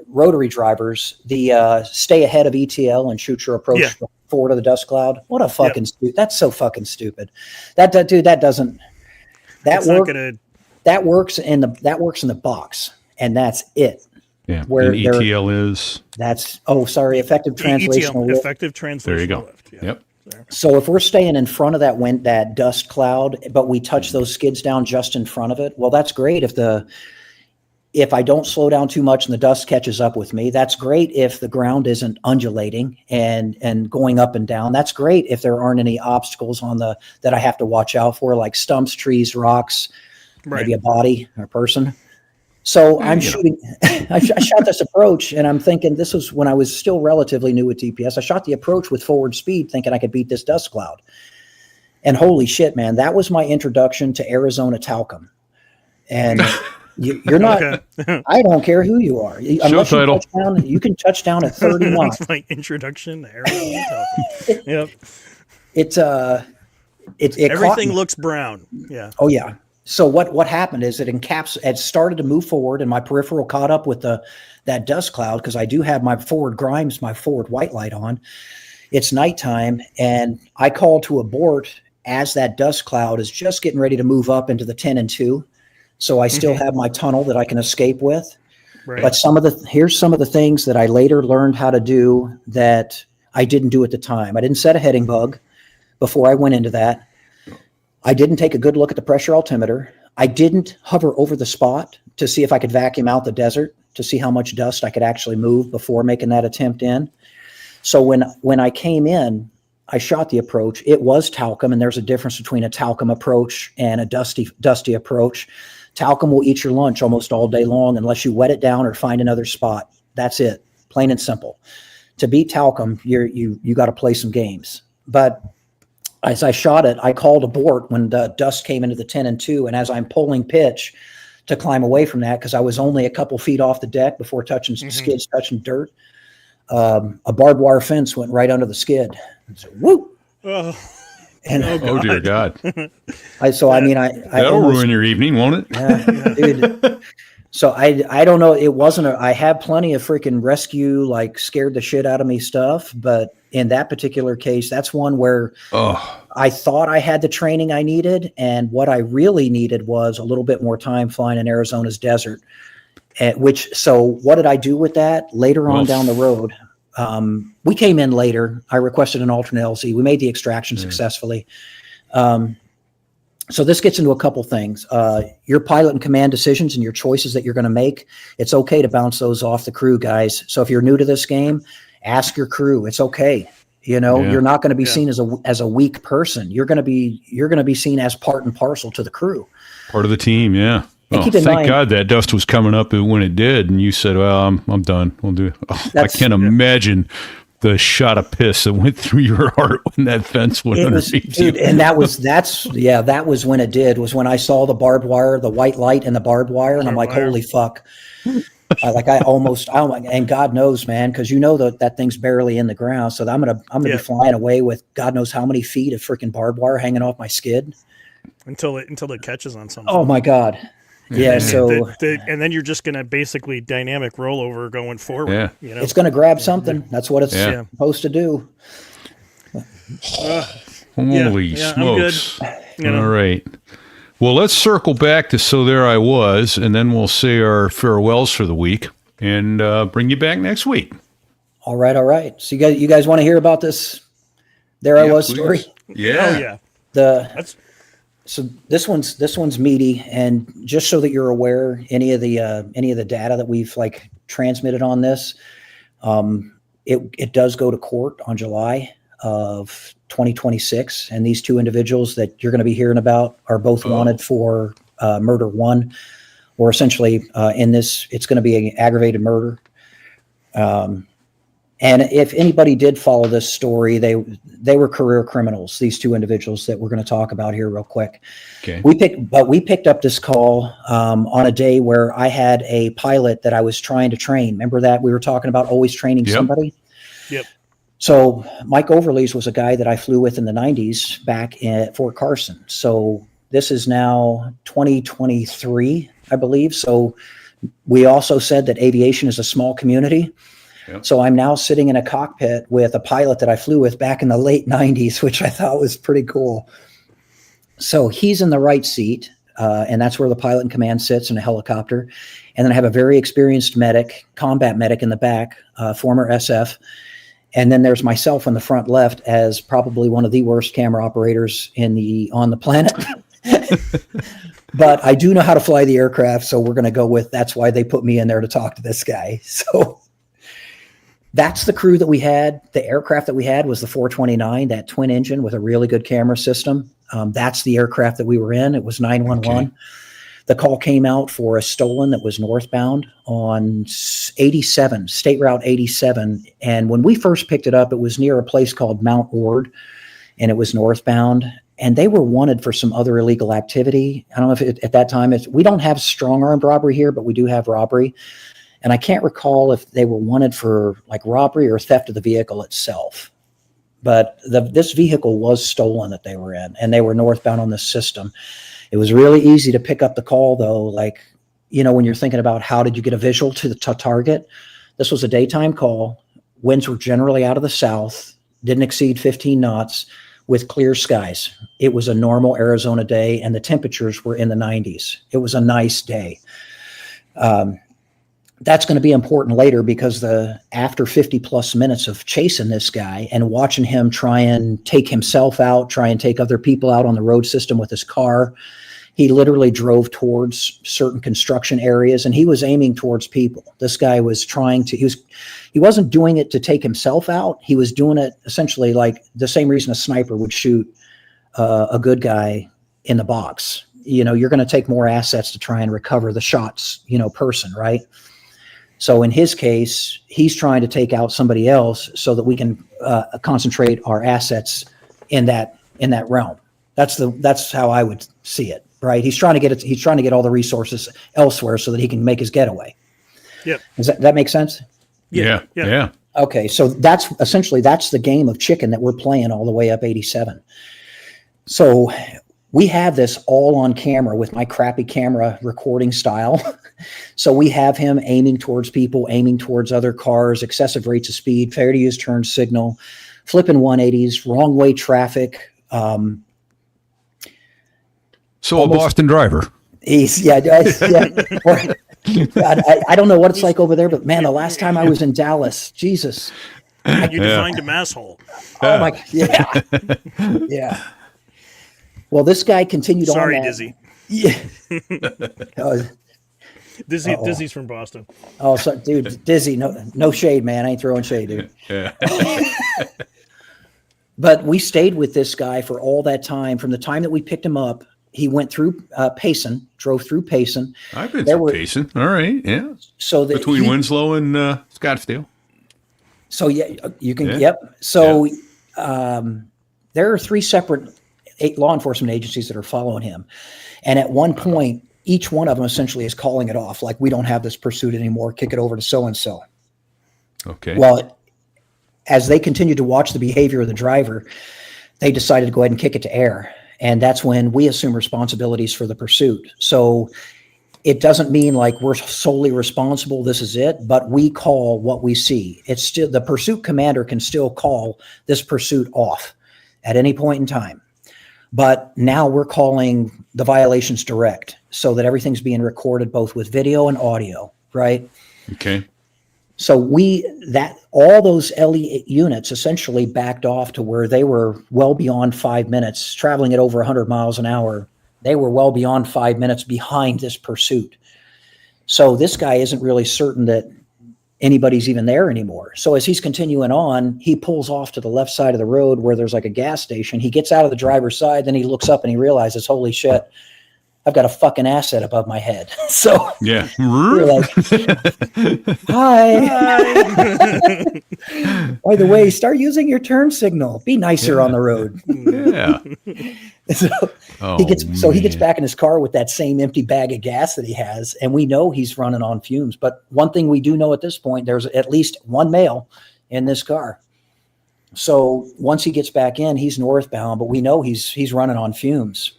Speaker 2: rotary drivers, the stay ahead of ETL and shoot your approach forward of the dust cloud. What a fucking that's so fucking stupid. That doesn't. That works in the box, and that's it.
Speaker 1: Yeah.
Speaker 2: Where
Speaker 1: and ETL is
Speaker 2: effective translational lift.
Speaker 3: Effective translational
Speaker 1: There you go.
Speaker 3: lift. Yeah.
Speaker 1: Yep.
Speaker 2: So if we're staying in front of that dust cloud, but we touch those skids down just in front of it, well, that's great. If I don't slow down too much and the dust catches up with me, that's great. If the ground isn't undulating and going up and down, that's great. If there aren't any obstacles that I have to watch out for, like stumps, trees, rocks, maybe a body or a person. So I'm shooting. I shot this approach, and I'm thinking this was when I was still relatively new with DPS. I shot the approach with forward speed, thinking I could beat this dust cloud. And holy shit, man, that was my introduction to Arizona talcum. And you're not. Okay. I don't care who you are. Unless
Speaker 1: Show title.
Speaker 2: You can touch down at 30 knots.
Speaker 3: That's my introduction to Arizona talcum. Yep.
Speaker 2: It
Speaker 3: everything looks brown. Yeah.
Speaker 2: Oh yeah. So what happened is it started to move forward, and my peripheral caught up with that dust cloud because I do have my forward white light on. It's nighttime, and I call to abort as that dust cloud is just getting ready to move up into the 10 and 2. So I still have my tunnel that I can escape with. Right. But here's some of the things that I later learned how to do that I didn't do at the time. I didn't set a heading bug before I went into that. I didn't take a good look at the pressure altimeter. I didn't hover over the spot to see if I could vacuum out the desert to see how much dust I could actually move before making that attempt in. So when I came in, I shot the approach. It was talcum, and there's a difference between a talcum approach and a dusty approach. Talcum will eat your lunch almost all day long unless you wet it down or find another spot. That's it, plain and simple. To beat talcum, you got to play some games. But as I shot it, I called abort when the dust came into the 10 and 2, and as I'm pulling pitch to climb away from that, because I was only a couple feet off the deck before touching skids, touching dirt, a barbed wire fence went right under the skid. So, whoop!
Speaker 1: Oh dear God!
Speaker 2: That'll
Speaker 1: ruin your evening, won't it?
Speaker 2: Dude, So I don't know. It wasn't I had plenty of freaking rescue, like scared the shit out of me stuff. But in that particular case, that's one where
Speaker 1: Oh,
Speaker 2: I thought I had the training I needed. And what I really needed was a little bit more time flying in Arizona's desert. So what did I do with that later on down the road? We came in later. I requested an alternate LZ. We made the extraction successfully. So this gets into a couple things. Your pilot and command decisions and your choices that you're going to make, it's okay to bounce those off the crew, guys. So if you're new to this game, ask your crew. It's okay. You're not going to be seen as a weak person. You're going to be seen as part and parcel to the crew.
Speaker 1: part of the team, yeah. Oh,
Speaker 2: keep in
Speaker 1: thank
Speaker 2: mind-
Speaker 1: God that dust was coming up when it did, and you said, "Well, I'm done. We'll do it." Oh, I can't imagine the shot of piss that went through your heart when that fence went underneath you.
Speaker 2: And that was when it did, was when I saw the barbed wire, the white light and the barbed wire. And I'm like, holy fuck. And God knows, man, because that thing's barely in the ground. So I'm going to be flying away with God knows how many feet of freaking barbed wire hanging off my skid.
Speaker 3: Until it catches on something.
Speaker 2: Oh my God. Yeah. So
Speaker 3: and then you're just going to basically dynamic rollover going forward.
Speaker 1: Yeah.
Speaker 2: it's going to grab something. That's what it's supposed to do.
Speaker 1: Holy
Speaker 3: I'm
Speaker 1: smokes.
Speaker 3: good.
Speaker 1: All right. Well, let's circle back to So There I Was, and then we'll say our farewells for the week and bring you back next week.
Speaker 2: All right. So you guys want to hear about this There I Was
Speaker 1: please.
Speaker 2: story?
Speaker 1: Yeah.
Speaker 3: Oh yeah.
Speaker 2: So this one's meaty, and just so that you're aware, any of the data that we've like transmitted on this, it does go to court on July of 2026, and these two individuals that you're going to be hearing about are both wanted for murder one, or essentially in this, it's going to be an aggravated murder. And if anybody did follow this story, they were career criminals, these two individuals that we're going to talk about here real quick.
Speaker 1: Okay.
Speaker 2: We picked up this call on a day where I had a pilot that I was trying to train. Remember that we were talking about always training somebody?
Speaker 3: Yep.
Speaker 2: So Mike Overlees was a guy that I flew with in the 90s back at Fort Carson. So this is now 2023, I believe. So we also said that aviation is a small community.
Speaker 1: Yep.
Speaker 2: So I'm now sitting in a cockpit with a pilot that I flew with back in the late 90s, which I thought was pretty cool. So he's in the right seat, and that's where the pilot in command sits in a helicopter. And then I have a very experienced combat medic in the back, former SF. And then there's myself on the front left as probably one of the worst camera operators on the planet. But I do know how to fly the aircraft, so we're going to go with that's why they put me in there to talk to this guy. So that's the crew that we had. The aircraft that we had was the 429, that twin engine with a really good camera system. That's the aircraft that we were in. It was 911. Okay. The call came out for a stolen that was northbound on 87, State Route 87. And when we first picked it up, it was near a place called Mount Ord, and it was northbound. And they were wanted for some other illegal activity. I don't know if at that time, we don't have strong armed robbery here, but we do have robbery. And I can't recall if they were wanted for like robbery or theft of the vehicle itself. But this vehicle was stolen that they were in, and they were northbound on this system. It was really easy to pick up the call, though. Like, when you're thinking about how did you get a visual to the target, this was a daytime call. Winds were generally out of the south, didn't exceed 15 knots with clear skies. It was a normal Arizona day, and the temperatures were in the 90s. It was a nice day. That's going to be important later because after 50 plus minutes of chasing this guy and watching him try and take himself out, try and take other people out on the road system with his car, he literally drove towards certain construction areas and he was aiming towards people. This guy was he wasn't doing it to take himself out. He was doing it essentially like the same reason a sniper would shoot a good guy in the box. You're going to take more assets to try and recover the shots, person, right? So in his case, he's trying to take out somebody else so that we can concentrate our assets in that realm. That's how I would see it, right? He's trying to get all the resources elsewhere so that he can make his getaway.
Speaker 3: Yep.
Speaker 2: Does that make sense?
Speaker 1: Yeah.
Speaker 2: Okay, so that's the game of chicken that we're playing all the way up 87. So We have this all on camera with my crappy camera recording style. So we have him aiming towards people, aiming towards other cars, excessive rates of speed, failure to use turn signal, flipping 180s, wrong way traffic.
Speaker 1: So a Boston driver.
Speaker 2: He's yeah. God, I don't know what it's like over there, but man, the last time I was in Dallas, Jesus.
Speaker 3: You defined a mass hole.
Speaker 2: Oh my, yeah, yeah. Well, this guy continued on.
Speaker 3: Sorry,
Speaker 2: that.
Speaker 3: Dizzy.
Speaker 2: Yeah.
Speaker 3: Dizzy's from Boston.
Speaker 2: Oh, so, dude, Dizzy, no shade, man. I ain't throwing shade, dude.
Speaker 1: Yeah.
Speaker 2: But we stayed with this guy for all that time. From the time that we picked him up, he went through Payson, drove through Payson.
Speaker 1: I've been through Payson. All right, yeah.
Speaker 2: So
Speaker 1: between Winslow and Scottsdale.
Speaker 2: So yeah, you can.
Speaker 1: Yeah.
Speaker 2: Yep. So there are 3 separate law enforcement agencies that are following him, and at one point, each one of them essentially is calling it off. Like, we don't have this pursuit anymore. Kick it over to so and so.
Speaker 1: Okay.
Speaker 2: Well, as they continued to watch the behavior of the driver, they decided to go ahead and kick it to air. And that's when we assume responsibilities for the pursuit. So it doesn't mean like we're solely responsible, this is it, but we call what we see. It's still, the pursuit commander can still call this pursuit off at any point in time. But now we're calling the violations direct so that everything's being recorded both with video and audio, right?
Speaker 1: Okay.
Speaker 2: So all those LE units essentially backed off to where they were well beyond 5 minutes, traveling at over 100 miles an hour. They were well beyond 5 minutes behind this pursuit. So this guy isn't really certain that anybody's even there anymore. So as he's continuing on, he pulls off to the left side of the road where there's like a gas station. He gets out of the driver's side, then he looks up and he realizes, holy shit, I've got a fucking asset above my head. So
Speaker 1: yeah,
Speaker 2: we're like, hi. By the way, start using your turn signal. Be nicer on the road.
Speaker 1: Yeah.
Speaker 2: He gets back in his car with that same empty bag of gas that he has, and we know he's running on fumes. But one thing we do know at this point, there's at least one male in this car. So once he gets back in, he's northbound, but we know he's running on fumes.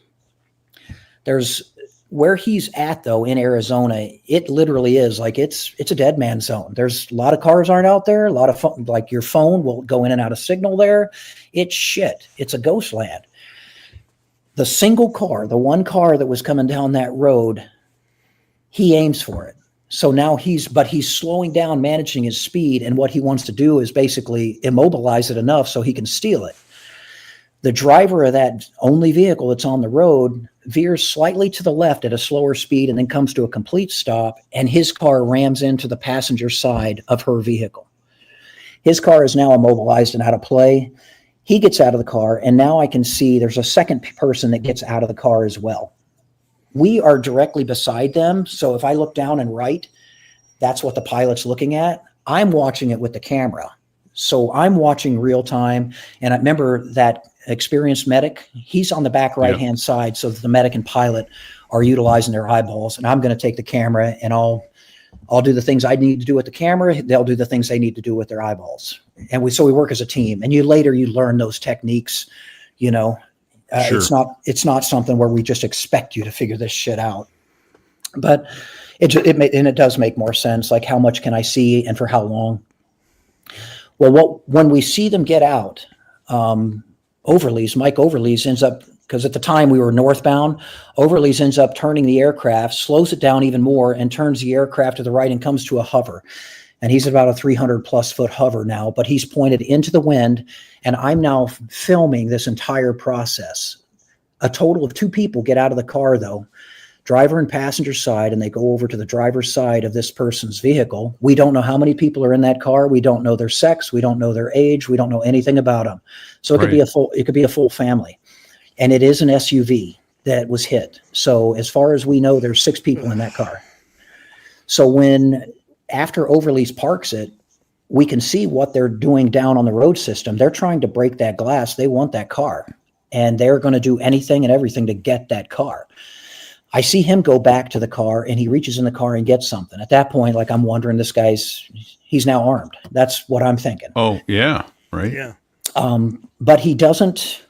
Speaker 2: There's where he's at though in Arizona. It literally is like it's a dead man zone. There's a lot of cars aren't out there. A lot of like your phone will go in and out of signal there. It's shit. It's a ghost land. The single car, the one car that was coming down that road, he aims for it. So now he's slowing down, managing his speed, and what he wants to do is basically immobilize it enough so he can steal it. The driver of that only vehicle that's on the road veers slightly to the left at a slower speed and then comes to a complete stop, and his car rams into the passenger side of her vehicle. His car is now immobilized and out of play. He gets out of the car, and now I can see there's a second person that gets out of the car as well. We are directly beside them, so if I look down and right, that's what the pilot's looking at. I'm watching it with the camera. So I'm watching real time, and I remember that experienced medic, he's on the back right-hand side, so the medic and pilot are utilizing their eyeballs, and I'm going to take the camera, and I'll do the things I need to do with the camera. They'll do the things they need to do with their eyeballs. And we work as a team, and you learn those techniques, Sure. It's not something where we just expect you to figure this shit out, but it does make more sense. Like, how much can I see and for how long? Well, when we see them get out, Mike Overlees ends up, because at the time we were northbound, Overlees ends up turning the aircraft, slows it down even more, and turns the aircraft to the right and comes to a hover. And he's about a 300 plus foot hover now, but he's pointed into the wind, and I'm now filming this entire process. A total of 2 people get out of the car though, driver and passenger side, and they go over to the driver's side of this person's vehicle. We don't know how many people are in that car. We don't know their sex. We don't know their age. We don't know anything about them. So it could be a full family. And it is an SUV that was hit. So as far as we know, there's 6 people in that car. So after Overlees parks it, we can see what they're doing down on the road system. They're trying to break that glass. They want that car, and they're going to do anything and everything to get that car. I see him go back to the car, and he reaches in the car and gets something. At that point, like, I'm wondering, he's now armed. That's what I'm thinking.
Speaker 1: Oh, yeah. Right.
Speaker 3: Yeah.
Speaker 2: But he doesn't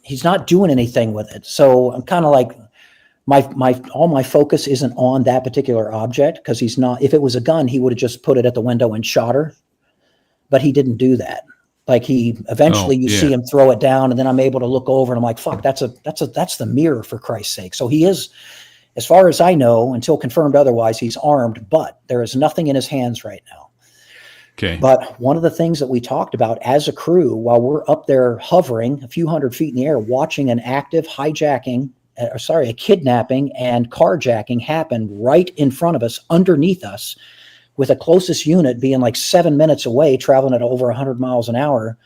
Speaker 2: he's not doing anything with it. So I'm kind of like, all my focus isn't on that particular object, because he's not, if it was a gun, he would have just put it at the window and shot her, but he didn't do that. Like he eventually, you see him throw it down, and then I'm able to look over and I'm like, fuck, that's the mirror, for Christ's sake. So he is, as far as I know, until confirmed otherwise, he's armed, but there is nothing in his hands right now.
Speaker 1: Okay.
Speaker 2: But one of the things that we talked about as a crew, while we're up there hovering a few hundred feet in the air, watching an active hijacking, a kidnapping and carjacking happen right in front of us, underneath us, with the closest unit being like 7 minutes away, traveling at over 100 miles an hour,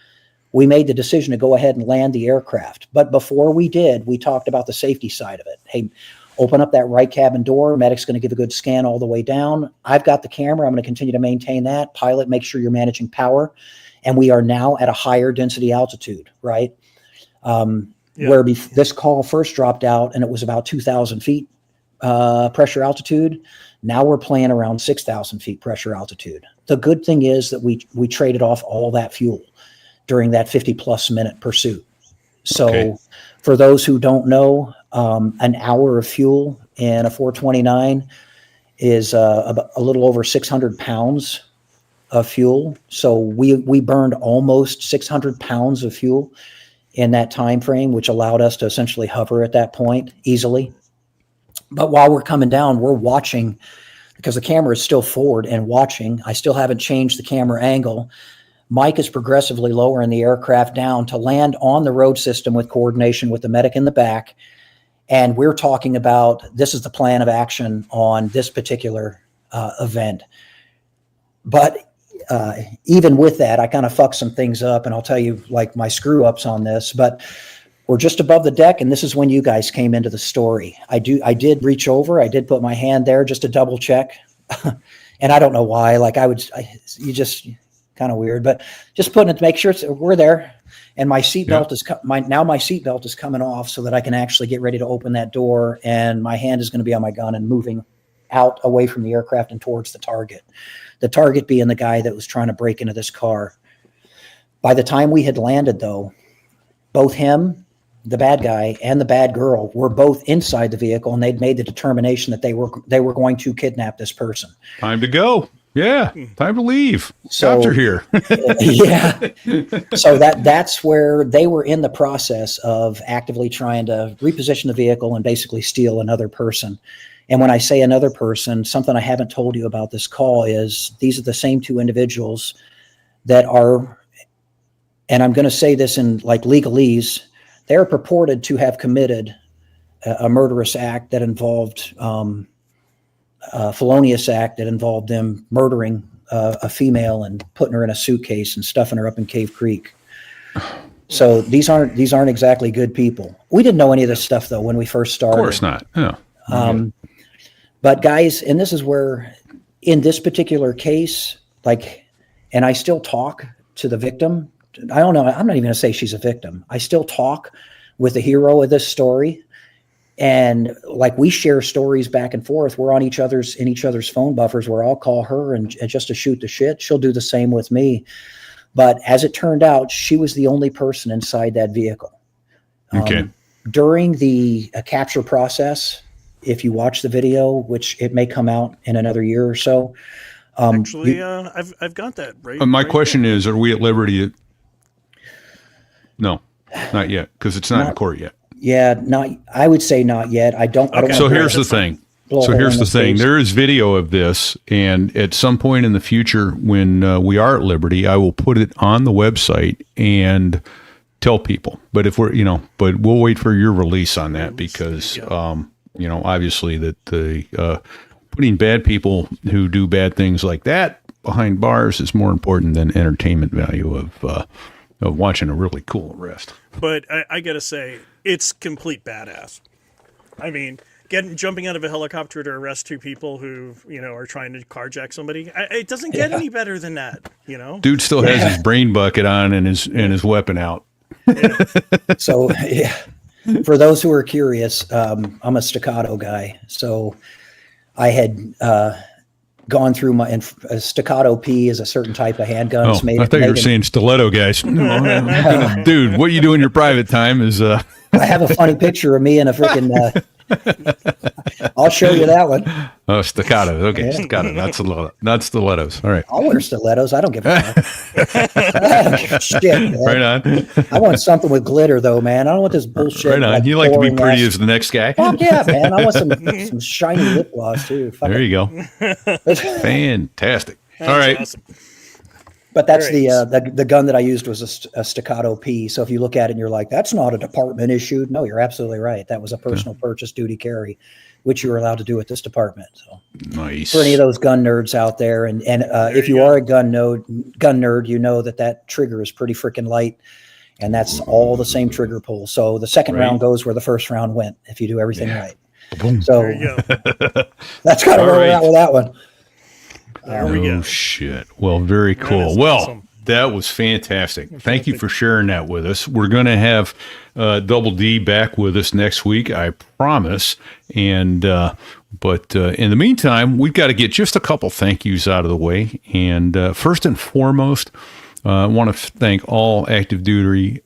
Speaker 2: we made the decision to go ahead and land the aircraft. But before we did, we talked about the safety side of it. Hey, open up that right cabin door. Medic's going to give a good scan all the way down. I've got the camera. I'm going to continue to maintain that. Pilot, make sure you're managing power. And we are now at a higher density altitude, right? Where this call first dropped out, and it was about 2,000 feet pressure altitude. Now we're playing around 6,000 feet pressure altitude. The good thing is that we traded off all that fuel during that 50-plus minute pursuit. So for those who don't know, an hour of fuel in a 429 is a little over 600 pounds of fuel. So we burned almost 600 pounds of fuel in that time frame, which allowed us to essentially hover at that point easily. But while we're coming down, we're watching, because the camera is still forward and watching. I still haven't changed the camera angle. Mike is progressively lowering the aircraft down to land on the road system with coordination with the medic in the back. And we're talking about, this is the plan of action on this particular event. But even with that, I kind of fucked some things up, and I'll tell you like my screw ups on this, but we're just above the deck. And this is when you guys came into the story. I did reach over. I did put my hand there just to double check. And I don't know why, like you just kind of weird, but just putting it to make sure we're there. And my seatbelt my seatbelt is coming off so that I can actually get ready to open that door. And my hand is going to be on my gun and moving out away from the aircraft and towards the target. The target being the guy that was trying to break into this car. By the time we had landed, though, both him, the bad guy, and the bad girl were both inside the vehicle, and they'd made the determination that they were going to kidnap this person.
Speaker 1: Time to go. Yeah, time to leave.
Speaker 2: So
Speaker 1: Cops are here.
Speaker 2: Yeah. So that's where they were in the process of actively trying to reposition the vehicle and basically steal another person. And when I say another person, something I haven't told you about this call is these are the same two individuals that are, and I'm going to say this in like legalese, they're purported to have committed a murderous act that involved a felonious act that involved them murdering a female and putting her in a suitcase and stuffing her up in Cave Creek. So these aren't exactly good people. We didn't know any of this stuff though when we first started.
Speaker 1: Of course not. Yeah.
Speaker 2: But guys, and this is where, in this particular case, like, and I still talk to the victim. I don't know. I'm not even going to say she's a victim. I still talk with the hero of this story. And like we share stories back and forth. We're on each other's phone buffers where I'll call her and just to shoot the shit. She'll do the same with me. But as it turned out, she was the only person inside that vehicle.
Speaker 1: Okay.
Speaker 2: During the capture process, if you watch the video, which it may come out in another year or so.
Speaker 3: Actually, I've got that right.
Speaker 1: My
Speaker 3: right
Speaker 1: question
Speaker 3: there.
Speaker 1: is, are we at liberty? No, not yet, because it's not in court yet.
Speaker 2: Yeah, I would say not yet. I don't.
Speaker 1: So here's the thing. There is video of this, and at some point in the future, when we are at liberty, I will put it on the website and tell people. But if but we'll wait for your release on that because, obviously that the putting bad people who do bad things like that behind bars is more important than entertainment value of watching a really cool arrest.
Speaker 3: But I gotta say, it's complete badass. I mean, jumping out of a helicopter to arrest two people who are trying to carjack somebody. It doesn't get any better than that.
Speaker 1: Dude still has his brain bucket on and his weapon out.
Speaker 3: Yeah.
Speaker 2: So for those who are curious, I'm a staccato guy. So I had gone through my, and a staccato P is a certain type of handgun.
Speaker 1: Oh,
Speaker 2: It's
Speaker 1: I thought you were saying stiletto, guys. Dude, what you do in your private time is
Speaker 2: I have a funny picture of me in a freaking, I'll show you that one.
Speaker 1: oh, staccato. Okay, staccato, not stilettos. All right.
Speaker 2: I'll wear stilettos. I don't give a fuck. I don't give a shit, man.
Speaker 1: Right on.
Speaker 2: I want something with glitter, though, man. I don't want this bullshit.
Speaker 1: Right on. You like to be
Speaker 2: boring
Speaker 1: pretty
Speaker 2: ass-
Speaker 1: as the next guy.
Speaker 2: Fuck yeah, man. I want some shiny lip gloss, too. Fuck
Speaker 1: There
Speaker 2: it.
Speaker 1: you go. Fantastic. All right.
Speaker 3: Awesome.
Speaker 2: But that's
Speaker 3: Great.
Speaker 2: the gun that I used was a staccato P. So if you look at it and you're like, that's not a department issued. No, you're absolutely right. That was a personal purchase duty carry, which you were allowed to do at this department. So
Speaker 1: Nice.
Speaker 2: for any of those gun nerds out there, and if you are a gun nerd, you know that trigger is pretty freaking light, and that's all the same trigger pull. So the second round goes where the first round went if you do everything right.
Speaker 1: Boom.
Speaker 2: So
Speaker 3: There you go.
Speaker 2: that's kind of where we're at with that one.
Speaker 3: There we
Speaker 1: Oh,
Speaker 3: go.
Speaker 1: shit. Well, very cool.
Speaker 3: is
Speaker 1: Well,
Speaker 3: awesome.
Speaker 1: that was fantastic. Thank you for sharing that with us. We're going to have Double D back with us next week, I promise. And but in the meantime, we've got to get just a couple thank yous out of the way. And first and foremost, I want to thank all active duty.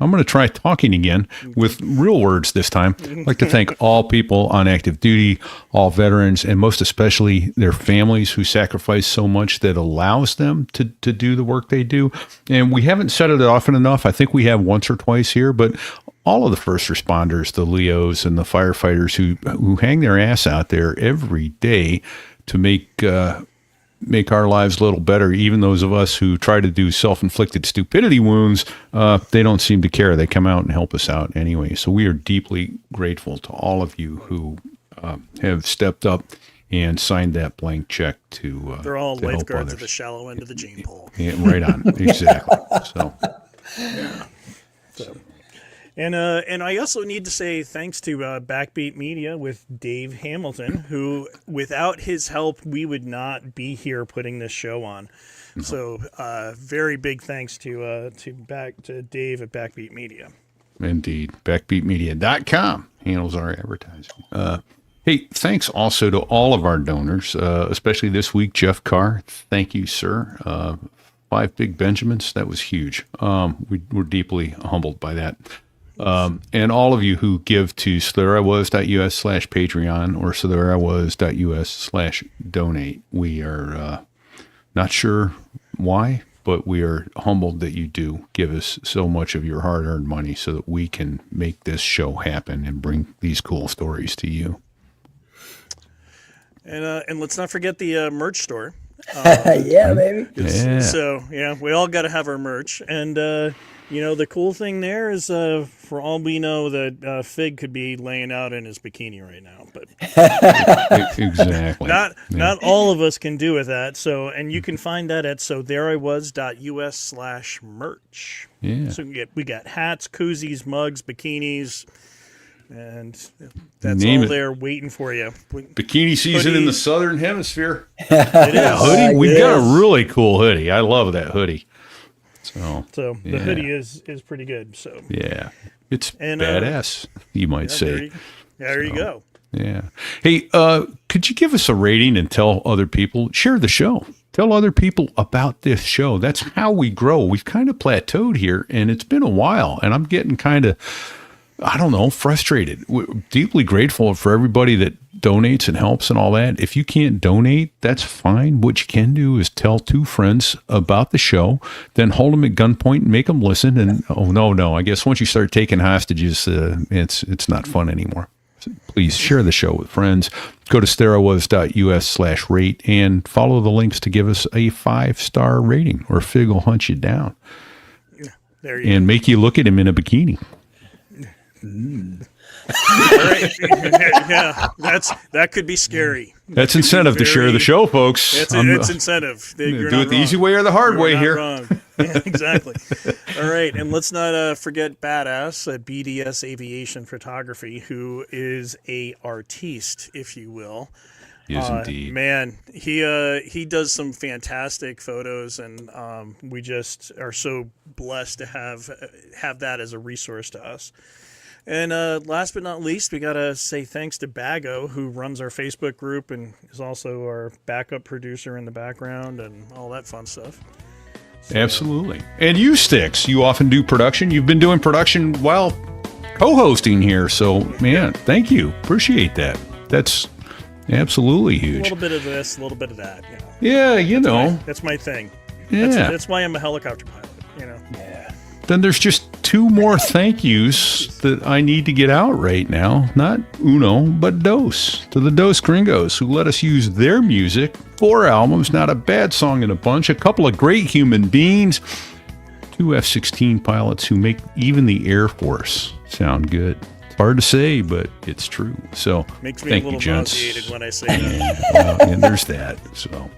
Speaker 1: I'm going to try talking again with real words this time. I'd like to thank all people on active duty, all veterans, and most especially their families who sacrifice so much that allows them to do the work they do. And we haven't said it often enough. I think we have once or twice here, but all of the first responders, the Leos and the firefighters who hang their ass out there every day to make our lives a little better. Even those of us who try to do self-inflicted stupidity wounds, they don't seem to care. They come out and help us out anyway. So we are deeply grateful to all of you who have stepped up and signed that blank check to
Speaker 3: They're all
Speaker 1: to help
Speaker 3: lifeguards at
Speaker 1: others.
Speaker 3: the shallow end of the gene pool.
Speaker 1: Yeah, right on. Exactly. So
Speaker 3: And I also need to say thanks to Backbeat Media with Dave Hamilton, who without his help we would not be here putting this show on. So very big thanks to Dave at Backbeat Media.
Speaker 1: indeed. Backbeatmedia.com handles our advertising. Hey, thanks also to all of our donors, especially this week, Jeff Carr. Thank you, sir. 5 big Benjamins. That was huge. We're deeply humbled by that. And all of you who give to SoThereIWas.us/Patreon or SoThereIWas.us/donate. We are not sure why, but we are humbled that you do give us so much of your hard-earned money so that we can make this show happen and bring these cool stories to you.
Speaker 3: And let's not forget the merch store.
Speaker 2: Yeah, baby.
Speaker 1: Yeah.
Speaker 3: So yeah, we all got to have our merch. And the cool thing there is, for all we know, that Fig could be laying out in his bikini right now, but
Speaker 1: Exactly.
Speaker 3: not all of us can do with that. So, and you can find that at sothereiwas.us/merch.
Speaker 1: Yeah.
Speaker 3: So we got hats, koozies, mugs, bikinis, and that's
Speaker 1: Name
Speaker 3: all
Speaker 1: it.
Speaker 3: there waiting for you.
Speaker 1: Bikini season in the
Speaker 3: Hoodies.
Speaker 1: southern hemisphere.
Speaker 3: It is.
Speaker 1: Hoodie. We've
Speaker 2: yes.
Speaker 1: got a really cool hoodie. I love that hoodie. So
Speaker 3: So the
Speaker 1: Yeah.
Speaker 3: hoodie is pretty good. So
Speaker 1: yeah, it's
Speaker 3: And,
Speaker 1: badass. You might say.
Speaker 3: there you go.
Speaker 1: Yeah. Hey, could you give us a rating and tell other people? Share the show. Tell other people about this show. That's how we grow. We've kind of plateaued here, and it's been a while, and I'm getting kind of, I don't know, frustrated. We're deeply grateful for everybody that donates and helps and all that. If you can't donate, that's fine. What you can do is tell 2 friends about the show, then hold them at gunpoint and make them listen. And no, I guess once you start taking hostages, it's not fun anymore. So please share the show with friends. Go to SoThereIWas.us/rate and follow the links to give us a 5-star rating, or Fig will hunt you down
Speaker 3: There you
Speaker 1: and make you look at him in a bikini.
Speaker 3: All right. Yeah, that could be scary.
Speaker 1: That's incentive to share the show, folks.
Speaker 3: It's incentive. You're
Speaker 1: Do
Speaker 3: not
Speaker 1: it the
Speaker 3: wrong.
Speaker 1: easy way or the hard
Speaker 3: You're
Speaker 1: way
Speaker 3: not
Speaker 1: here.
Speaker 3: wrong. Yeah, exactly. All right, and let's not forget Badass at BDS Aviation Photography, who is a artiste, if you will.
Speaker 1: Yes, indeed.
Speaker 3: Man, he does some fantastic photos, and we just are so blessed to have that as a resource to us. And last but not least, we got to say thanks to Bago, who runs our Facebook group and is also our backup producer in the background and all that fun stuff.
Speaker 1: Absolutely. And you, Sticks, you often do production. You've been doing production while co-hosting here. So, man, thank you. Appreciate that. That's absolutely
Speaker 3: A
Speaker 1: huge.
Speaker 3: little bit of this, a little bit of that.
Speaker 1: Yeah,
Speaker 3: That's my thing.
Speaker 1: Yeah.
Speaker 3: That's why I'm a helicopter pilot.
Speaker 1: Then there's just two more thank yous that I need to get out right now. Not uno, but dos. To the Dos Gringos, who let us use their music. 4 albums, not a bad song in a bunch. A couple of great human beings. 2 F-16 pilots who make even the Air Force sound good. It's hard to say, but it's true. So,
Speaker 3: Makes me
Speaker 1: thank
Speaker 3: a little
Speaker 1: you, gents.
Speaker 3: nauseated when I say that.
Speaker 1: Well, and there's that. So,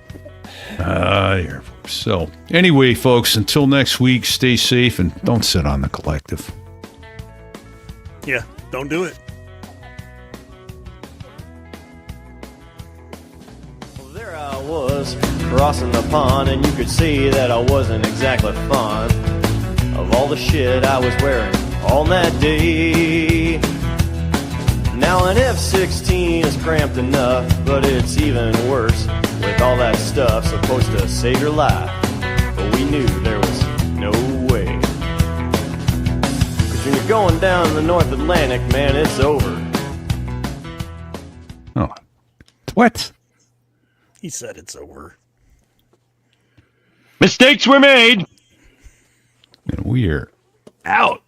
Speaker 1: Air Force. So, anyway, folks, until next week, stay safe and don't sit on the collective.
Speaker 3: Yeah, don't do it.
Speaker 5: Well, there I was, crossing the pond, and you could see that I wasn't exactly fond of all the shit I was wearing on that day. Now an F-16 is cramped enough, but it's even worse with all that stuff supposed to save your life. But we knew there was no way. 'Cause when you're going down the North Atlantic, man, it's over.
Speaker 1: Oh, what?
Speaker 3: He said it's over.
Speaker 4: Mistakes were made.
Speaker 1: And we are out.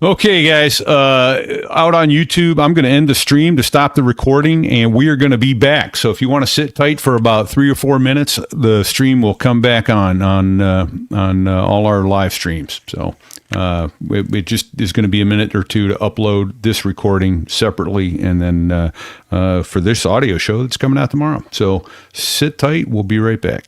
Speaker 1: Okay, guys, out on YouTube, I'm going to end the stream to stop the recording, and we are going to be back. So if you want to sit tight for about 3 or 4 minutes, the stream will come back on all our live streams. So it just is going to be a minute or two to upload this recording separately, and then for this audio show that's coming out tomorrow. So sit tight. We'll be right back.